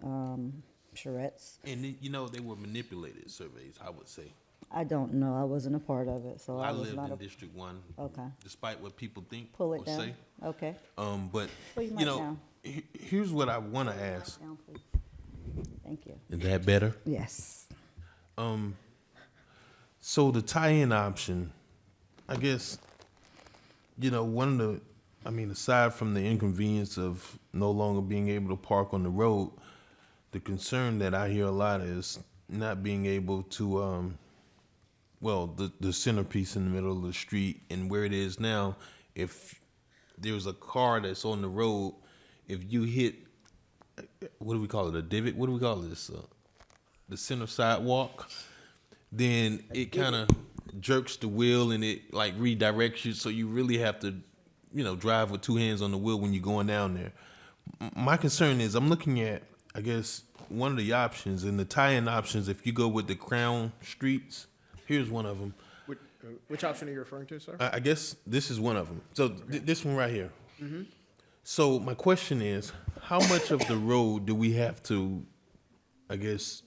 charrettes.
And they were manipulated surveys, I would say.
I don't know. I wasn't a part of it, so I
I
was
lived
not
in
a.
District 1.
Okay.
Despite what people think
Pull
or
it down.
say.
Okay.
But,
Pull your
you
mic
know,
down.
here's what I want to ask.
Down, please. Thank you.
Is that better?
Yes.
So the tie-in option, I guess, you know, aside from the inconvenience of no longer being able to park on the road, the concern that I hear a lot is not being able to, the centerpiece in the middle of the street and where it is now, if there's a car that's on the road, if you hit, what do we call it, a divot? What do we call this? The center sidewalk? Then it kind of jerks the wheel and it like redirects you. So you really have to, drive with two hands on the wheel when you're going down there. My concern is I'm looking at, I guess, one of the options and the tie-in options. If you go with the Crown Streets, here's one of them.
Which option are you referring to, sir?
I guess this is one of them. So this one right here.
Mm-hmm.
So my question is, how much of the road do we have to, I guess,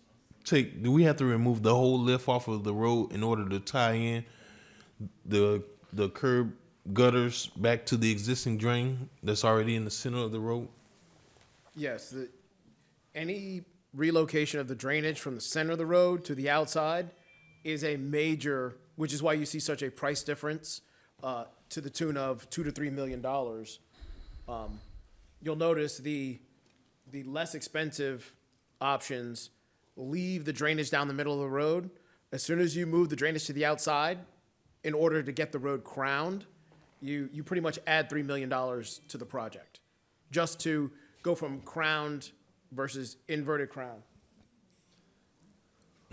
do we have to remove the whole lift off of the road in order to tie in the curb gutters back to the existing drain that's already in the center of the road?
Yes, any relocation of the drainage from the center of the road to the outside is a major, which is why you see such a price difference to the tune of $2 to $3 million. You'll notice the less expensive options leave the drainage down the middle of the road. As soon as you move the drainage to the outside, in order to get the road crowned, you pretty much add $3 million to the project, just to go from crowned versus inverted crown.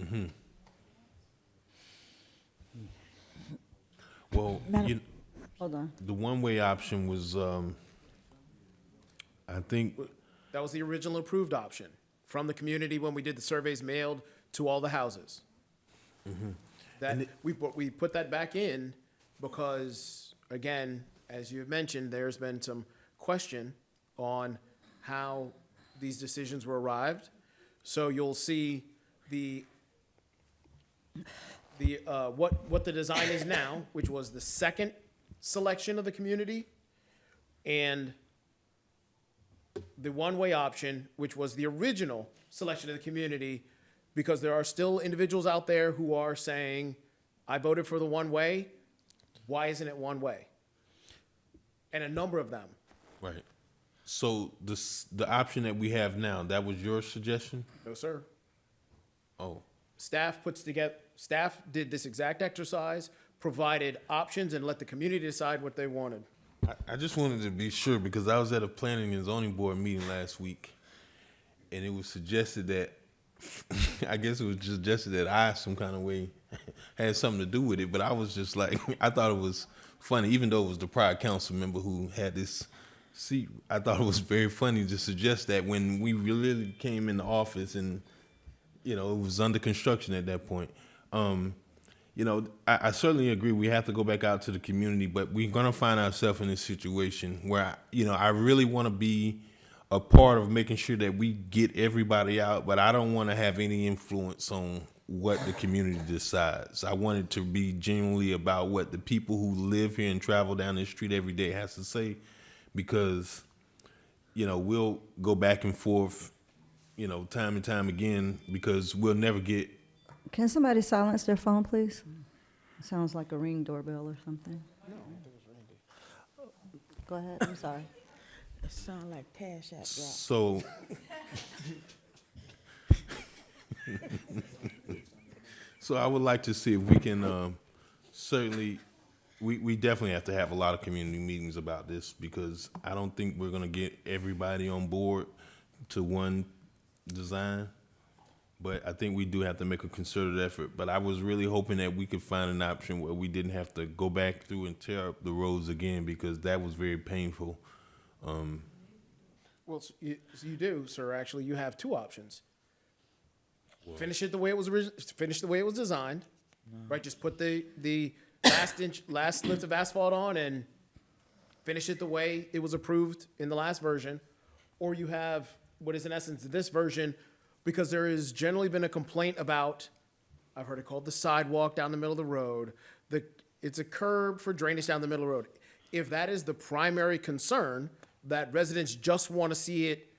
Mm-hmm. Well,
Hold on.
the one-way option was, I think,
That was the original approved option from the community when we did the surveys mailed to all the houses.
mm-hmm.
That we put that back in because, again, as you have mentioned, there's been some question on how these decisions were arrived. So you'll see what the design is now, which was the second selection of the community, and the one-way option, which was the original selection of the community, because there are still individuals out there who are saying, I voted for the one-way, why isn't it one-way? And a number of them.
right. So the option that we have now, that was your suggestion?
No, sir.
Oh,
Staff did this exact exercise, provided options, and let the community decide what they wanted.
I just wanted to be sure because I was at a planning and zoning board meeting last week, and it was suggested that, I guess it was suggested that I, some kind of way, had something to do with it. But I was just like, I thought it was funny, even though it was the prior council member who had this seat. I thought it was very funny to suggest that when we really came in the office and, it was under construction at that point. I certainly agree we have to go back out to the community, but we're going to find ourselves in this situation where, I really want to be a part of making sure that we get everybody out, but I don't want to have any influence on what the community decides. I want it to be genuinely about what the people who live here and travel down this street every day has to say, because, we'll go back and forth, time and time again, because we'll never get.
Can somebody silence their phone, please? It sounds like a Ring doorbell or something. Go ahead, I'm sorry.
It sound like Cash App drop.
So, so I would like to see if we can, certainly, we definitely have to have a lot of community meetings about this, because I don't think we're gonna get everybody on board to one design. But I think we do have to make a concerted effort. But I was really hoping that we could find an option where we didn't have to go back through and tear up the roads again, because that was very painful.
Well, you do, sir. Actually, you have two options. Finish it the way it was finish the way it was designed, right? Just put the last lift of asphalt on and finish it the way it was approved in the last version, or you have what is in essence this version, because there has generally been a complaint about I've heard it called the sidewalk down the middle of the road. It's a curb for drainage down the middle of the road. If that is the primary concern, that residents just want to see it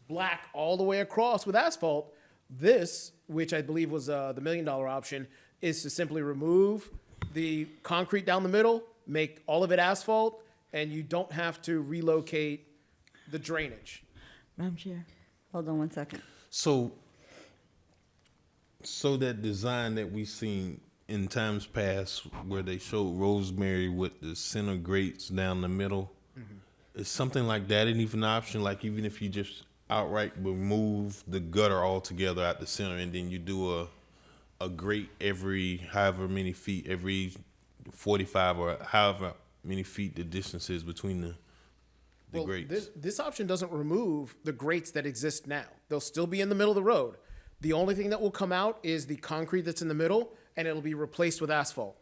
black all the way across with asphalt, this, which I believe was the $1 million option, is to simply remove the concrete down the middle, make all of it asphalt, and you don't have to relocate the drainage.
Madam Chair?
Hold on one second.
So that design that we seen in times past where they showed Rosemary with the center grates down the middle, is something like that an even option? Like even if you just outright remove the gutter altogether at the center and then you do a grate every however many feet, every 45 or however many feet the distance is between the grates?
This option doesn't remove the grates that exist now. They'll still be in the middle of the road. The only thing that will come out is the concrete that's in the middle, and it'll be replaced with asphalt.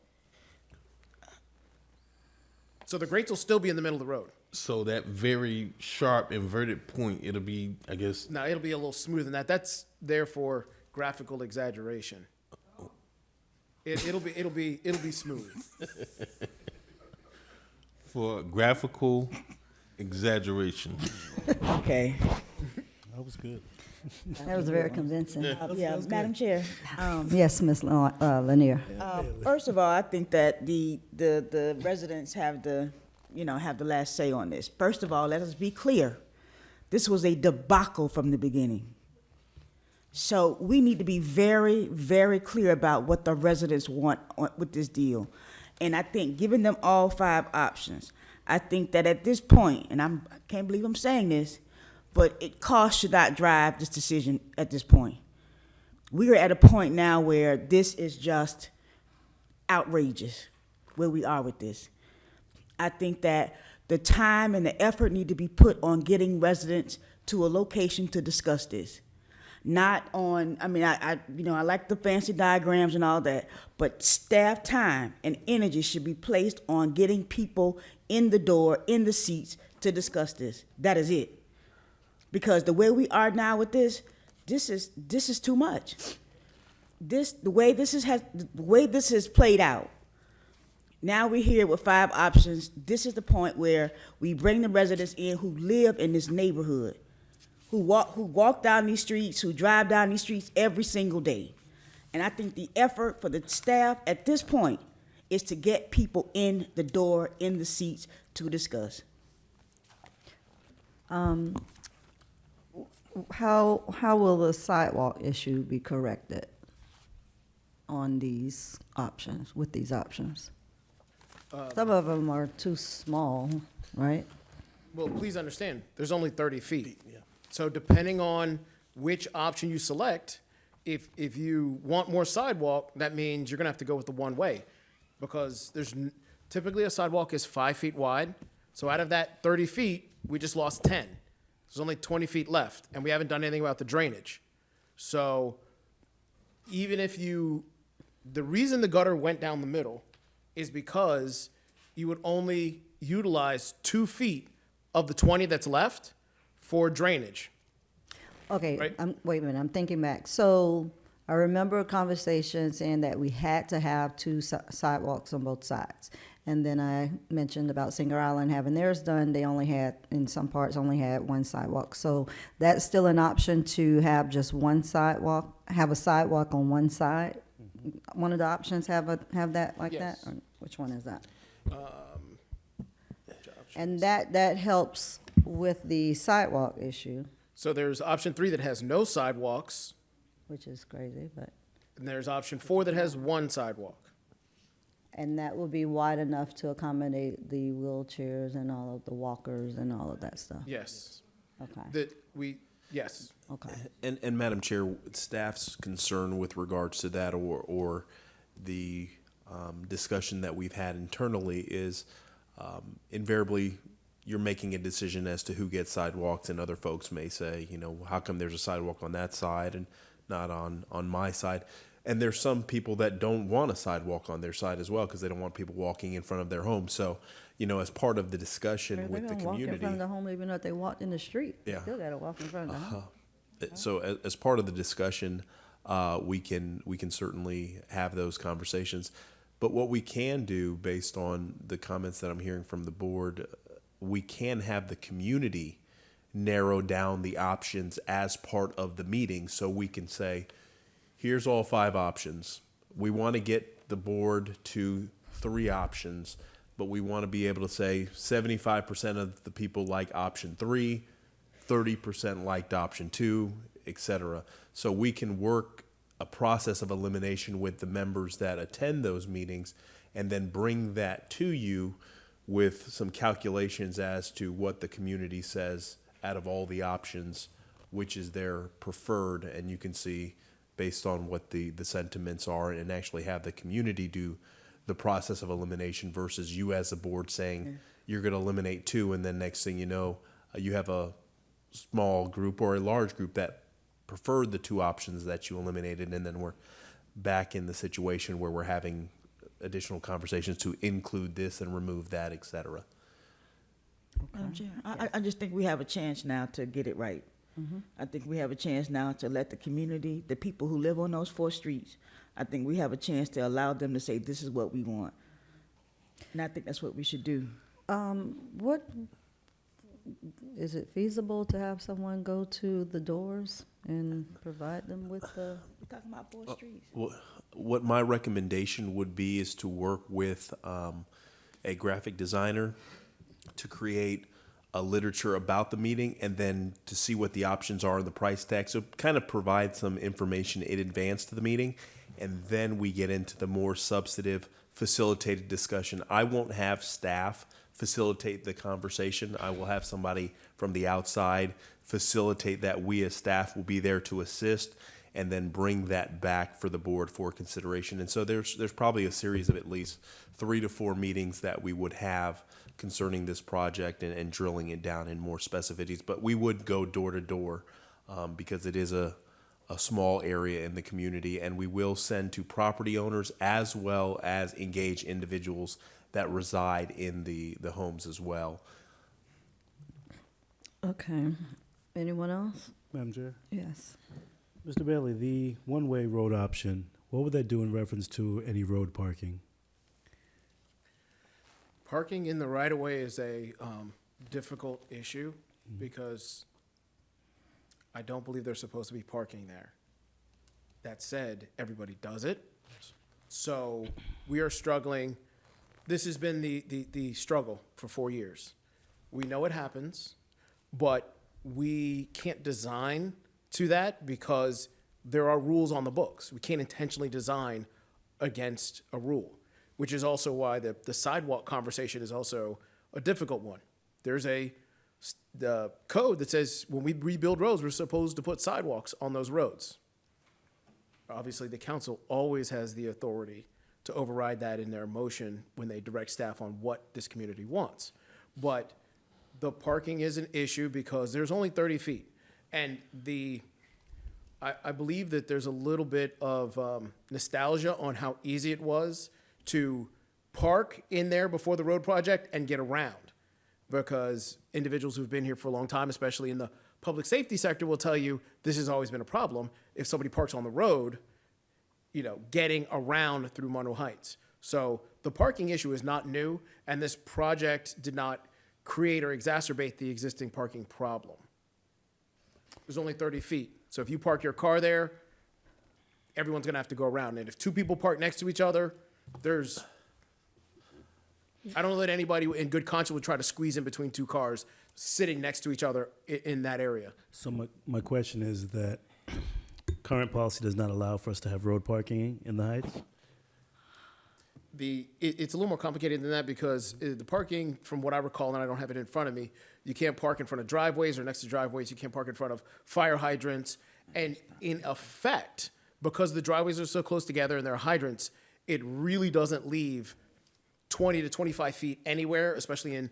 So the grates will still be in the middle of the road.
So that very sharp inverted point, it'll be, I guess.
Now, it'll be a little smoother than that. That's there for graphical exaggeration. It'll be smooth.
For graphical exaggeration.
Okay.
That was good.
That was very convincing.
Yeah, Madam Chair.
Yes, Ms. Lanier.
First of all, I think that the residents have the last say on this. First of all, let us be clear. This was a debacle from the beginning. So we need to be very, very clear about what the residents want with this deal. And I think giving them all 5 options, I think that at this point, and I can't believe I'm saying this, but cost should not drive this decision at this point. We are at a point now where this is just outrageous, where we are with this. I think that the time and the effort need to be put on getting residents to a location to discuss this. Not on, I like the fancy diagrams and all that, but staff time and energy should be placed on getting people in the door, in the seats to discuss this. That is it. Because the way we are now with this is too much. The way this has played out. Now we're here with 5 options. This is the point where we bring the residents in who live in this neighborhood, who walk down these streets, who drive down these streets every single day. And I think the effort for the staff at this point is to get people in the door, in the seats to discuss.
How will the sidewalk issue be corrected on these options, with these options? Some of them are too small, right?
Well, please understand, there's only 30 feet. So depending on which option you select, if you want more sidewalk, that means you're gonna have to go with the one-way. Because typically a sidewalk is 5 feet wide. So out of that 30 feet, we just lost 10. There's only 20 feet left, and we haven't done anything about the drainage. So even if the reason the gutter went down the middle is because you would only utilize 2 feet of the 20 that's left for drainage.
Okay,
Right.
Wait a minute, I'm thinking back. So I remember a conversation saying that we had to have 2 sidewalks on both sides. And then I mentioned about Singer Island having theirs done. They only had, in some parts, only had 1 sidewalk. So that's still an option to have just 1 sidewalk, have a sidewalk on one side? One of the options have that like that?
Yes.
Or which one is that? And that helps with the sidewalk issue,
So there's option 3 that has no sidewalks,
which is crazy, but,
and there's option 4 that has 1 sidewalk.
and that will be wide enough to accommodate the wheelchairs and all of the walkers and all of that stuff?
Yes.
Okay,
Yes.
okay.
And Madam Chair, staff's concern with regards to that or the discussion that we've had internally is invariably you're making a decision as to who gets sidewalks, and other folks may say, how come there's a sidewalk on that side and not on my side? And there's some people that don't want a sidewalk on their side as well because they don't want people walking in front of their home. So, as part of the discussion with the
They're gonna walk in
community.
front of the home even though if they walked in the street. They
Yeah.
still gotta walk in front of the home.
So as part of the discussion, we can certainly have those conversations. But what we can do, based on the comments that I'm hearing from the board, we can have the community narrow down the options as part of the meeting, so we can say, here's all 5 options. We want to get the board to 3 options, but we want to be able to say 75% of the people like option 3, 30% liked option 2, etc. So we can work a process of elimination with the members that attend those meetings, and then bring that to you with some calculations as to what the community says out of all the options, which is their preferred, and you can see based on what the sentiments are, and actually have the community do the process of elimination versus you as a board saying you're going to eliminate 2, and then next thing you know, you have a small group or a large group that preferred the 2 options that you eliminated, and then we're back in the situation where we're having additional conversations to include this and remove that, et cetera.
Madam Chair, I just think we have a chance now to get it right. I think we have a chance now to let the community, the people who live on those 4 streets, I think we have a chance to allow them to say, this is what we want. And I think that's what we should do.
What, is it feasible to have someone go to the doors and provide them with the?
We're talking about 4 streets.
What my recommendation would be is to work with a graphic designer to create a literature about the meeting, and then to see what the options are in the price tag. So kind of provide some information in advance to the meeting, and then we get into the more substantive facilitated discussion. I won't have staff facilitate the conversation. I will have somebody from the outside facilitate that. We as staff will be there to assist, and then bring that back for the board for consideration. And so there's probably a series of at least 3 to 4 meetings that we would have concerning this project, and drilling it down in more specificities. But we would go door to door, because it is a small area in the community, and we will send to property owners as well as engage individuals that reside in the homes as well.
Okay. Anyone else?
Madam Chair?
Yes.
Mr. Bailey, the one-way road option, what would that do in reference to any road parking?
Parking in the right-of-way is a difficult issue, because I don't believe there's supposed to be parking there. That said, everybody does it. So we are struggling. This has been the struggle for 4 years. We know it happens, but we can't design to that because there are rules on the books. We can't intentionally design against a rule, which is also why the sidewalk conversation is also a difficult one. There's the code that says when we rebuild roads, we're supposed to put sidewalks on those roads. Obviously, the council always has the authority to override that in their motion when they direct staff on what this community wants. But the parking is an issue because there's only 30 feet. And I believe that there's a little bit of nostalgia on how easy it was to park in there before the road project and get around, because individuals who've been here for a long time, especially in the public safety sector, will tell you this has always been a problem. If somebody parks on the road, getting around through Monroe Heights. So the parking issue is not new, and this project did not create or exacerbate the existing parking problem. There's only 30 feet. So if you park your car there, everyone's gonna have to go around. And if 2 people park next to each other, I don't know that anybody in good conscience would try to squeeze in between 2 cars sitting next to each other in that area.
So my question is that current policy does not allow for us to have road parking in the Heights?
It's a little more complicated than that, because the parking, from what I recall, and I don't have it in front of me, you can't park in front of driveways or next to driveways. You can't park in front of fire hydrants. And in effect, because the driveways are so close together and they're hydrants, it really doesn't leave 20 to 25 feet anywhere, especially in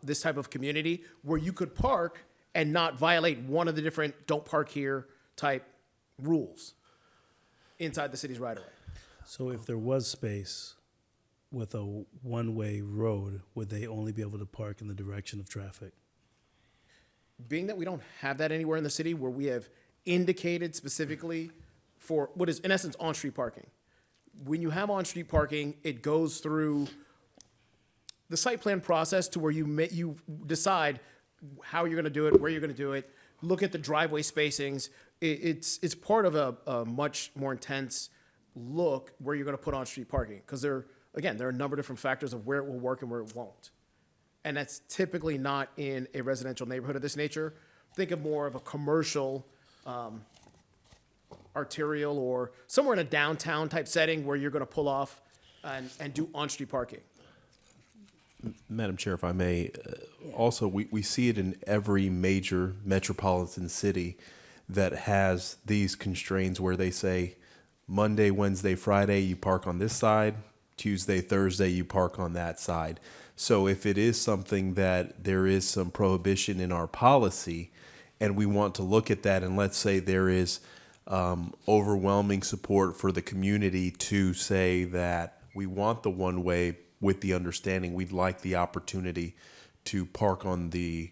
this type of community, where you could park and not violate one of the different don't park here type rules inside the city's right-of-way.
So if there was space with a one-way road, would they only be able to park in the direction of traffic?
Being that we don't have that anywhere in the city where we have indicated specifically for what is in essence on-street parking. When you have on-street parking, it goes through the site plan process to where you decide how you're going to do it, where you're going to do it, look at the driveway spacings. It's part of a much more intense look where you're going to put on-street parking, because there are a number of different factors of where it will work and where it won't. And that's typically not in a residential neighborhood of this nature. Think of more of a commercial, arterial, or somewhere in a downtown type setting where you're going to pull off and do on-street parking.
Madam Chair, if I may, also, we see it in every major metropolitan city that has these constraints where they say Monday, Wednesday, Friday, you park on this side, Tuesday, Thursday, you park on that side. So if it is something that there is some prohibition in our policy and we want to look at that, and let's say there is overwhelming support for the community to say that we want the one-way, with the understanding we'd like the opportunity to park on the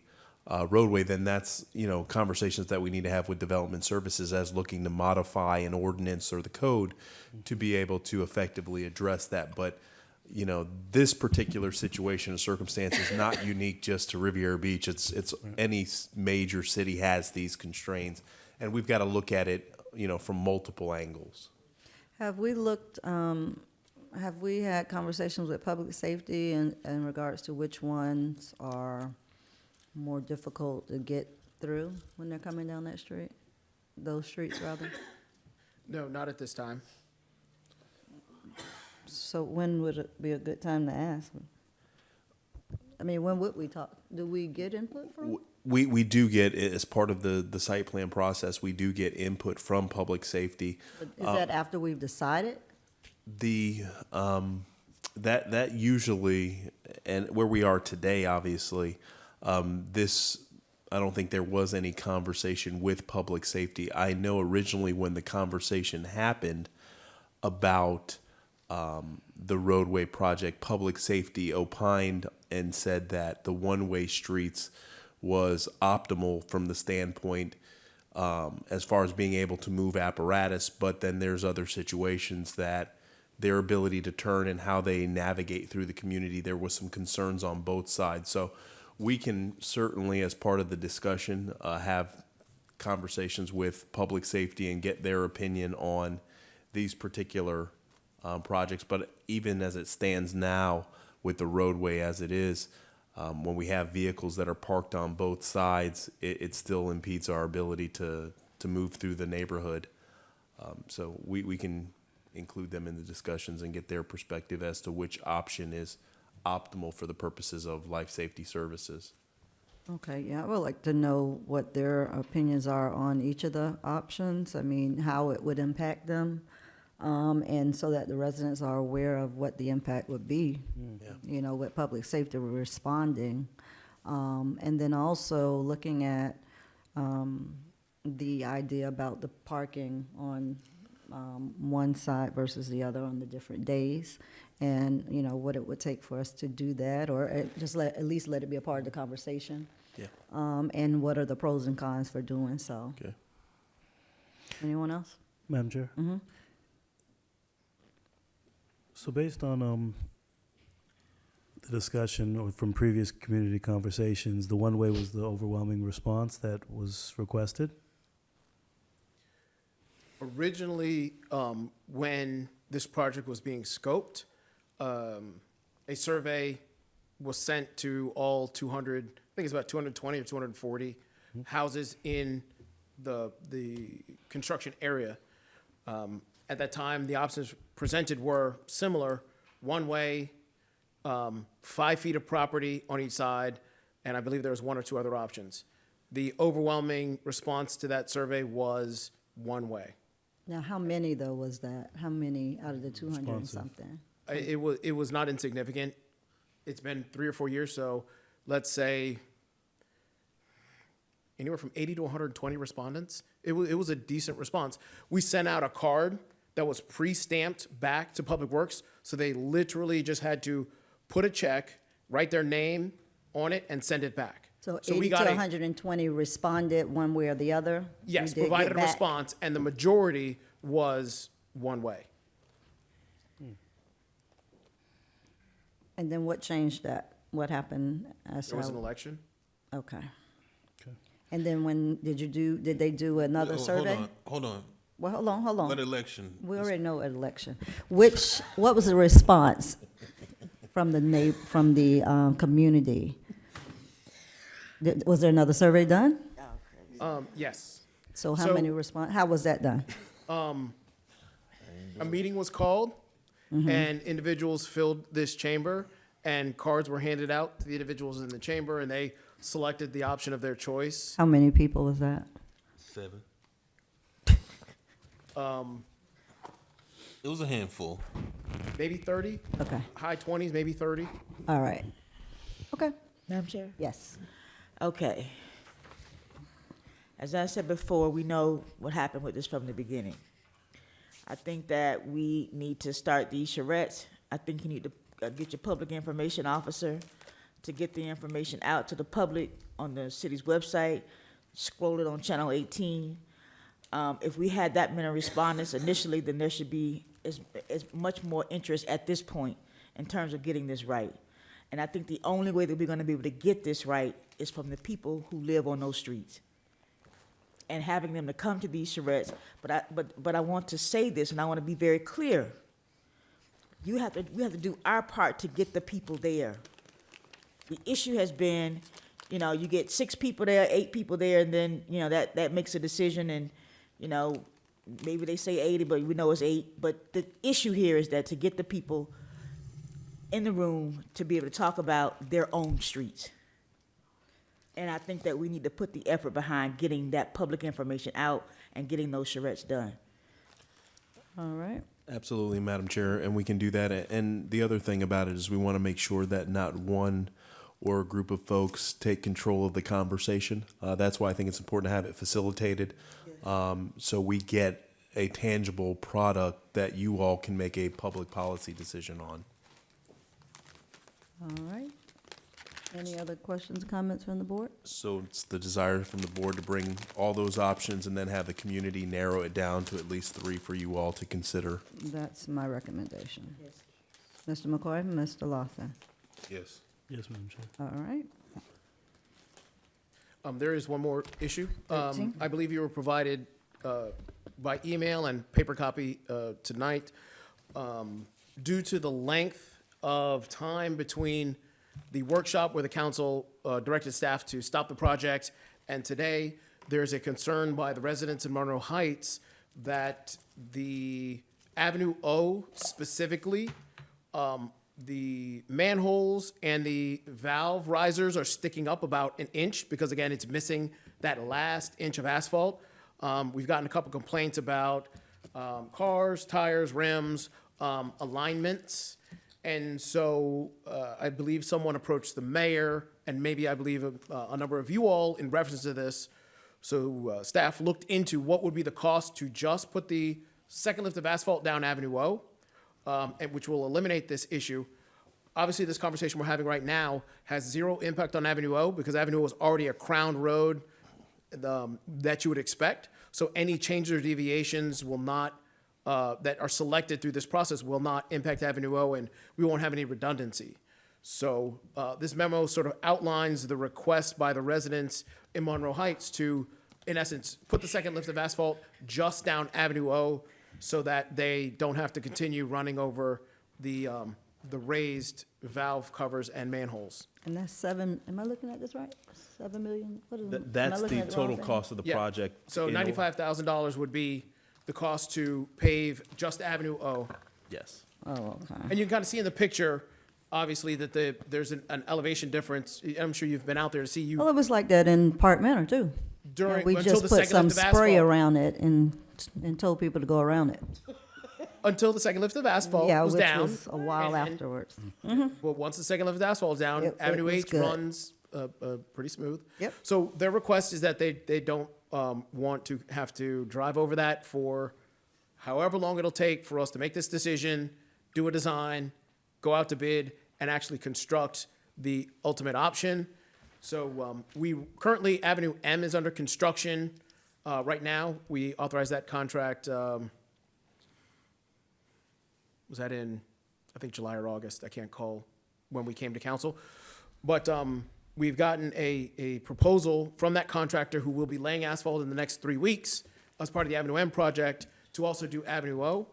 roadway, then that's, conversations that we need to have with development services as looking to modify an ordinance or the code to be able to effectively address that. But, this particular situation and circumstance is not unique just to Riviera Beach. It's any major city has these constraints, and we've got to look at it, from multiple angles.
Have we had conversations with public safety in regards to which ones are more difficult to get through when they're coming down that street? Those streets, rather?
No, not at this time.
So when would it be a good time to ask? I mean, when would we talk? Do we get input from?
We do get, as part of the site plan process, we do get input from public safety.
Is that after we've decided?
That usually, and where we are today, obviously, I don't think there was any conversation with public safety. I know originally when the conversation happened about the roadway project, public safety opined and said that the one-way streets was optimal from the standpoint as far as being able to move apparatus, but then there's other situations that their ability to turn and how they navigate through the community, there was some concerns on both sides. So we can certainly, as part of the discussion, have conversations with public safety and get their opinion on these particular projects. But even as it stands now with the roadway as it is, when we have vehicles that are parked on both sides, it still impedes our ability to move through the neighborhood. So we can include them in the discussions and get their perspective as to which option is optimal for the purposes of life safety services.
Okay, yeah, I would like to know what their opinions are on each of the options. I mean, how it would impact them, and so that the residents are aware of what the impact would be, with public safety responding. And then also looking at the idea about the parking on one side versus the other on the different days, and what it would take for us to do that, or just at least let it be a part of the conversation.
Yeah.
And what are the pros and cons for doing so?
Okay.
Anyone else?
Madam Chair?
Mm-hmm.
So based on the discussion or from previous community conversations, the one-way was the overwhelming response that was requested?
Originally, when this project was being scoped, a survey was sent to all 200, I think it's about 220 or 240 houses in the construction area. At that time, the options presented were similar: one way, 5 feet of property on each side, and I believe there was one or two other options. The overwhelming response to that survey was one way.
Now, how many though was that? How many out of the 200 and
Responsive.
something?
It was not insignificant. It's been 3 or 4 years, so let's say anywhere from 80 to 120 respondents. It was a decent response. We sent out a card that was pre-stamped back to Public Works, so they literally just had to put a check, write their name on it, and send it back.
So
we
80
got
to 120 responded one way or the other?
Yes,
You did
provided
get
a
back.
response, and the majority was one way.
And then what changed that? What happened?
There was an election.
Okay. And then when, did they do another survey?
Hold on.
Well, hold on.
What election?
We already know election. What was the response from the community? Was there another survey done?
Yes.
So how many how was that done?
A meeting was called, and individuals filled this chamber, and cards were handed out to the individuals in the chamber, and they selected the option of their choice.
How many people was that?
7. It was a handful.
Maybe 30.
Okay.
High 20s, maybe 30.
All right. Okay.
Madam Chair?
Yes.
Okay. As I said before, we know what happened with this from the beginning. I think that we need to start these charrettes. I think you need to get your public information officer to get the information out to the public on the city's website, scroll it on Channel 18. If we had that many respondents initially, then there should be as much more interest at this point in terms of getting this right. And I think the only way that we're gonna be able to get this right is from the people who live on those streets and having them to come to these charrettes. But I want to say this, and I want to be very clear. We have to do our part to get the people there. The issue has been, you get 6 people there, 8 people there, and then, that makes a decision, and, maybe they say 80, but we know it's 8. But the issue here is that to get the people in the room to be able to talk about their own streets. And I think that we need to put the effort behind getting that public information out and getting those charrettes done.
All right.
Absolutely, Madam Chair, and we can do that. And the other thing about it is we want to make sure that not one or a group of folks take control of the conversation. That's why I think it's important to have it facilitated, so we get a tangible product that you all can make a public policy decision on.
All right. Any other questions, comments from the board?
So it's the desire from the board to bring all those options and then have the community narrow it down to at least 3 for you all to consider.
That's my recommendation. Mr. McCoy, Mr. Lawson.
Yes.
Yes, Madam Chair.
All right.
There is one more issue.
13.
I believe you were provided by email and paper copy tonight. Due to the length of time between the workshop where the council directed staff to stop the project and today, there's a concern by the residents in Monroe Heights that the Avenue O specifically, the manholes and the valve risers are sticking up about 1 inch because, again, it's missing that last inch of asphalt. We've gotten a couple complaints about cars, tires, rims, alignments. And so I believe someone approached the mayor and maybe I believe a number of you all in reference to this. So staff looked into what would be the cost to just put the second lift of asphalt down Avenue O, and which will eliminate this issue. Obviously, this conversation we're having right now has 0 impact on Avenue O because Avenue O is already a crowned road that you would expect. So any changes or deviations will not, that are selected through this process will not impact Avenue O, and we won't have any redundancy. So this memo sort of outlines the request by the residents in Monroe Heights to, in essence, put the second lift of asphalt just down Avenue O so that they don't have to continue running over the raised valve covers and manholes.
And that's 7, am I looking at this right? 7 million? What is it? Am I
That's
looking
the
at wrong
total
thing?
cost of the
Yeah.
project.
So
you know.
$95,000 would be the cost to pave just Avenue O.
Yes.
Oh, okay.
And you can kind of see in the picture, obviously, that there's an elevation difference. I'm sure you've been out there to see
Well, it was like that in Park Manor, too.
during,
We
until
just
the
put
second
some
lift of
spray
asphalt.
around it and told people to go around it.
Until the second lift of asphalt
Yeah,
was
which
down.
was a while
and-
afterwards.
Well, once the second lift of asphalt is down,
It
Avenue
was
H
good.
runs pretty smooth.
Yep.
So their request is that they don't want to have to drive over that for however long it'll take for us to make this decision, do a design, go out to bid, and actually construct the ultimate option. So we currently, Avenue M is under construction right now. We authorized that contract Was that in, I think, July or August? I can't call when we came to council. But we've gotten a proposal from that contractor who will be laying asphalt in the next 3 weeks as part of the Avenue M project to also do Avenue O.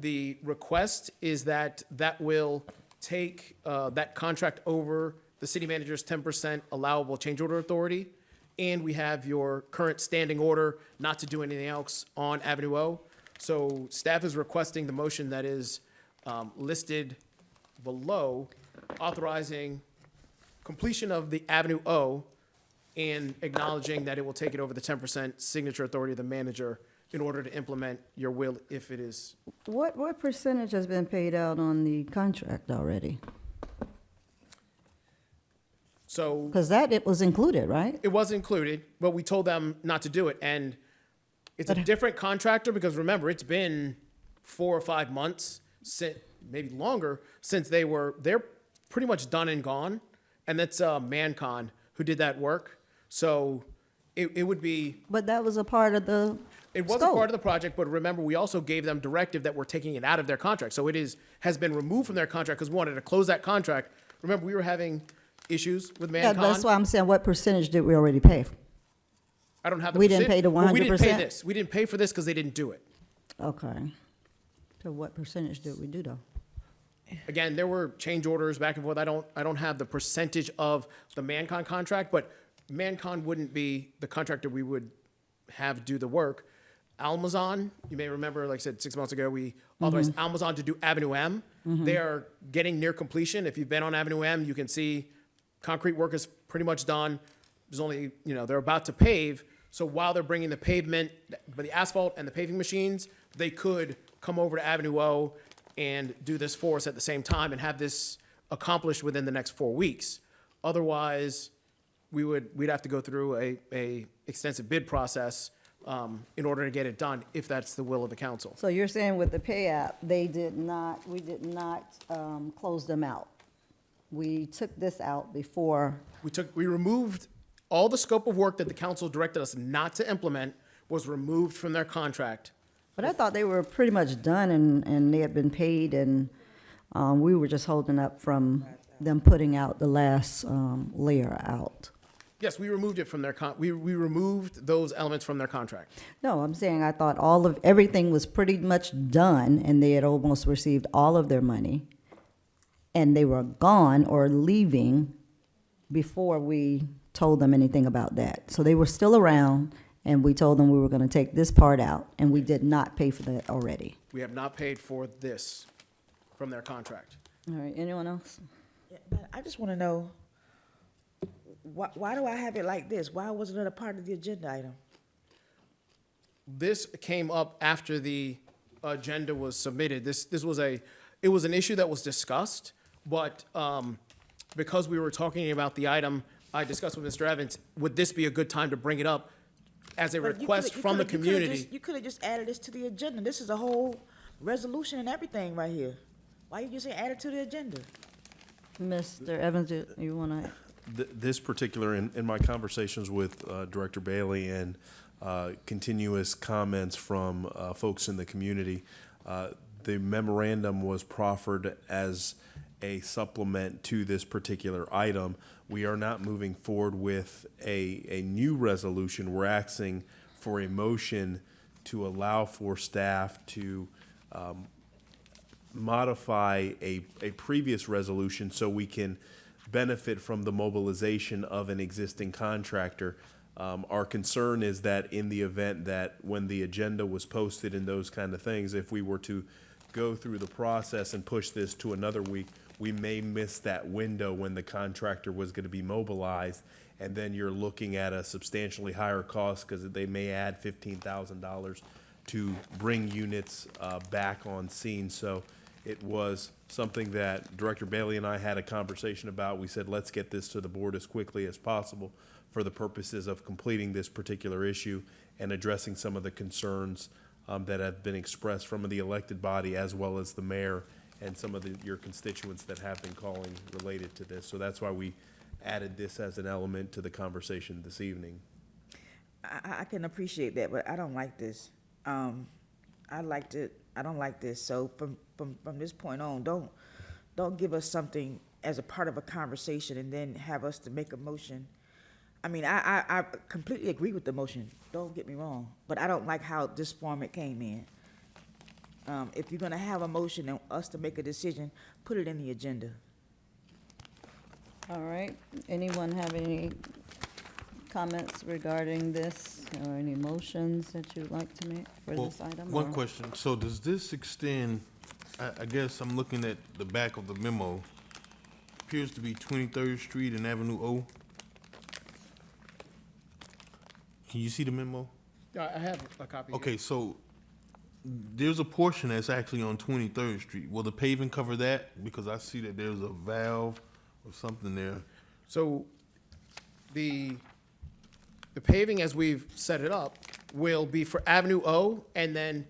The request is that that will take that contract over the city manager's 10% allowable change order authority. And we have your current standing order not to do anything else on Avenue O. So staff is requesting the motion that is listed below, authorizing completion of the Avenue O and acknowledging that it will take it over the 10% signature authority of the manager in order to implement your will if it is.
What percentage has been paid out on the contract already?
So.
Because it was included, right?
It was included, but we told them not to do it. And it's a different contractor because remember, it's been 4 or 5 months, maybe longer, since they're pretty much done and gone. And that's Mancon who did that work. So it would be.
But that was a part of the
It was
scope.
a part of the project, but remember, we also gave them directive that we're taking it out of their contract. So has been removed from their contract because we wanted to close that contract. Remember, we were having issues with
Yeah,
Mancon.
that's why I'm saying, what percentage did we already pay?
I don't have the
We didn't pay the
Well, we didn't pay
100%?
this. We didn't pay for this because they didn't do it.
Okay. So what percentage did we do, though?
Again, there were change orders back and forth. I don't have the percentage of the Mancon contract, but Mancon wouldn't be the contractor we would have do the work. Almazon, you may remember, like I said, 6 months ago, we authorized Almazon to do Avenue M. They are getting near completion. If you've been on Avenue M, you can see concrete work is pretty much done. There's only, they're about to pave. So while they're bringing the pavement, but the asphalt and the paving machines, they could come over to Avenue O and do this for us at the same time and have this accomplished within the next 4 weeks. Otherwise, we'd have to go through a extensive bid process in order to get it done, if that's the will of the council.
So you're saying with the pay app, we did not close them out? We took this out before.
We removed all the scope of work that the council directed us not to implement was removed from their contract.
But I thought they were pretty much done and they had been paid and we were just holding up from them putting out the last layer out.
Yes, we removed it from their we removed those elements from their contract.
No, I'm saying I thought everything was pretty much done and they had almost received all of their money. And they were gone or leaving before we told them anything about that. So they were still around and we told them we were going to take this part out and we did not pay for that already.
We have not paid for this from their contract.
All right, anyone else?
Yeah, but I just want to know, why do I have it like this? Why wasn't it a part of the agenda item?
This came up after the agenda was submitted. It was an issue that was discussed, but because we were talking about the item, I discussed with Mr. Evans, would this be a good time to bring it up as a
But you
request
coulda-
from the
you coulda- you coulda
community?
You could have just added this to the agenda. This is a whole resolution and everything right here. Why you just say add it to the agenda?
Mr. Evans, you want to?
This particular, in my conversations with Director Bailey and continuous comments from folks in the community, the memorandum was proffered as a supplement to this particular item. We are not moving forward with a new resolution. We're asking for a motion to allow for staff to modify a previous resolution so we can benefit from the mobilization of an existing contractor. Our concern is that in the event that when the agenda was posted and those kind of things, if we were to go through the process and push this to another week, we may miss that window when the contractor was going to be mobilized. And then you're looking at a substantially higher cost because they may add $15,000 to bring units back on scene. So it was something that Director Bailey and I had a conversation about. We said, let's get this to the board as quickly as possible for the purposes of completing this particular issue and addressing some of the concerns that have been expressed from the elected body as well as the mayor and some of your constituents that have been calling related to this. So that's why we added this as an element to the conversation this evening.
I can appreciate that, but I don't like this. I like to I don't like this. So from this point on, don't give us something as a part of a conversation and then have us to make a motion. I mean, I completely agree with the motion, don't get me wrong, but I don't like how this format came in. If you're gonna have a motion and us to make a decision, put it in the agenda.
All right, anyone have any comments regarding this or any motions that you'd like to make for
Well,
this item?
one
or-
question, so does this extend, I guess I'm looking at the back of the memo, appears to be 23rd Street and Avenue O. Can you see the memo?
Yeah, I have a copy.
Okay, so there's a portion that's actually on 23rd Street. Will the paving cover that? Because I see that there's a valve or something there.
So the paving, as we've set it up, will be for Avenue O, and then,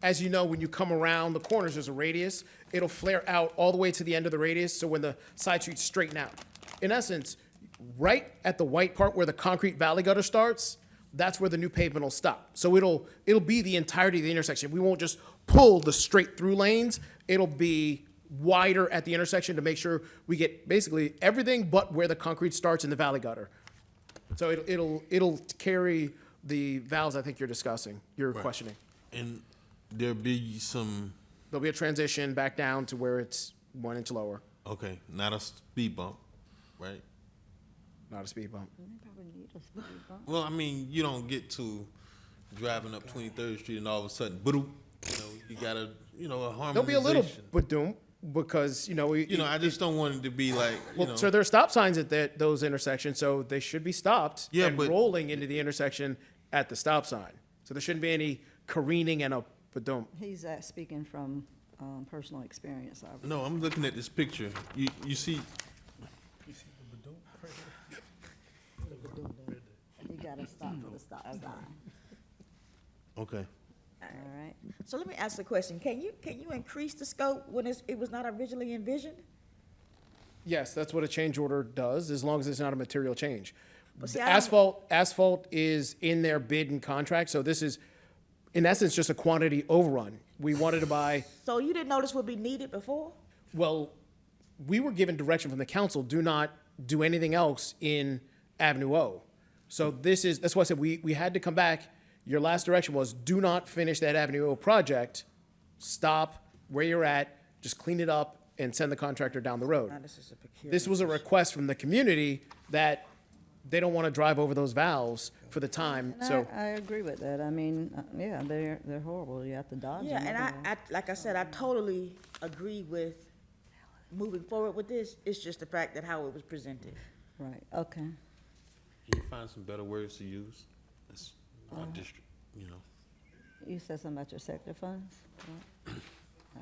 as you know, when you come around the corners, there's a radius. It'll flare out all the way to the end of the radius, so when the side streets straighten out. In essence, right at the white part where the concrete valley gutter starts, that's where the new pavement will stop. So it'll be the entirety of the intersection. We won't just pull the straight through lanes. It'll be wider at the intersection to make sure we get basically everything but where the concrete starts in the valley gutter. So it'll carry the valves I think you're discussing, you're
Right.
questioning.
And there'll be some,
There'll be a transition back down to where it's 1 inch lower,
okay, not a speed bump, right?
not a speed bump.
Well, I mean, you don't get to driving up 23rd Street and all of a sudden, boom, you gotta, a harmonization.
There'll be a little ba-doom because,
I just don't want it to be like,
well, so there are stop signs at those intersections, so they should be stopped
Yeah,
and
but-
rolling into the intersection at the stop sign. So there shouldn't be any careening and a ba-doom.
He's speaking from personal experience, obviously.
No, I'm looking at this picture. You see,
You gotta stop for the stop sign.
okay.
All right.
So let me ask a question. Can you increase the scope when it was not originally envisioned?
Yes, that's what a change order does, as long as it's not a material change.
But see,
The
I don't-
asphalt is in their bid and contract, so this is, in essence, just a quantity overrun. We wanted to buy,
So you didn't know this would be needed before?
well, we were given direction from the council, do not do anything else in Avenue O. So that's why I said we had to come back. Your last direction was, do not finish that Avenue O project. Stop where you're at, just clean it up and send the contractor down the road.
Now, this is a procurement.
This was a request from the community that they don't want to drive over those valves for the time,
And
so.
I agree with that. I mean, yeah, they're horrible. You have to dodge them.
Yeah, and
everywhere.
I, like I said, I totally agree with moving forward with this. It's just the fact that how it was presented.
Right, okay.
Can you find some better words to use? That's our district,
You said something about your sector funds? What? No.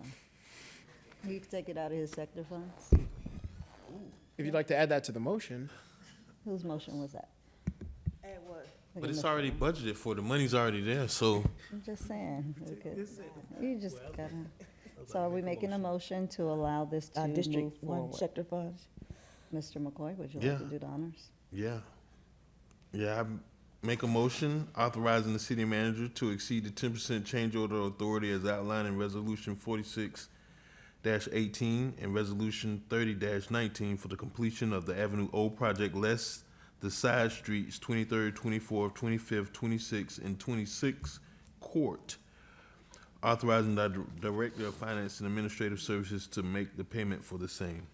He could take it out of his sector funds?
If you'd like to add that to the motion.
Whose motion was that?
And what?
But it's already budgeted for, the money's already there, so.
I'm just saying, we could- you just gotta, so are we making a motion to allow this to move
District One
forward?
sector funds?
Mr. McCoy, would you
Yeah.
like to do the honors?
Yeah. Yeah, I make a motion authorizing the city manager to exceed the 10% change order authority as outlined in Resolution 46-18 and Resolution 30-19 for the completion of the Avenue O project, less the side streets 23rd, 24th, 25th, 26th, and 26th Court. Authorizing the Director of Finance and Administrative Services to make the payment for the same.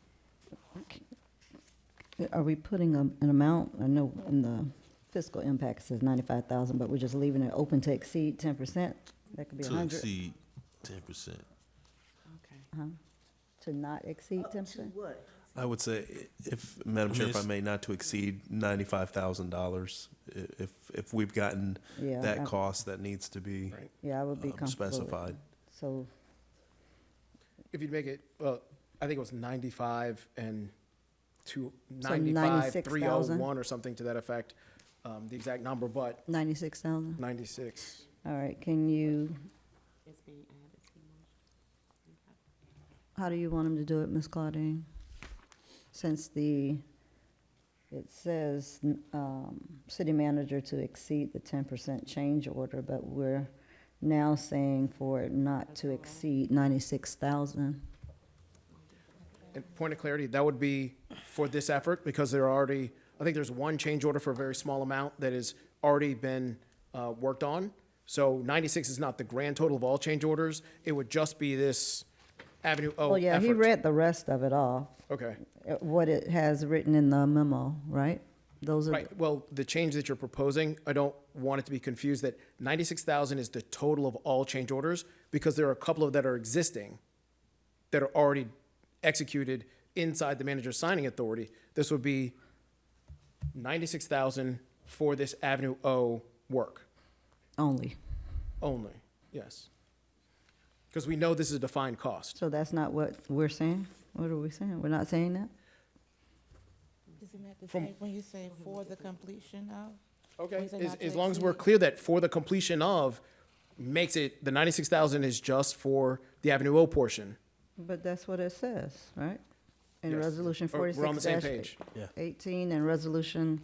Are we putting an amount? I know in the fiscal impact it says 95,000, but we're just leaving it open to exceed 10%? That could be
To
100?
exceed 10%.
Uh-huh. To not exceed 10%?
What?
I would say, if, Madam Chair, if I may, not to exceed $95,000. If we've gotten
Yeah,
that
I-
cost, that needs to be
Yeah, I would be comfortable with
specified.
that. So,
If you'd make it, I think it was 95 and
So
95,
96,000?
301 or something to that effect, the exact number, but
96,000?
96.
All right, can you, how do you want him to do it, Ms. Claudine? Since it says, city manager to exceed the 10% change order, but we're now saying for it not to exceed 96,000.
And point of clarity, that would be for this effort, because there are already, I think there's one change order for a very small amount that has already been worked on. So 96 is not the grand total of all change orders. It would just be this Avenue O
Oh, yeah, he
effort.
read the rest of it off,
Okay,
what it has written in the memo, right? Those are,
right. Well, the change that you're proposing, I don't want it to be confused that 96,000 is the total of all change orders, because there are a couple of that are existing that are already executed inside the manager's signing authority. This would be 96,000 for this Avenue O work
only.
only, yes. Because we know this is a defined cost.
So that's not what we're saying? What are we saying? We're not saying that?
Isn't that the same when you say for the completion of?
Okay,
When you say not to
as long as we're
exceed?
clear that for the completion of makes it, the 96,000 is just for the Avenue O portion.
But that's what it says, right? In
Yes.
Resolution
We're on the same
46
page.
Yeah.
18 and Resolution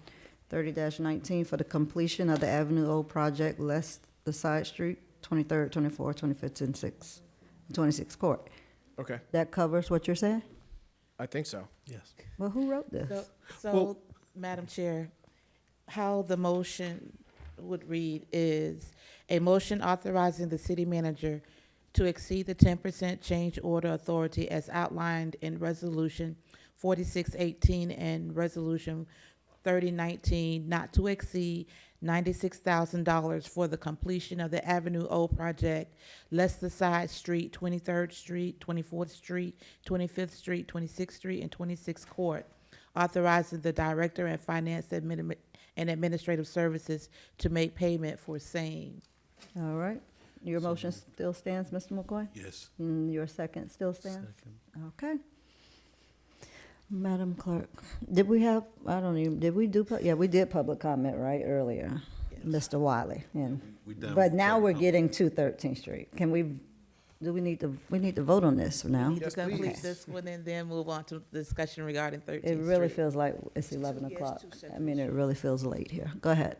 30-19 for the completion of the Avenue O project, less the side street, 23rd, 24th, 25th, and 26th Court.
Okay,
That covers what you're saying?
I think so.
Yes.
Well, who wrote this?
So, Madam Chair, how the motion would read is a motion authorizing the city manager to exceed the 10% change order authority as outlined in Resolution 4618 and Resolution 3019, not to exceed $96,000 for the completion of the Avenue O project, less the side street, 23rd Street, 24th Street, 25th Street, 26th Street, and 26th Court, authorizing the Director and Finance and Administrative Services to make payment for same.
All right. Your motion still stands, Mr. McCoy?
Yes.
Your second still stands? Okay. Madam Clerk, did we have, I don't even, did we do, yeah, we did public comment, right, earlier? Mr. Wiley, and,
We done
but
with
now
public
we're
comment.
getting to 13th Street. Can we, do we need to vote on this now?
Need to
Yes,
complete
please.
this one and then move on to discussion regarding 13th Street.
It really feels like it's 11
yes,
o'clock.
2
I mean, it really feels late here. Go ahead.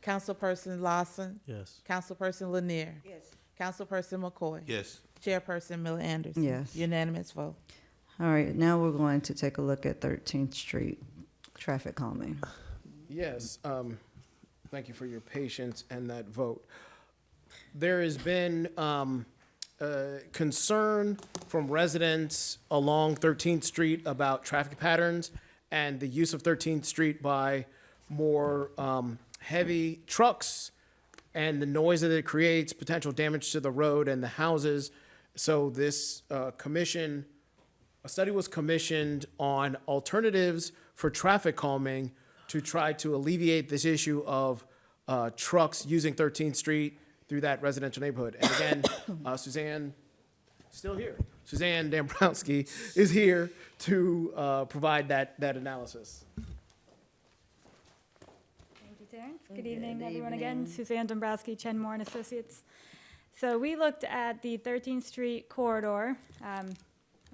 Councilperson Lawson.
Yes.
Councilperson Lanier.
Yes.
Councilperson McCoy.
Yes.
Chairperson Miller Anderson.
Yes.
Unanimous vote.
All right, now we're going to take a look at 13th Street traffic calming.
Yes, thank you for your patience and that vote. There has been concern from residents along 13th Street about traffic patterns and the use of 13th Street by more heavy trucks and the noise that it creates, potential damage to the road and the houses. So this a study was commissioned on alternatives for traffic calming to try to alleviate this issue of trucks using 13th Street through that residential neighborhood. And again, Suzanne, still here. Suzanne Dombrowski is here to provide that analysis.
Thank you, Terrence. Good evening, everyone again. Suzanne Dombrowski, Chen Moore and Associates. So we looked at the 13th Street corridor.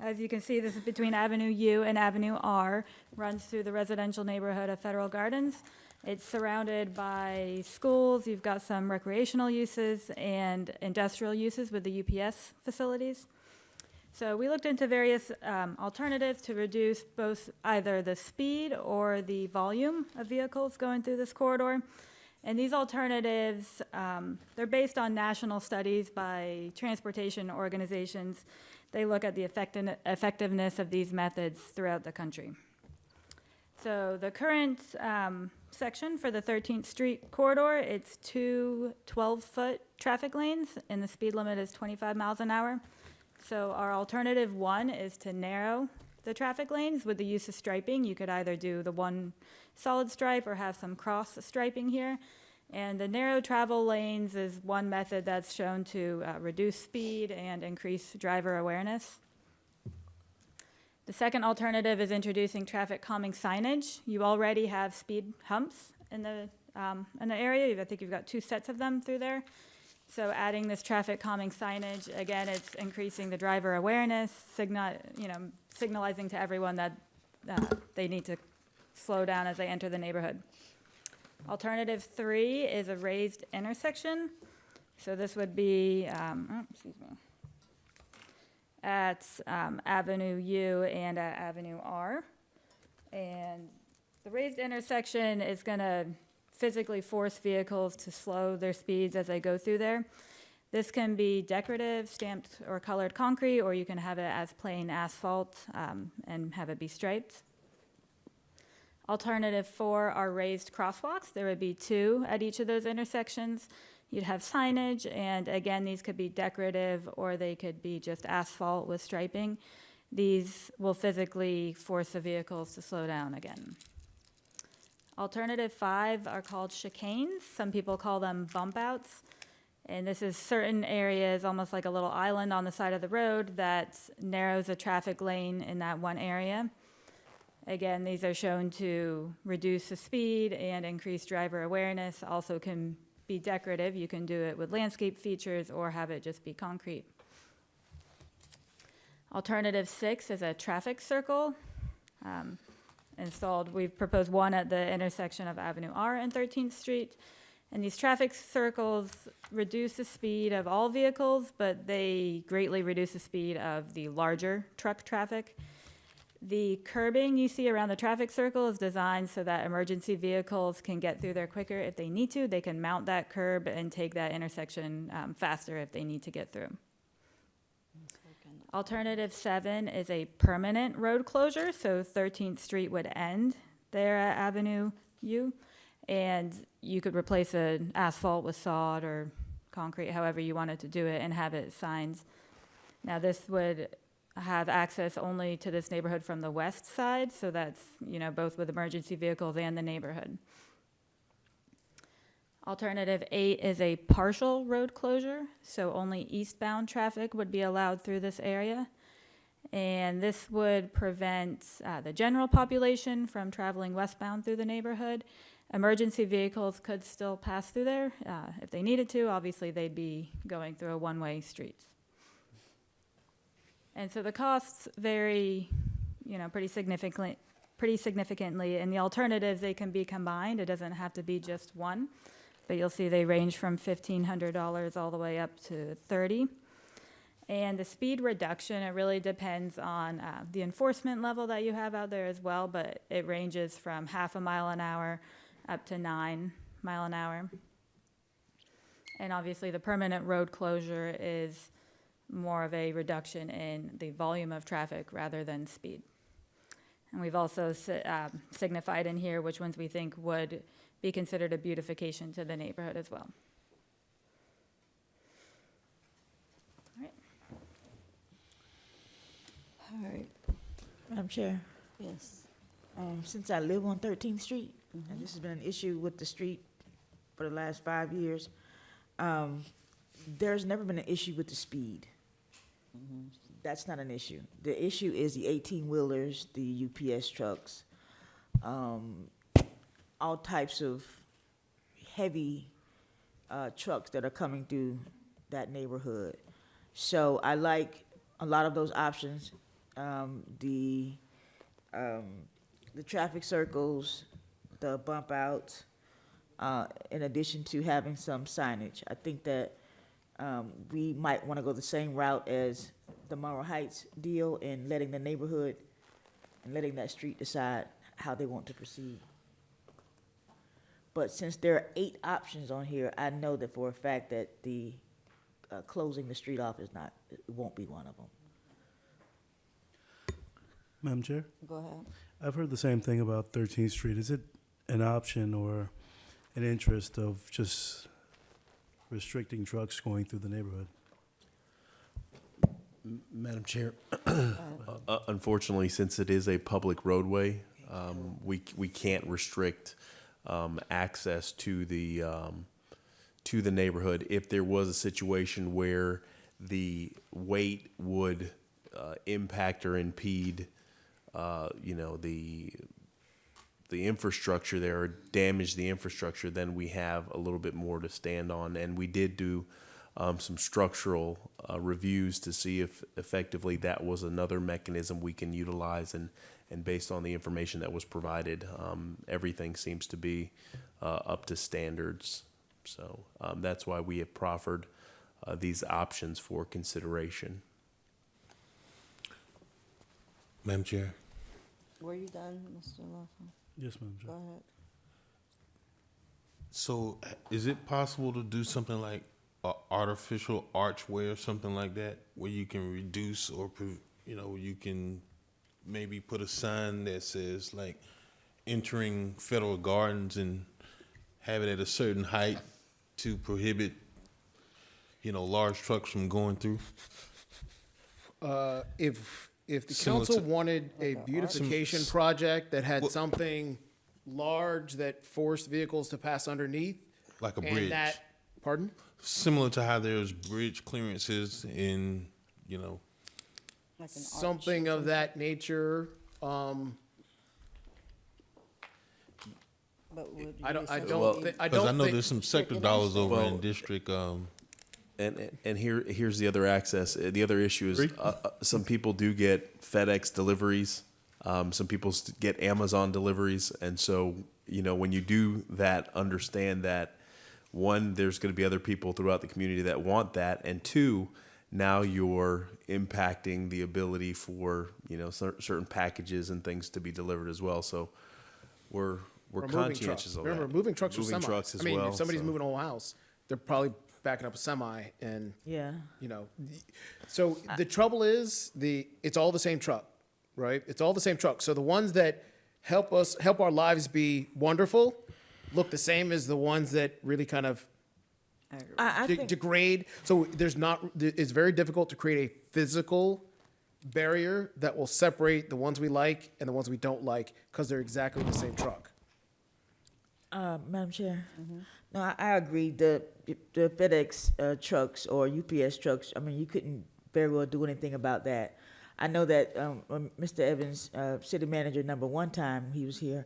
As you can see, this is between Avenue U and Avenue R, runs through the residential neighborhood of Federal Gardens. It's surrounded by schools, you've got some recreational uses and industrial uses with the UPS facilities. So we looked into various alternatives to reduce both either the speed or the volume of vehicles going through this corridor. And these alternatives, they're based on national studies by transportation organizations. They look at the effectiveness of these methods throughout the country. So the current section for the 13th Street corridor, it's two 12-foot traffic lanes, and the speed limit is 25 miles an hour. So our alternative one is to narrow the traffic lanes with the use of striping. You could either do the one solid stripe or have some cross striping here. And the narrow travel lanes is one method that's shown to reduce speed and increase driver awareness. The second alternative is introducing traffic calming signage. You already have speed humps in the area. I think you've got 2 sets of them through there. So adding this traffic calming signage, again, it's increasing the driver awareness, signalizing to everyone that they need to slow down as they enter the neighborhood. Alternative 3 is a raised intersection. So this would be, at Avenue U and at Avenue R. And the raised intersection is going to physically force vehicles to slow their speeds as they go through there. This can be decorative, stamped or colored concrete, or you can have it as plain asphalt and have it be striped. Alternative 4 are raised crosswalks. There would be 2 at each of those intersections. You'd have signage, and again, these could be decorative or they could be just asphalt with striping. These will physically force the vehicles to slow down again. Alternative 5 are called chicanes. Some people call them bump outs. And this is certain areas, almost like a little island on the side of the road that narrows a traffic lane in that one area. Again, these are shown to reduce the speed and increase driver awareness. Also can be decorative. You can do it with landscape features or have it just be concrete. Alternative 6 is a traffic circle installed. We've proposed one at the intersection of Avenue R and 13th Street. And these traffic circles reduce the speed of all vehicles, but they greatly reduce the speed of the larger truck traffic. The curbing you see around the traffic circle is designed so that emergency vehicles can get through there quicker if they need to. They can mount that curb and take that intersection faster if they need to get through. Alternative 7 is a permanent road closure, so 13th Street would end there at Avenue U, and you could replace an asphalt with sod or concrete, however you wanted to do it, and have it signs. Now this would have access only to this neighborhood from the west side, so that's, both with emergency vehicles and the neighborhood. Alternative 8 is a partial road closure, so only eastbound traffic would be allowed through this area. And this would prevent the general population from traveling westbound through the neighborhood. Emergency vehicles could still pass through there if they needed to. Obviously, they'd be going through a one-way street. And so the costs vary, pretty significantly. In the alternatives, they can be combined. It doesn't have to be just one. But you'll see they range from $1,500 all the way up to $30,000. And the speed reduction, it really depends on the enforcement level that you have out there as well, but it ranges from 0.5 mile an hour up to 9 mile an hour. And obviously the permanent road closure is more of a reduction in the volume of traffic rather than speed. And we've also signified in here which ones we think would be considered a beautification to the neighborhood as well.
All right. Madam Chair,
Yes.
since I live on 13th Street, and this has been an issue with the street for the last 5 years, there's never been an issue with the speed. That's not an issue. The issue is the 18-wheelers, the UPS trucks, all types of heavy trucks that are coming through that neighborhood. So I like a lot of those options. The traffic circles, the bump outs, in addition to having some signage. I think that we might want to go the same route as the Monroe Heights deal in letting the neighborhood and letting that street decide how they want to proceed. But since there are 8 options on here, I know that for a fact that the closing the street off is not, it won't be one of them.
Madam Chair?
Go ahead.
I've heard the same thing about 13th Street. Is it an option or an interest of just restricting trucks going through the neighborhood?
Madam Chair, unfortunately, since it is a public roadway, we can't restrict access to the neighborhood. If there was a situation where the weight would impact or impede, the infrastructure there, or damage the infrastructure, then we have a little bit more to stand on. And we did do some structural reviews to see if effectively that was another mechanism we can utilize, and based on the information that was provided, everything seems to be up to standards. So that's why we have proffered these options for consideration.
Madam Chair.
Were you done, Mr. Lawson?
Yes, Madam Chair.
Go ahead.
So is it possible to do something like a artificial archway or something like that, where you can reduce or, you can maybe put a sign that says like entering federal gardens and have it at a certain height to prohibit, large trucks from going through?
If the
Similar
council
to-
wanted a beautification project that had something large that forced vehicles to pass underneath.
Like a
and
bridge.
that, pardon?
Similar to how there's bridge clearances in,
Like an arch
Something
or
of that nature.
But would
I don't,
you
I
say-
don't, thi- I
Because I
don't
know
think.
there's some sector dollars over in district,
And here's the other access. The other issue is some people do get FedEx deliveries. Some people get Amazon deliveries. And so, when you do that, understand that, one, there's going to be other people throughout the community that want that. And two, now you're impacting the ability for, certain packages and things to be delivered as well. So we're
or moving
conscientious
trucks.
of
Remember,
that.
moving trucks are
Moving
semis.
trucks as
I mean,
well,
if somebody's
so.
moving a whole house, they're probably backing up a semi and,
Yeah.
So the trouble is it's all the same truck, right? It's all the same truck. So the ones that help our lives be wonderful look the same as the ones that really kind of
I think,
degrade. So it's very difficult to create a physical barrier that will separate the ones we like and the ones we don't like because they're exactly the same truck.
Madam Chair? No, I agree. The FedEx trucks or UPS trucks, I mean, you couldn't very well do anything about that. I know that when Mr. Evans, city manager number one time he was here,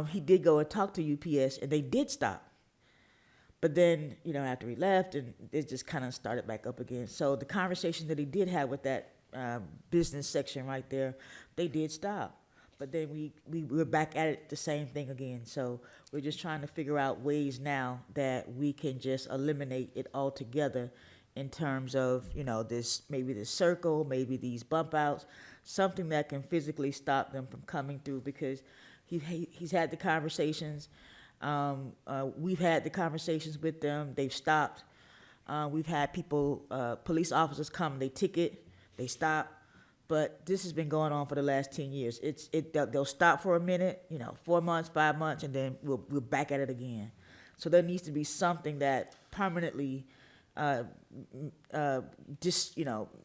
he did go and talk to UPS, and they did stop. But then, after he left, and it just kind of started back up again. So the conversation that he did have with that business section right there, they did stop. But then we were back at it, the same thing again. So we're just trying to figure out ways now that we can just eliminate it altogether in terms of, this circle, maybe these bump outs, something that can physically stop them from coming through, because he's had the conversations. We've had the conversations with them. They've stopped. We've had people, police officers come, they ticket, they stop. But this has been going on for the last 10 years. They'll stop for a minute, 4 months, 5 months, and then we're back at it again. So there needs to be something that permanently just,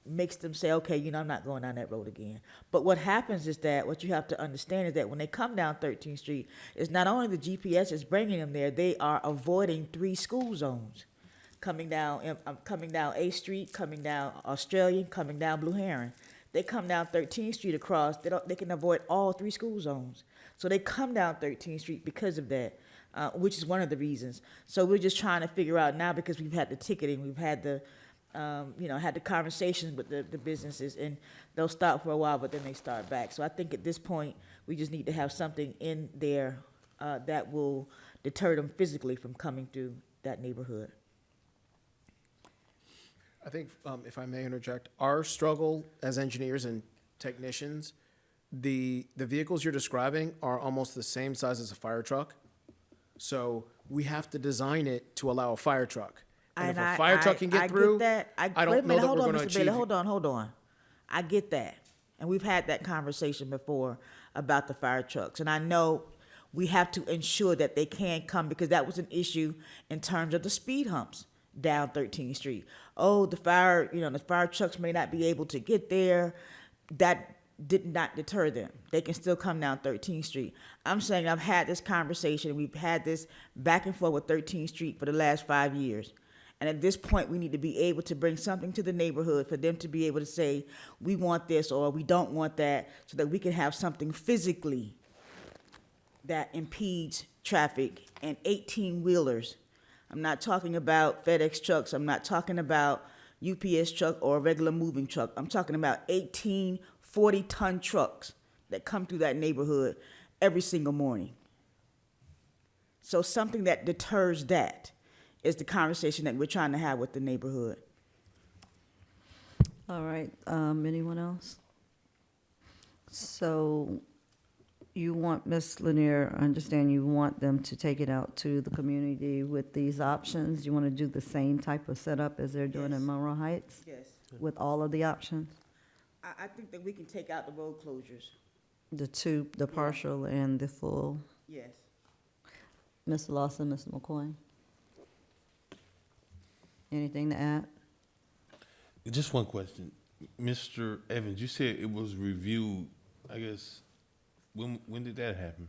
makes them say, okay, I'm not going down that road again. But what happens is that what you have to understand is that when they come down 13th Street, it's not only the GPS is bringing them there, they are avoiding 3 school zones. Coming down 8th Street, coming down Australian, coming down Blue Heron. They come down 13th Street across, they can avoid all 3 school zones. So they come down 13th Street because of that, which is one of the reasons. So we're just trying to figure out now, because we've had the ticketing, we've had the, had the conversations with the businesses, and they'll stop for a while, but then they start back. So I think at this point, we just need to have something in there that will deter them physically from coming through that neighborhood.
I think, if I may interject, our struggle as engineers and technicians, the vehicles you're describing are almost the same size as a fire truck. So we have to design it to allow a fire truck. And if a fire truck can get through,
Get that.
I don't know that we're going to
Mr.
achieve.
Bailey, hold on. I get that. And we've had that conversation before about the fire trucks. And I know we have to ensure that they can come, because that was an issue in terms of the speed humps down 13th Street. Oh, the fire trucks may not be able to get there. That did not deter them. They can still come down 13th Street. I'm saying I've had this conversation. We've had this back and forth with 13th Street for the last 5 years. And at this point, we need to be able to bring something to the neighborhood for them to be able to say, we want this or we don't want that, so that we can have something physically that impedes traffic. And 18-wheelers, I'm not talking about FedEx trucks, I'm not talking about UPS truck or a regular moving truck. I'm talking about 18 40-ton trucks that come through that neighborhood every single morning. So something that deters that. is the conversation that we're trying to have with the neighborhood.
All right, anyone else? So you want, Ms. Lanier, I understand you want them to take it out to the community with these options? You want to do the same type of setup as they're doing in Monroe Heights?
Yes.
With all of the options?
I think that we can take out the road closures.
The partial and the full?
Yes.
Mr. Lawson, Mr. McCoy? Anything to add?
Just one question. Mr. Evans, you said it was reviewed, I guess, when did that happen?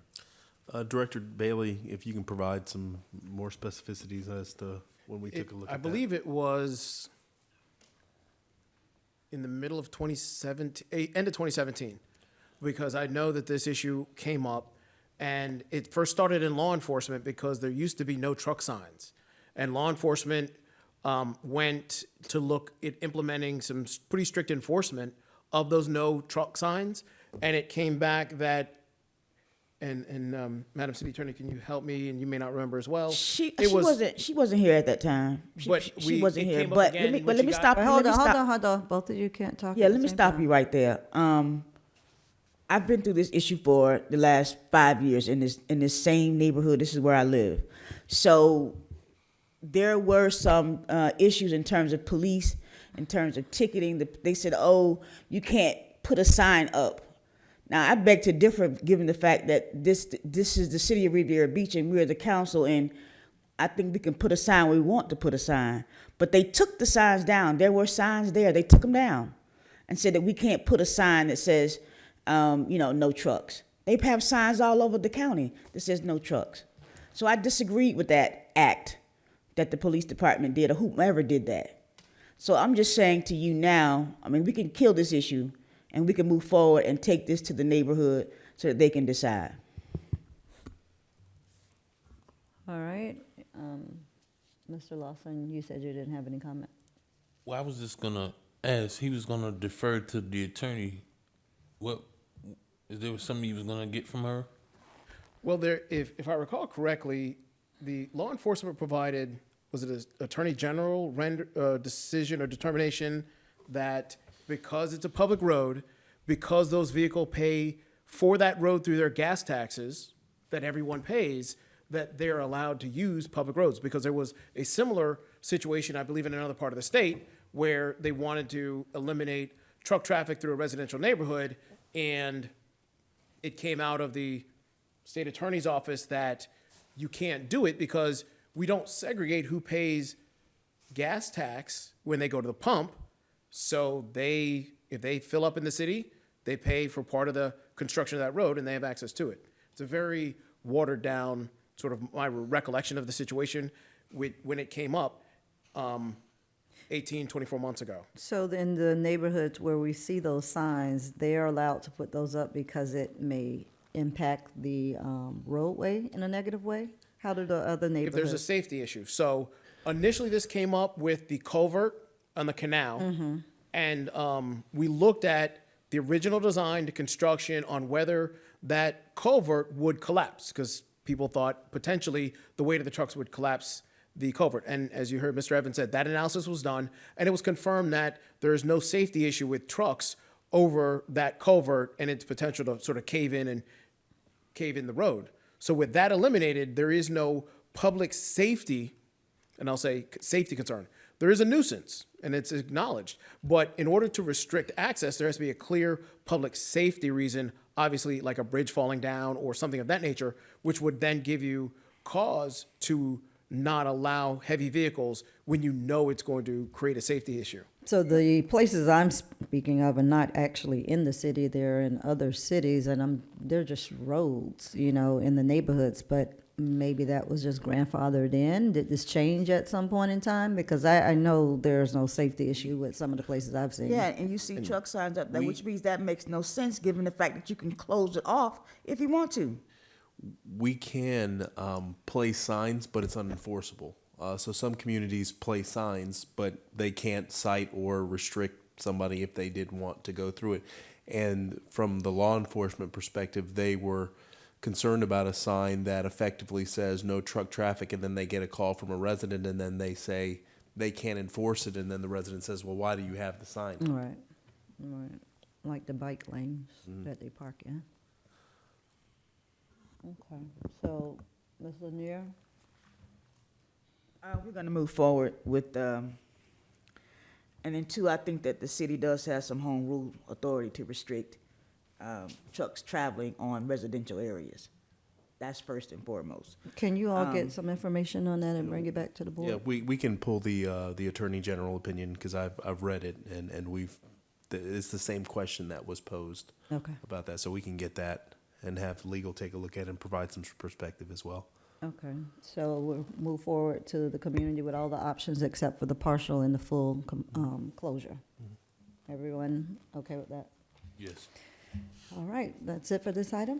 Director Bailey, if you can provide some more specificities as to when we took a look at that.
I believe it was in the middle of 2017, end of 2017, because I know that this issue came up, and it first started in law enforcement because there used to be no truck signs. And law enforcement went to look at implementing some pretty strict enforcement of those no truck signs, and it came back that, and Madam City Attorney, can you help me? And you may not remember as well.
She wasn't here at that time. She wasn't here. But let me stop.
Hold on. Both of you can't talk.
Yeah, let me stop you right there. I've been through this issue for the last 5 years in this same neighborhood. This is where I live. So there were some issues in terms of police, in terms of ticketing. They said, "Oh, you can't put a sign up." Now, I beg to differ, given the fact that this is the city of Riviera Beach and we're the council, and I think we can put a sign where we want to put a sign. But they took the signs down. There were signs there. They took them down and said that we can't put a sign that says, no trucks. They have signs all over the county that says no trucks. So I disagreed with that act that the police department did, or whomever did that. So I'm just saying to you now, we can kill this issue and we can move forward and take this to the neighborhood so that they can decide.
All right. Mr. Lawson, you said you didn't have any comment.
Well, I was just gonna ask, he was gonna defer to the attorney. What, is there something he was gonna get from her?
Well, if I recall correctly, the law enforcement provided, was it an attorney general decision or determination that because it's a public road, because those vehicles pay for that road through their gas taxes that everyone pays, that they're allowed to use public roads. Because there was a similar situation, I believe, in another part of the state where they wanted to eliminate truck traffic through a residential neighborhood, and it came out of the state attorney's office that you can't do it because we don't segregate who pays gas tax when they go to the pump. So if they fill up in the city, they pay for part of the construction of that road and they have access to it. It's a very watered down sort of my recollection of the situation when it came up 24 months ago.
So in the neighborhoods where we see those signs, they are allowed to put those up because it may impact the roadway in a negative way? How do the other
If
neighborhoods?
there's a safety issue. So initially this came up with the culvert on the canal.
Mm-hmm.
And we looked at the original design to construction on whether that culvert would collapse, because people thought potentially the weight of the trucks would collapse the culvert. And as you heard Mr. Evans said, that analysis was done, and it was confirmed that there is no safety issue with trucks over that culvert and its potential to sort of cave in the road. So with that eliminated, there is no public safety, and I'll say safety concern. There is a nuisance, and it's acknowledged. But in order to restrict access, there has to be a clear public safety reason, obviously like a bridge falling down or something of that nature, which would then give you cause to not allow heavy vehicles when you know it's going to create a safety issue.
So the places I'm speaking of are not actually in the city, they're in other cities, and they're just roads, in the neighborhoods, but maybe that was just grandfathered in. Did this change at some point in time? Because I know there's no safety issue with some of the places I've seen.
Yeah, and you see truck signs up there, which means that makes no sense given the fact that you can close it off if you want to.
We can place signs, but it's unenforceable. So some communities place signs, but they can't cite or restrict somebody if they did want to go through it. And from the law enforcement perspective, they were concerned about a sign that effectively says no truck traffic, and then they get a call from a resident, and then they say they can't enforce it, and then the resident says, well, why do you have the sign?
Right, right, like the bike lanes that they park in. Okay, so, Ms. Lanier?
We're gonna move forward with, and then two, I think that the city does have some home rule authority to restrict trucks traveling on residential areas. That's first and foremost.
Can you all get some information on that and bring it back to the board?
Yeah, we can pull the Attorney General opinion, because I've read it, and it's the same question that was posed about that, so we can get that and have legal take a look at it and provide some perspective as well.
Okay, so we'll move forward to the community with all the options except for the partial and the full closure. Everyone okay with that?
Yes.
All right, that's it for this item?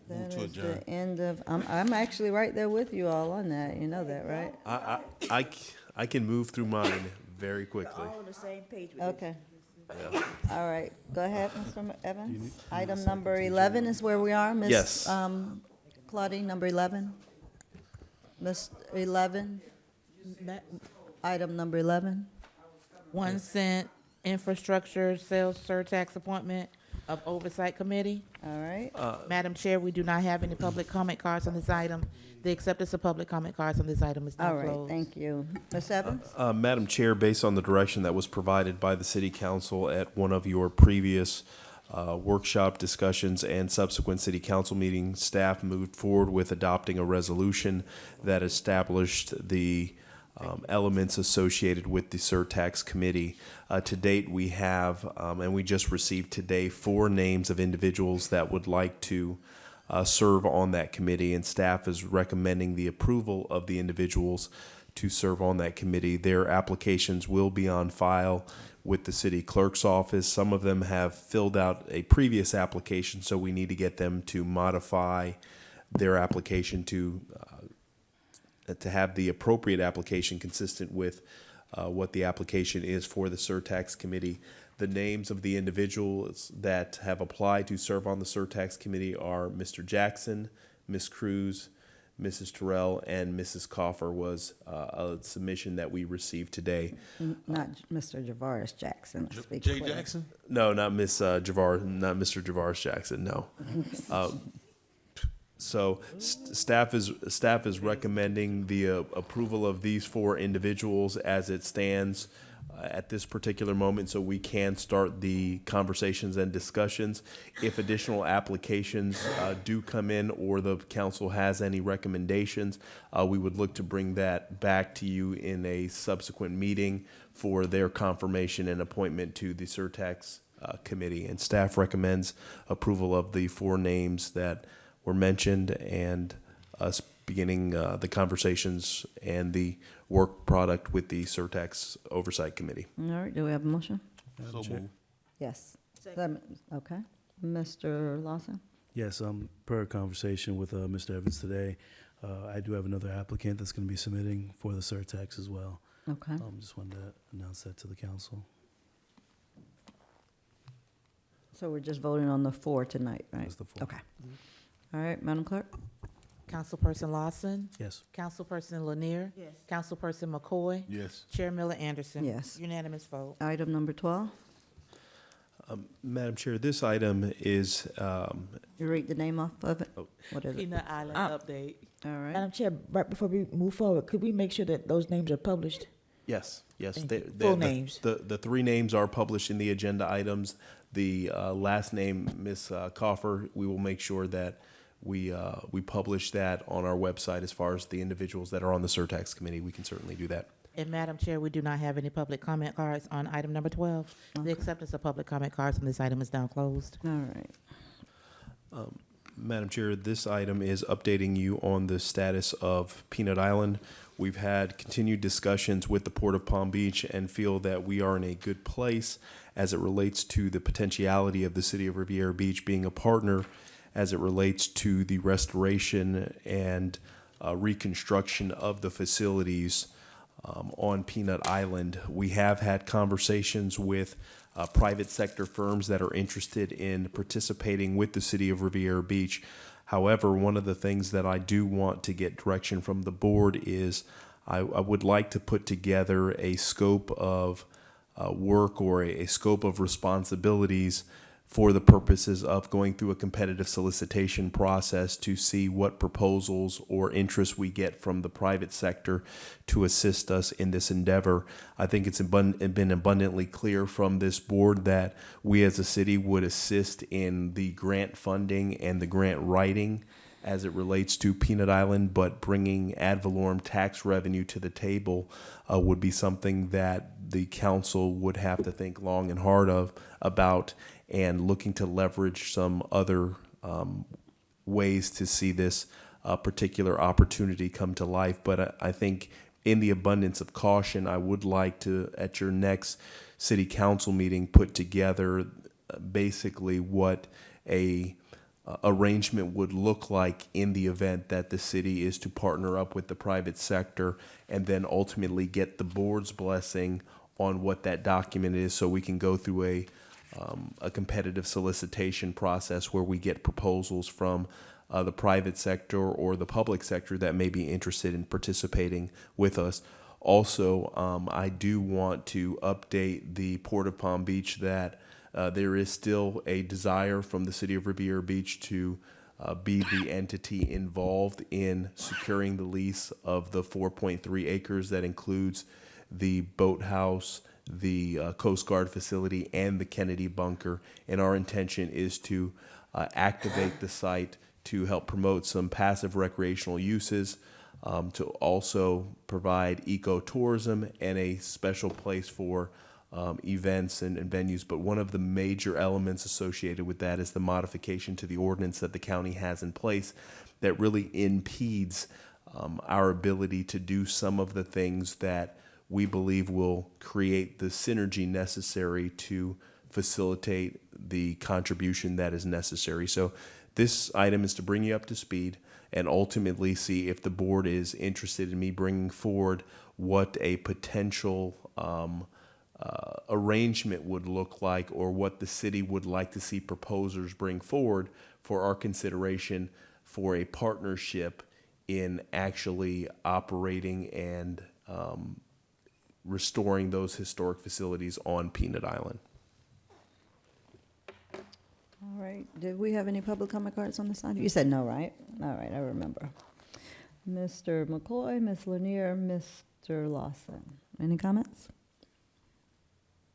That
to
is
adjourn.
the end of, I'm actually right there with you all on that, you know that, right?
I can move through mine very quickly.
All on the same page with
Okay,
Yeah.
all right, go ahead, Mr. Evans. Item number 11 is where we are, Ms.
Yes.
Claudine, number 11? Ms. 11, item number 11?
1 cent infrastructure sales surtax appointment of Oversight Committee.
All right.
Madam Chair, we do not have any public comment cards on this item. The acceptance of public comment cards on this item is now
All right,
closed.
thank you. Ms. Evans?
Madam Chair, based on the direction that was provided by the City Council at one of your previous workshop discussions and subsequent City Council meetings, staff moved forward with adopting a resolution that established the elements associated with the Surtax Committee. To date, we have, and we just received today, 4 names of individuals that would like to serve on that committee, and staff is recommending the approval of the individuals to serve on that committee. Their applications will be on file with the city clerk's office. Some of them have filled out a previous application, so we need to get them to modify their application to have the appropriate application consistent with what the application is for the Surtax Committee. The names of the individuals that have applied to serve on the Surtax Committee are Mr. Jackson, Ms. Cruz, Mrs. Terrell, and Mrs. Coffer was a submission that we received today.
Not Mr. Javaris Jackson. let's be
Jay
clear.
Jackson?
No, not Miss Javar, not Mr. Javaris Jackson, no. So staff is recommending the approval of these 4 individuals as it stands at this particular moment, so we can start the conversations and discussions. If additional applications do come in, or the council has any recommendations, we would look to bring that back to you in a subsequent meeting for their confirmation and appointment to the Surtax Committee. And staff recommends approval of the 4 names that were mentioned, and us beginning the conversations and the work product with the Surtax Oversight Committee.
All right, do we have a motion?
So moved.
Yes. Okay. Mr. Lawson?
Yes, per conversation with Mr. Evans today, I do have another applicant that's going to be submitting for the Surtax as well.
Okay.
Just wanted to announce that to the council.
So we're just voting on the 4 tonight, right?
Just the 4.
Okay. All right, Madam Clerk?
Councilperson Lawson.
Yes.
Councilperson Lanier.
Yes.
Councilperson McCoy.
Yes.
Chair Miller Anderson.
Yes.
Unanimous vote.
Item number 12.
Madam Chair, this item is,
You read the name off of it?
Oh.
What is it?
Peanut Island update.
All right.
Madam Chair, right before we move forward, could we make sure that those names are published?
yes.
Thank
they-
you.
they-
Full
the-
names.
The 3 names are published in the agenda items. The last name, Ms. Coffer, we will make sure that we publish that on our website. As far as the individuals that are on the Surtax Committee, we can certainly do that.
And Madam Chair, we do not have any public comment cards on item number 12. The acceptance of public comment cards on this item is now closed.
All right.
Madam Chair, this item is updating you on the status of Peanut Island. We've had continued discussions with the Port of Palm Beach and feel that we are in a good place as it relates to the potentiality of the City of Riviera Beach being a partner as it relates to the restoration and reconstruction of the facilities on Peanut Island. We have had conversations with private sector firms that are interested in participating with the city of Riviera Beach. However, one of the things that I do want to get direction from the board is I would like to put together a scope of work or a scope of responsibilities for the purposes of going through a competitive solicitation process to see what proposals or interest we get from the private sector to assist us in this endeavor. I think it's been abundantly clear from this board that we as a city would assist in the grant funding and the grant writing as it relates to Peanut Island, but bringing ad valorem tax revenue to the table would be something that the council would have to think long and hard about, and looking to leverage some other ways to see this particular opportunity come to life. But I think in the abundance of caution, I would like to, at your next city council meeting, put together basically what a arrangement would look like in the event that the city is to partner up with the private sector, and then ultimately get the board's blessing on what that document is, so we can go through a competitive solicitation process where we get proposals from the private sector or the public sector that may be interested in participating with us. Also, I do want to update the Port of Palm Beach that there is still a desire from the city of Riviera Beach to be the entity involved in securing the lease of the 4.3 acres that includes the boathouse, the Coast Guard facility, and the Kennedy bunker. And our intention is to activate the site to help promote some passive recreational uses, to also provide ecotourism and a special place for events and venues. But one of the major elements associated with that is the modification to the ordinance that the county has in place that really impedes our ability to do some of the things that we believe will create the synergy necessary to facilitate the contribution that is necessary. So this item is to bring you up to speed and ultimately see if the board is interested in me bringing forward what a potential arrangement would look like, or what the city would like to see proposers bring forward for our consideration for a partnership in actually operating and restoring those historic facilities on Peanut Island.
All right, did we have any public comment cards on this item? You said no, right? All right, I remember. Mr. McCoy, Ms. Lanier, Mr. Lawson, any comments?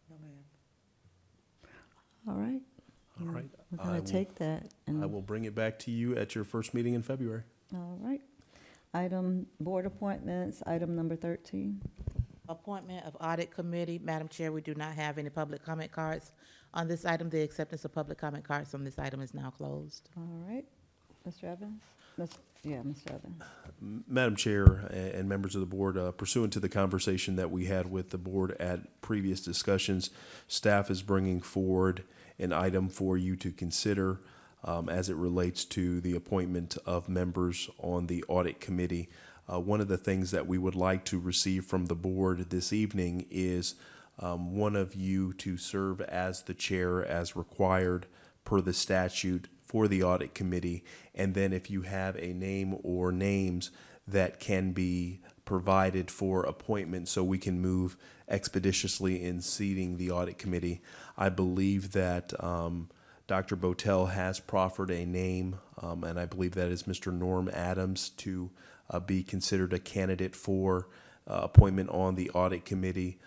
No, ma'am.
All right.
All right.
We're gonna take that and.
I will bring it back to you at your first meeting in February.
All right. Item, board appointments, item number 13.
Appointment of Audit Committee. Madam Chair, we do not have any public comment cards on this item. The acceptance of public comment cards on this item is now closed.
All right. Mr. Evans? Mr. Evans.
Madam Chair and members of the board, pursuant to the conversation that we had with the board at previous discussions, staff is bringing forward an item for you to consider as it relates to the appointment of members on the Audit Committee. One of the things that we would like to receive from the board this evening is one of you to serve as the chair as required per the statute for the Audit Committee. And then if you have a name or names that can be provided for appointment so we can move expeditiously in seating the Audit Committee. I believe that Dr. Botel has proffered a name, and I believe that is Mr. Norm Adams, to be considered a candidate for appointment on the Audit Committee.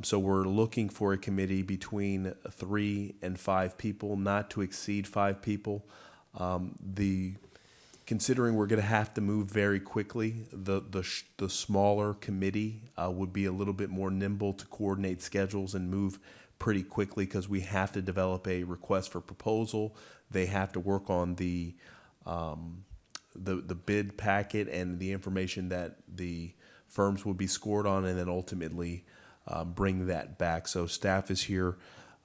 So we're looking for a committee between 3 and 5 people, not to exceed 5 people. Considering we're going to have to move very quickly, the smaller committee would be a little bit more nimble to coordinate schedules and move pretty quickly, because we have to develop a request for proposal. They have to work on the bid packet and the information that the firms would be scored on, and then ultimately bring that back. So staff is here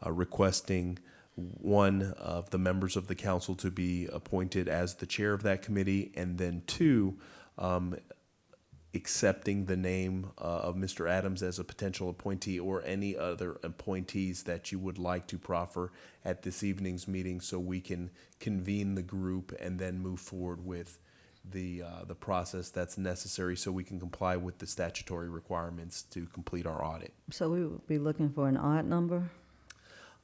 requesting one of the members of the council to be appointed as the chair of that committee, and then 2, accepting the name of Mr. Adams as a potential appointee or any other appointees that you would like to proffer at this evening's meeting so we can convene the group and then move forward with the process that's necessary so we can comply with the statutory requirements to complete our audit.
So we would be looking for an odd number?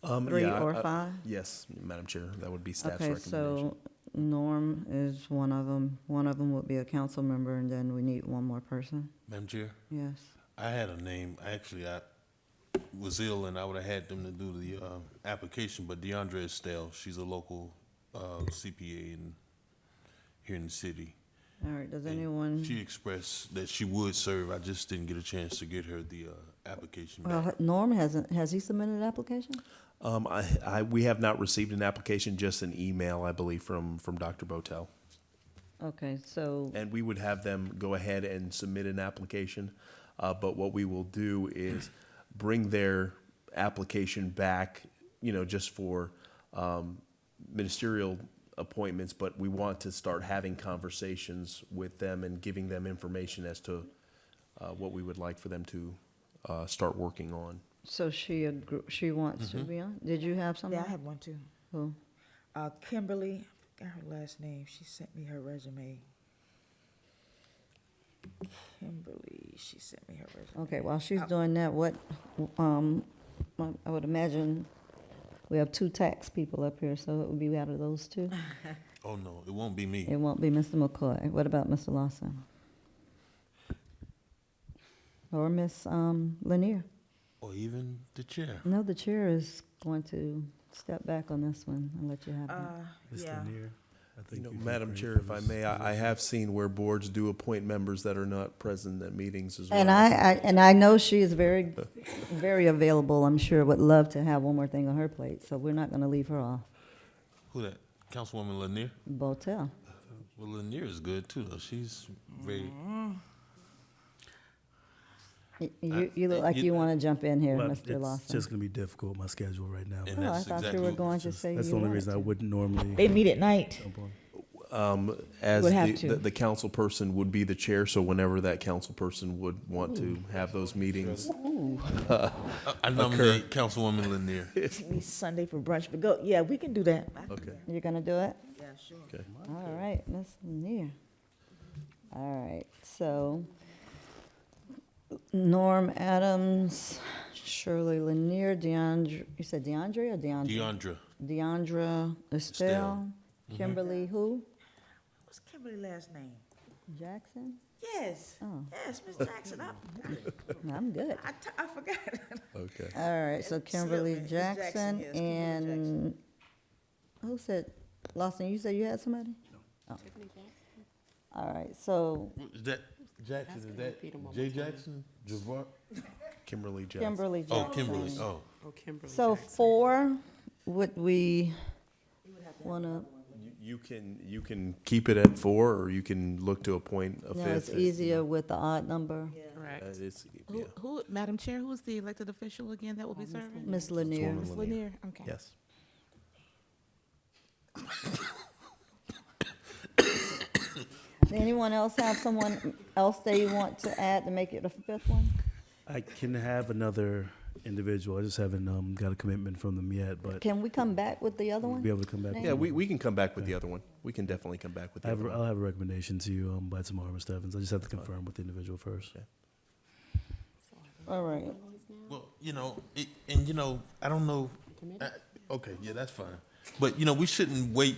3
Yeah,
or 5?
Yes, Madam Chair, that would be staff's
Okay,
recommendation.
so Norm is one of them. One of them would be a council member, and then we need one more person.
Madam Chair,
Yes.
I had a name. Actually, I was ill and I would have had them to do the application, but DeAndre Estelle, she's a local CPA here in the city.
All right, does
And
anyone?
She expressed that she would serve. I just didn't get a chance to get her the application back.
Well, Norm has he submitted an application?
We have not received an application, just an email, I believe, from Dr. Botel.
Okay, so,
And we would have them go ahead and submit an application, but what we will do is bring their application back, just for ministerial appointments, but we want to start having conversations with them and giving them information as to what we would like for them to start working on.
so she wants to be on? Did you have something?
Yeah, I have one too.
Who?
Kimberly, I got her last name. She sent me her resume. Kimberly, she sent me her resume.
Okay, while she's doing that, I would imagine we have 2 tax people up here, so it would be out of those 2.
Oh, no, it won't be me.
It won't be Mr. McCoy. What about Mr. Lawson? Or Miss Lanier?
Or even the chair.
No, the chair is going to step back on this one and let you have it.
Ms.
Yeah.
Lanier, I think you'd be
Madam
great
Chair,
for
if I
this.
may, I have seen where boards do appoint members that are not present at meetings as well.
And I know she is very, very available, I'm sure, would love to have one more thing on her plate, so we're not gonna leave her off.
Who that? Councilwoman Lanier?
Botel.
Well, Lanier is good too, though. She's very.
You look like you wanna jump in here,
Well,
Mr.
it's
just
just gonna be difficult, my schedule right now.
And
Oh, I
that's
thought
exactly
you were
what-
going to say you
That's the only
wanted
reason I
to.
wouldn't normally
They meet at night.
jump on.
As
Would have to.
the council person would be the chair, so whenever that council person would want to have those meetings.
I nominate Councilwoman Lanier.
Meet Sunday for brunch, but go, yeah, we can do that.
Okay.
You're gonna do it?
Yeah, sure.
Okay.
All right, Miss Lanier. All right, so Norm Adams, Shirley Lanier, DeAndre, you said DeAndre or DeAndre? Deandra Estelle, Kimberly who?
What's Kimberly's last name?
Jackson?
Yes.
Oh.
Yes, Miss Jackson.
I'm good.
I forgot.
Okay.
All right, so
It
Kimberly
slipped me. Miss Jackson,
Jackson
yes, Kimberly
and, who said, Lawson, you said you had somebody? No. All right, so
Is that Jackson? Is that Jay Jackson? Javar?
Kimberly Jackson.
Kimberly
Oh,
Jackson.
Kimberly. Oh.
So 4, would we wanna,
You can keep it at 4, or you can look to appoint a
no,
5th.
it's easier with the odd number.
Correct.
Yeah.
Who, Madam Chair, who's the elected official again that will be serving?
Miss Lanier.
Councilwoman
Ms. Lanier, okay.
Yes.
Anyone else have someone else they want to add to make it a 5th one?
I can have another individual. I just haven't got a commitment from them yet, but
Can we come back with the other
we'll
one?
be able to come back. with
Yeah,
one.
we can come back with the other one. We can definitely come back with the other one.
I'll have a recommendation to you by tomorrow, Mr. Evans. I just have to confirm with the individual first.
Okay.
All right.
Well, I don't know. Okay, yeah, that's fine. But we shouldn't wait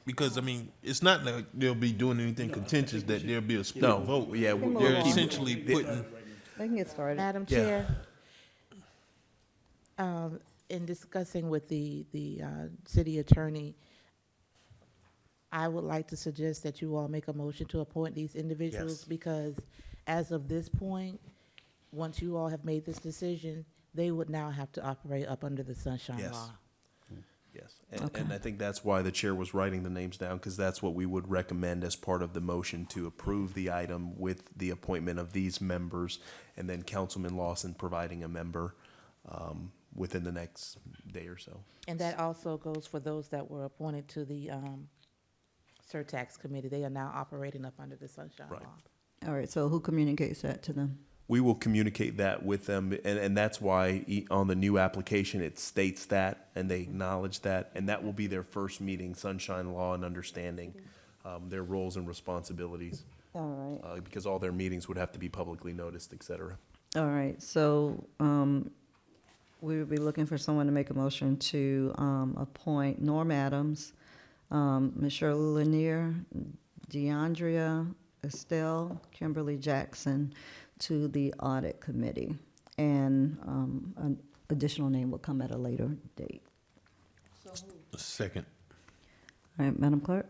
because it's not like they'll be doing anything contentious that there'll be a split
No,
vote.
yeah,
move
They're
on.
essentially putting.
They can get started.
Madam
Yeah.
Chair, in discussing with the city attorney, I would like to suggest that you all make a motion to appoint these individuals
Yes.
because as of this point, once you all have made this decision, they would now have to operate up under the Sunshine
Yes.
Law.
Yes, and I think that's why the chair was writing the names down, because that's what we would recommend as part of the motion to approve the item with the appointment of these members, and then Councilman Lawson providing a member within the next day or so.
And that also goes for those that were appointed to the Surtax committee. They are now operating up under the Sunshine
Right.
Law.
All right, so who communicates that to them?
We will communicate that with them, and that's why on the new application, it states that, and they acknowledge that, and that will be their first meeting, sunshine law and understanding their roles and responsibilities.
All right.
Because all their meetings would have to be publicly noticed, et cetera.
All right, so we would be looking for someone to make a motion to appoint Norm Adams, Ms. Shirley Lanier, DeAndrea Estelle, Kimberly Jackson to the Audit Committee. And an additional name will come at a later date.
Second.
All right, Madam Clerk?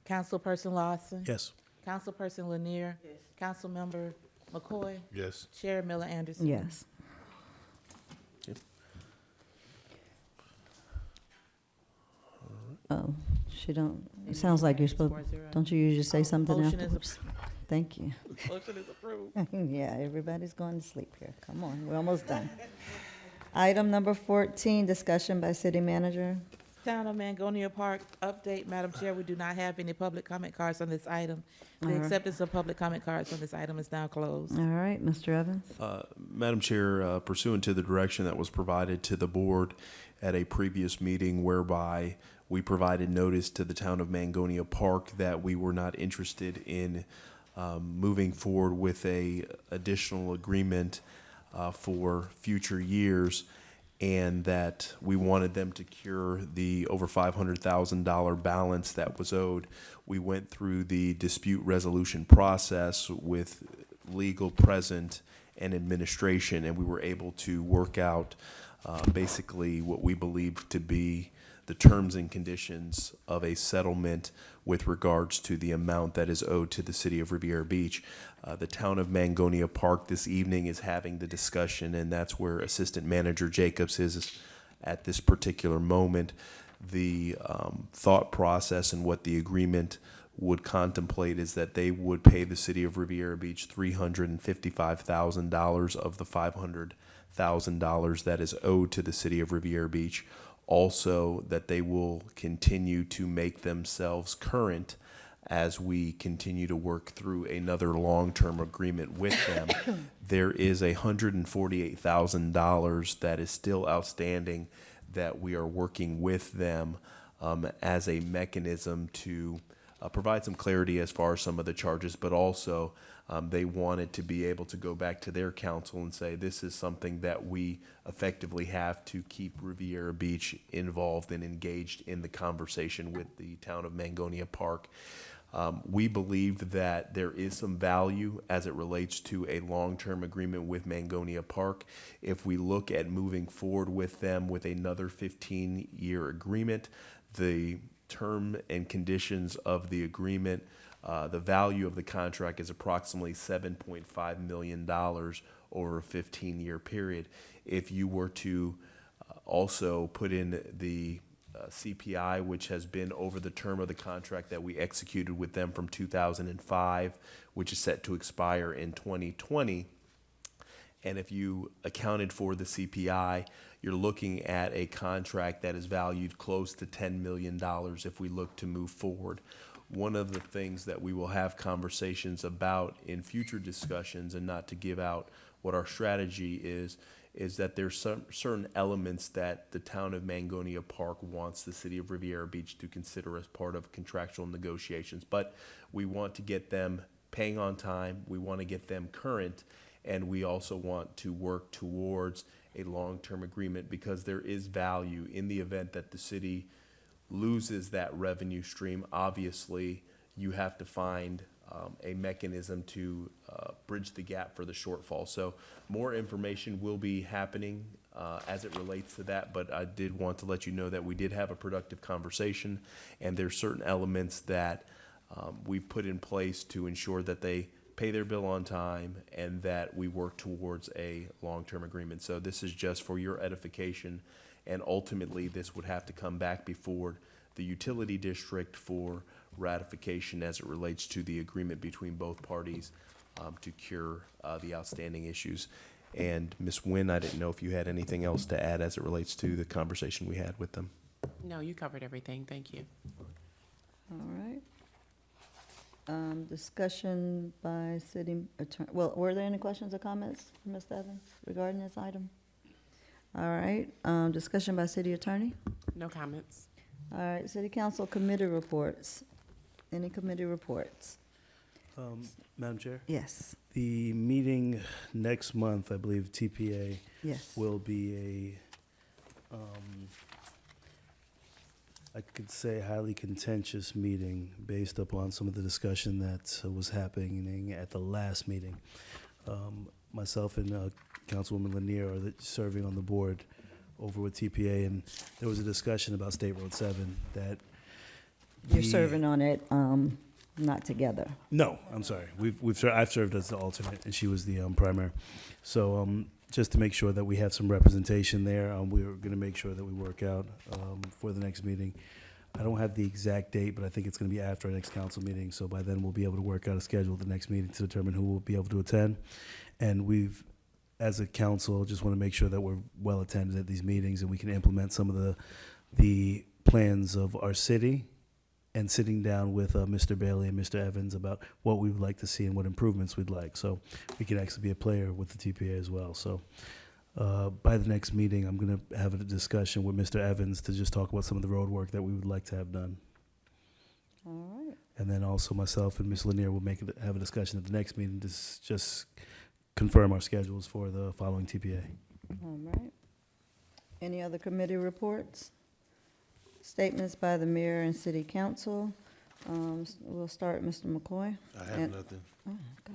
Councilperson Lawson?
Yes.
Councilperson Lanier?
Yes.
Councilmember McCoy?
Yes.
Chair Miller Anderson?
Yes. Oh, she don't, it sounds like you're supposed,
4-0.
don't you usually say something
Motion is
afterwards? Thank you.
Motion is approved.
Yeah, everybody's going to sleep here. Come on, we're almost done. Item number 14, discussion by city manager.
Town of Mangonia Park update, Madam Chair, we do not have any public comment cards on this item. The
All right.
acceptance of public comment cards on this item is now closed.
All right, Mr. Evans?
Madam Chair, pursuant to the direction that was provided to the board at a previous meeting whereby we provided notice to the town of Mangonia Park that we were not interested in moving forward with a additional agreement for future years, and that we wanted them to cure the over $500,000 balance that was owed. We went through the dispute resolution process with legal present and administration, and we were able to work out basically what we believe to be the terms and conditions of a settlement with regards to the amount that is owed to the city of Riviera Beach. The town of Mangonia Park this evening is having the discussion, and that's where Assistant Manager Jacobs is at this particular moment. The thought process and what the agreement would contemplate is that they would pay the city of Riviera Beach $355,000 of the $500,000 that is owed to the city of Riviera Beach. Also, that they will continue to make themselves current as we continue to work through another long-term agreement with them. There is $148,000 that is still outstanding that we are working with them as a mechanism to provide some clarity as far as some of the charges, but also they wanted to be able to go back to their council and say, this is something that we effectively have to keep Riviera Beach involved and engaged in the conversation with the town of Mangonia Park. We believe that there is some value as it relates to a long-term agreement with Mangonia Park. If we look at moving forward with them with another 15-year agreement, the term and conditions of the agreement, the value of the contract is approximately $7.5 million over a 15-year period. If you were to also put in the CPI, which has been over the term of the contract that we executed with them from 2005, which is set to expire in 2020, and if you accounted for the CPI, you're looking at a contract that is valued close to $10 million if we look to move forward. One of the things that we will have conversations about in future discussions, and not to give out what our strategy is that there's some certain elements that the town of Mangonia Park wants the city of Riviera Beach to consider as part of contractual negotiations. But we want to get them paying on time, we want to get them current, and we also want to work towards a long-term agreement, because there is value in the event that the city loses that revenue stream. Obviously, you have to find a mechanism to bridge the gap for the shortfall. So more information will be happening as it relates to that, but I did want to let you know that we did have a productive conversation, and there's certain elements that we put in place to ensure that they pay their bill on time and that we work towards a long-term agreement. So this is just for your edification, and ultimately this would have to come back before the utility district for ratification as it relates to the agreement between both parties to cure the outstanding issues. And Ms. Nguyen, I didn't know if you had anything else to add as it relates to the conversation we had with them.
No, you covered everything. Thank you.
All right. Discussion by city attorney, well, were there any questions or comments, Ms. Evans, regarding this item? All right, discussion by city attorney?
No comments.
All right, city council committee reports. Any committee reports?
Madam Chair?
Yes.
The meeting next month, I believe TPA
Yes.
will be a, I could say highly contentious meeting based upon some of the discussion that was happening at the last meeting. Myself and Councilwoman Lanier are serving on the board over with TPA, and there was a discussion about State Road 7 that
You're
the-
serving on it, not together.
No, I'm sorry. I've served as the alternate, and she was the primary. So just to make sure that we have some representation there, we're going to make sure that we work out for the next meeting. I don't have the exact date, but I think it's going to be after our next council meeting. So by then, we'll be able to work out a schedule at the next meeting to determine who will be able to attend. And we've, as a council, just want to make sure that we're well attended at these meetings and we can implement some of the plans of our city, and sitting down with Mr. Bailey and Mr. Evans about what we would like to see and what improvements we'd like. So we can actually be a player with the TPA as well. So by the next meeting, I'm going to have a discussion with Mr. Evans to just talk about some of the road work that we would like to have done.
All right.
And then also myself and Ms. Lanier will have a discussion at the next meeting to just confirm our schedules for the following TPA.
All right. Any other committee reports? Statements by the mayor and city council. We'll start, Mr. McCoy.
I have nothing.
Oh, gosh.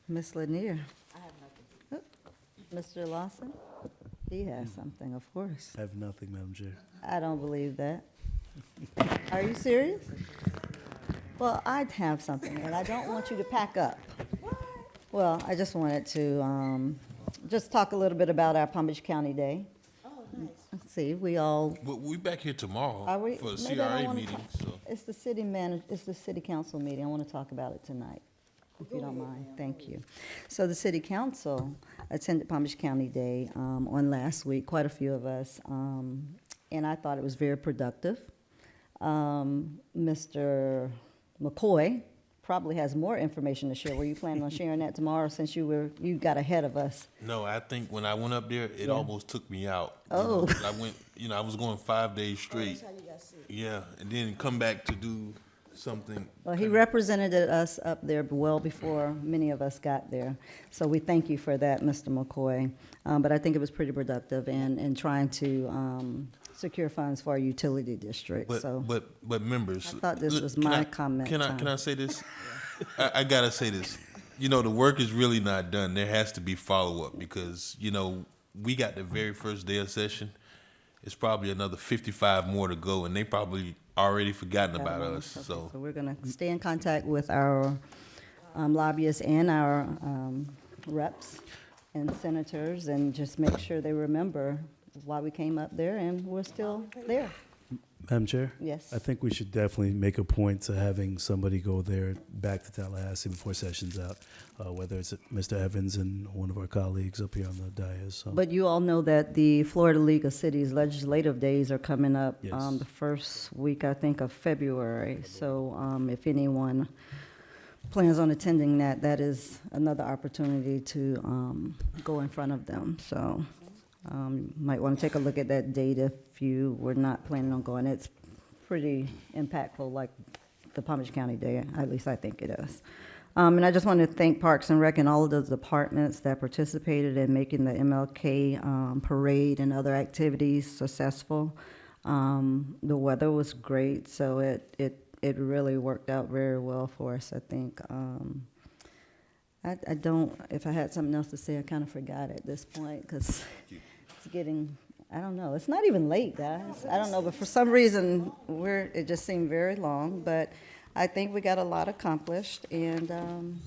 Ms. Lanier. I have nothing. Mr. Lawson? He has something, of course.
I have nothing, Madam Chair.
I don't believe that. Are you serious? Well, I'd have something, and I don't want you to pack up. Well, I just wanted to just talk a little bit about our Palm Beach County Day. Let's see, we all,
But we back here tomorrow
are we?
for a
maybe I don't
CRA
wanna
meeting,
talk-
so.
It's the it's the city council meeting. I want to talk about it tonight, if you don't mind. Thank you. So the city council attended Palm Beach County Day on last week, quite a few of us, and I thought it was very productive. Mr. McCoy probably has more information to share. Were you planning on sharing that tomorrow, since you got ahead of us?
No, I think when I went up there, it
Yeah.
almost took me out.
Oh.
I went, I was going 5 days straight. Yeah, and then come back to do something.
Well, he represented us up there well before many of us got there. So we thank you for that, Mr. McCoy. But I think it was pretty productive in trying to secure funds for our utility district, so.
But members.
I thought this
look,
was
can
my
I-
comment
Can
time.
I say this? I gotta say this. The work is really not done. There has to be follow-up because, we got the very first day of session. It's probably another 55 more to go, and they probably already forgotten about us,
Okay,
so.
So we're going to stay in contact with our lobbyists and our reps and senators, and just make sure they remember why we came up there, and we're still there.
Madam Chair?
Yes.
I think we should definitely make a point to having somebody go there back to Tallahassee before session's out, whether it's Mr. Evans and one of our colleagues up here on the dais. So.
But you all know that the Florida League of Cities legislative days are coming up
Yes.
the first week, I think, of February. So if anyone plans on attending that, that is another opportunity to go in front of them. So might want to take a look at that date if you were not planning on going. It's pretty impactful, like the Palm Beach County Day, at least I think it is. And I just want to thank Parks and Rec and all of those departments that participated in making the MLK parade and other activities successful. The weather was great, so it really worked out very well for us, I think. I don't, if I had something else to say, I kind of forgot at this point, because it's getting, I don't know, it's not even late, guys. I don't know, but for some reason, it just seemed very long, but I think we got a lot accomplished, and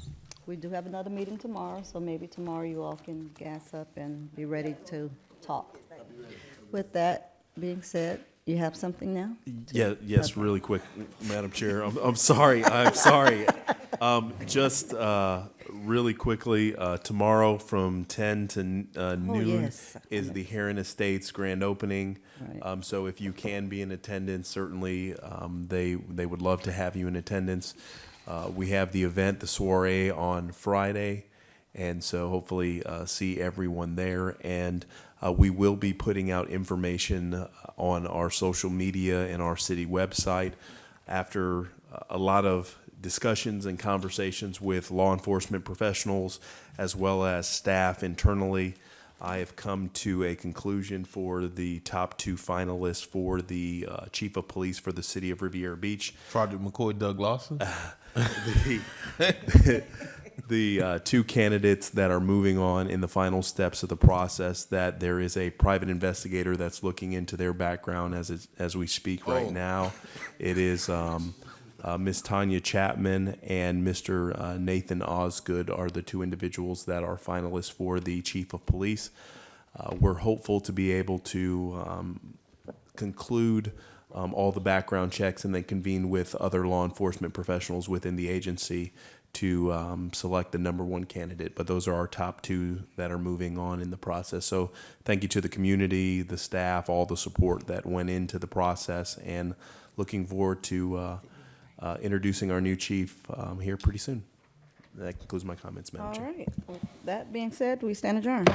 we do have another meeting tomorrow, so maybe tomorrow you all can gas up and be ready to talk. With that being said, you have something now?
Yes, really quick, Madam Chair. I'm sorry. Just really quickly, tomorrow from 10 to noon
yes.
is the Heron Estates grand opening.
Right.
So if you can be in attendance, certainly they would love to have you in attendance. We have the event, the soiree, on Friday, and so hopefully see everyone there. And we will be putting out information on our social media and our city website after a lot of discussions and conversations with law enforcement professionals as well as staff internally. I have come to a conclusion for the top 2 finalists for the chief of police for the city of Riviera Beach.
Project McCoy, Doug Lawson.
The 2 candidates that are moving on in the final steps of the process, that there is a private investigator that's looking into their background as we speak right now. It is Ms. Tanya Chapman and Mr. Nathan Osgood are the 2 individuals that are finalists for the chief of police. We're hopeful to be able to conclude all the background checks and then convene with other law enforcement professionals within the agency to select the number 1 candidate. But those are our top 2 that are moving on in the process. So thank you to the community, the staff, all the support that went into the process, and looking forward to introducing our new chief here pretty soon. That concludes my comments, Madam
All
Chair.
right. With that being said, we stand adjourned.